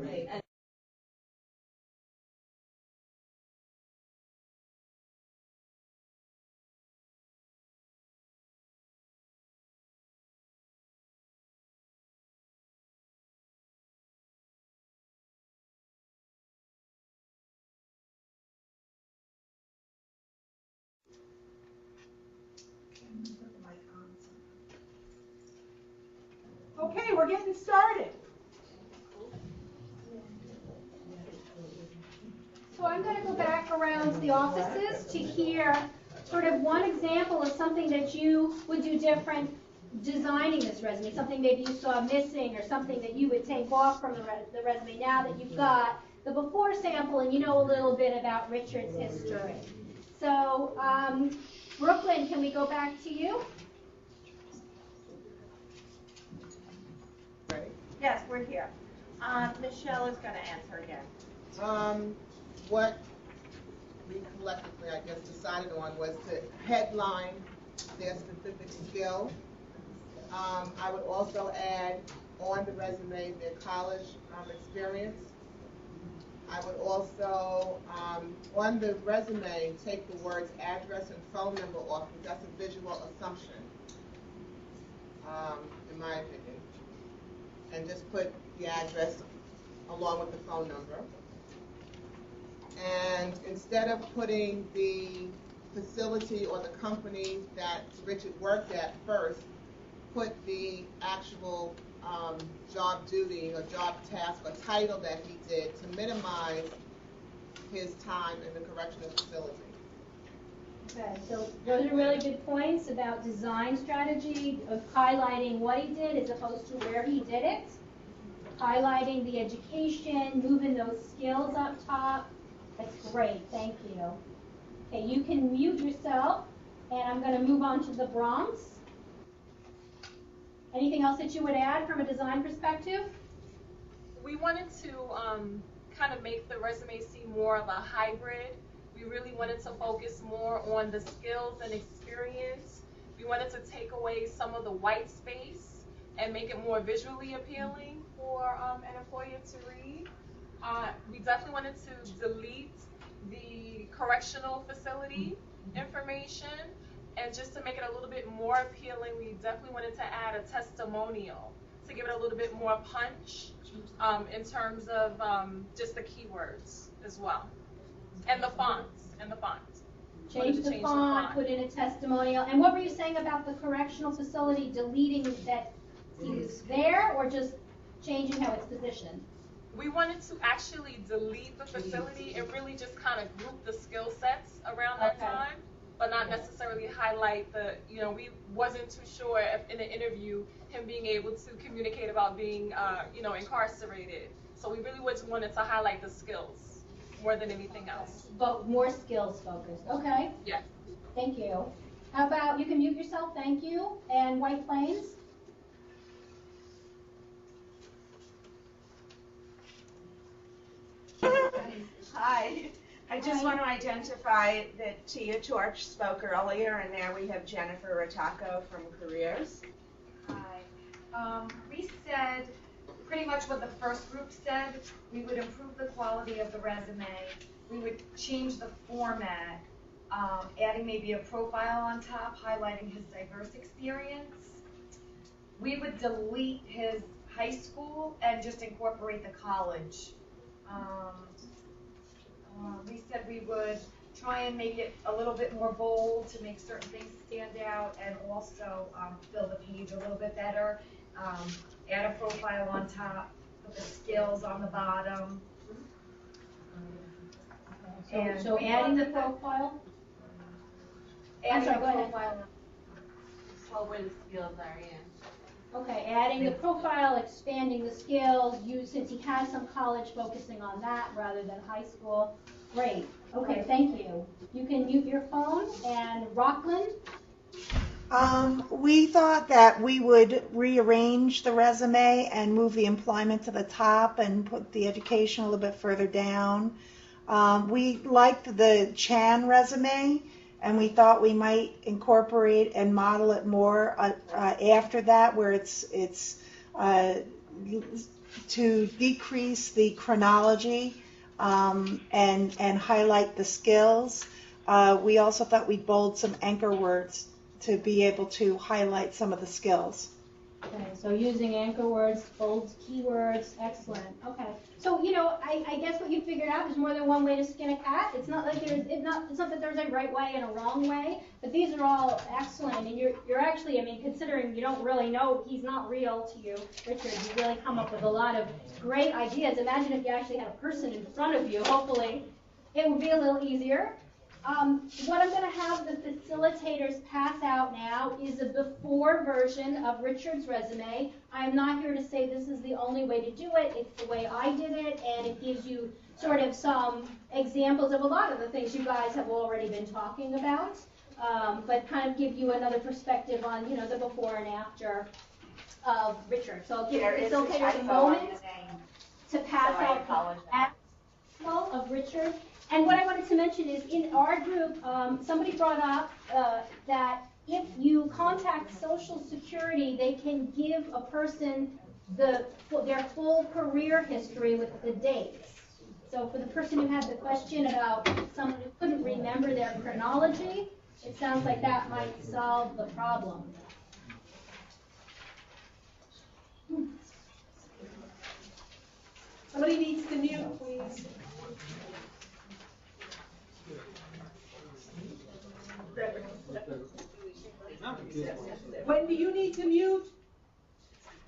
Okay, we're getting started.
So I'm going to go back around to the offices to hear sort of one example of something that you would do different designing this resume, something maybe you saw missing or something that you would take off from the resume now that you've got the before sample and you know a little bit about Richard's history. So Brooklyn, can we go back to you?
Yes, we're here. Michelle is going to answer again.
What we collectively, I guess, decided on was to headline their specific skill. I would also add on the resume their college experience. I would also, on the resume, take the words address and phone number off, because that's a visual assumption, in my opinion. And just put the address along with the phone number. And instead of putting the facility or the company that Richard worked at first, put the actual job duty or job task or title that he did to minimize his time in the correctional facility.
Okay, so those are really good points about design strategy of highlighting what he did as opposed to where he did it, highlighting the education, moving those skills up top. That's great, thank you. Okay, you can mute yourself, and I'm going to move on to the Bronx. Anything else that you would add from a design perspective?
We wanted to kind of make the resume seem more of a hybrid. We really wanted to focus more on the skills and experience. We wanted to take away some of the white space and make it more visually appealing for an employer to read. We definitely wanted to delete the correctional facility information, and just to make it a little bit more appealing, we definitely wanted to add a testimonial to give it a little bit more punch in terms of just the keywords as well, and the fonts.
Change the font, put in a testimonial. And what were you saying about the correctional facility, deleting that he was there, or just changing how it's positioned?
We wanted to actually delete the facility and really just kind of group the skill sets around that time, but not necessarily highlight the, we wasn't too sure if in the interview him being able to communicate about being, incarcerated. So we really just wanted to highlight the skills more than anything else.
But more skills focused. Okay.
Yeah.
Thank you. How about, you can mute yourself, thank you. And White Plains?
Hi. I just want to identify that Tia Torch spoke earlier, and now we have Jennifer Rataco from Careers.
Hi. We said pretty much what the first group said. We would improve the quality of the resume. We would change the format, adding maybe a profile on top, highlighting his diverse experience. We would delete his high school and just incorporate the college. We said we would try and make it a little bit more bold to make certain things stand out, and also fill the page a little bit better. Add a profile on top, put the skills on the bottom.
So adding the profile?
Adding
sorry,
the
go ahead.
profile.
Well, where the skills are in.
Okay, adding the profile, expanding the skills, since he has some college, focusing on that rather than high school. Great. Okay, thank you. You can mute your phone. And Rockland?
We thought that we would rearrange the resume and move the employment to the top and put the education a little bit further down. We liked the Chan resume, and we thought we might incorporate and model it more after that, where it's to decrease the chronology and highlight the skills. We also thought we'd bold some anchor words to be able to highlight some of the skills.
Okay, so using anchor words, bold keywords, excellent. Okay, so I guess what you figured out is more than one way to skin a cat. It's not like it's not that there's a right way and a wrong way, but these are all excellent. I mean, you're actually, considering you don't really know, he's not real to you, Richard. You really come up with a lot of great ideas. Imagine if you actually had a person in front of you. Hopefully, it would be a little easier. What I'm going to have the facilitators pass out now is a before version of Richard's resume. I'm not here to say this is the only way to do it. It's the way I did it, and it gives you sort of some examples of a lot of the things you guys have already been talking about, but kind of give you another perspective on, the before and after of Richard. So I'll give the facilitators a moment to pass out the actual of Richard. And what I wanted to mention is, in our group, somebody brought up that if you contact Social Security, they can give a person their full career history with the dates. So for the person who had the question about someone who couldn't remember their chronology, it sounds like that might solve the problem.
Somebody needs to mute, please. Wendy, you need to mute.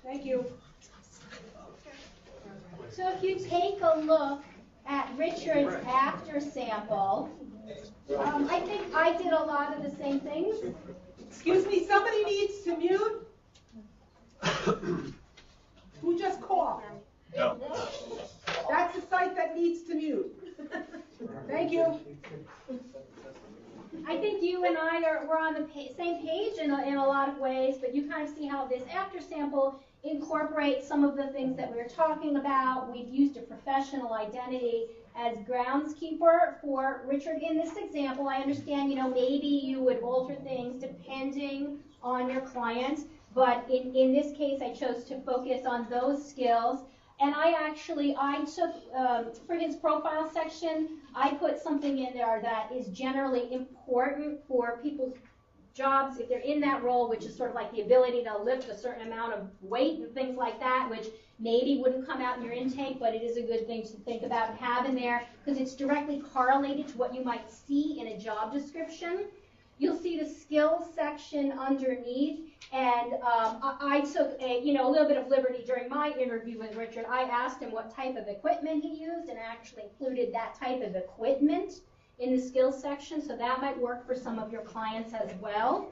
Thank you.
So if you take a look at Richard's after sample, I think I did a lot of the same things.
Excuse me, somebody needs to mute. Who just coughed?
No.
That's the site that needs to mute. Thank you.
I think you and I we're on the same page in a lot of ways, but you kind of see how this after sample incorporate some of the things that we were talking about. We've used a professional identity as groundskeeper for Richard. In this example, I understand, maybe you would alter things depending on your client, but in this case, I chose to focus on those skills. And I took, for his profile section, I put something in there that is generally important for people's jobs if they're in that role, which is sort of like the ability to lift a certain amount of weight and things like that, which maybe wouldn't come out in your intake, but it is a good thing to think about and have in there because it's directly correlated to what you might see in a job description. You'll see the skills section underneath, and I took a little bit of liberty during my interview with Richard. I asked him what type of equipment he used and actually included that type of equipment in the skills section, so that might work for some of your clients as well.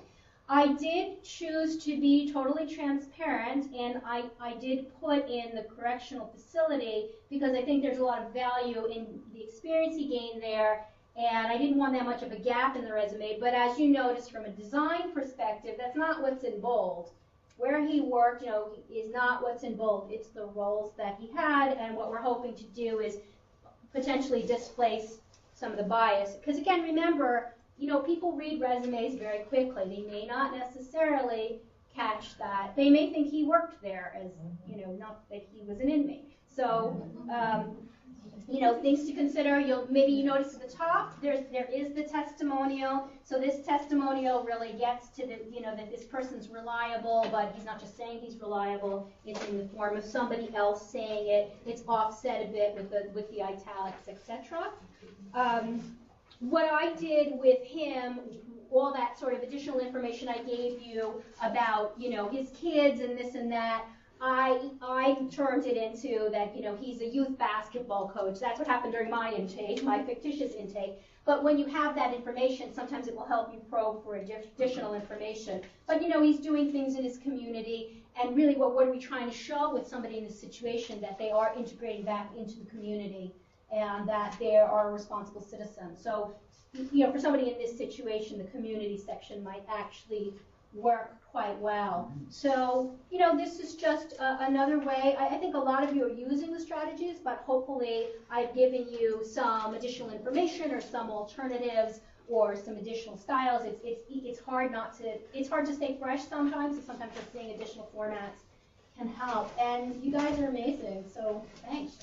I did choose to be totally transparent, and I did put in the correctional facility because I think there's a lot of value in the experience he gained there, and I didn't want that much of a gap in the resume, but as you notice from a design perspective, that's not what's in bold. Where he worked, is not what's in bold. It's the roles that he had, and what we're hoping to do is potentially displace some of the bias. Because again, remember, people read resumes very quickly. They may not necessarily catch that. They may think he worked there as, not that he was an inmate. So, things to consider. Maybe you notice at the top, there is the testimonial. So this testimonial really gets to that this person's reliable, but he's not just saying he's reliable. It's in the form of somebody else saying it. It's offset a bit with the italics, etc. What I did with him, all that sort of additional information I gave you about, his kids and this and that, I turned it into that, he's a youth basketball coach. That's what happened during my intake, my fictitious intake. But when you have that information, sometimes it will help you probe for additional information. But, he's doing things in his community, and really what are we trying to show with somebody in this situation? That they are integrating back into the community and that they are a responsible citizen. So, for somebody in this situation, the community section might actually work quite well. So, this is just another way. I think a lot of you are using the strategies, but hopefully I've given you some additional information or some alternatives or some additional styles. It's hard to stay fresh sometimes, so sometimes just seeing additional formats can help. And you guys are amazing, so thanks.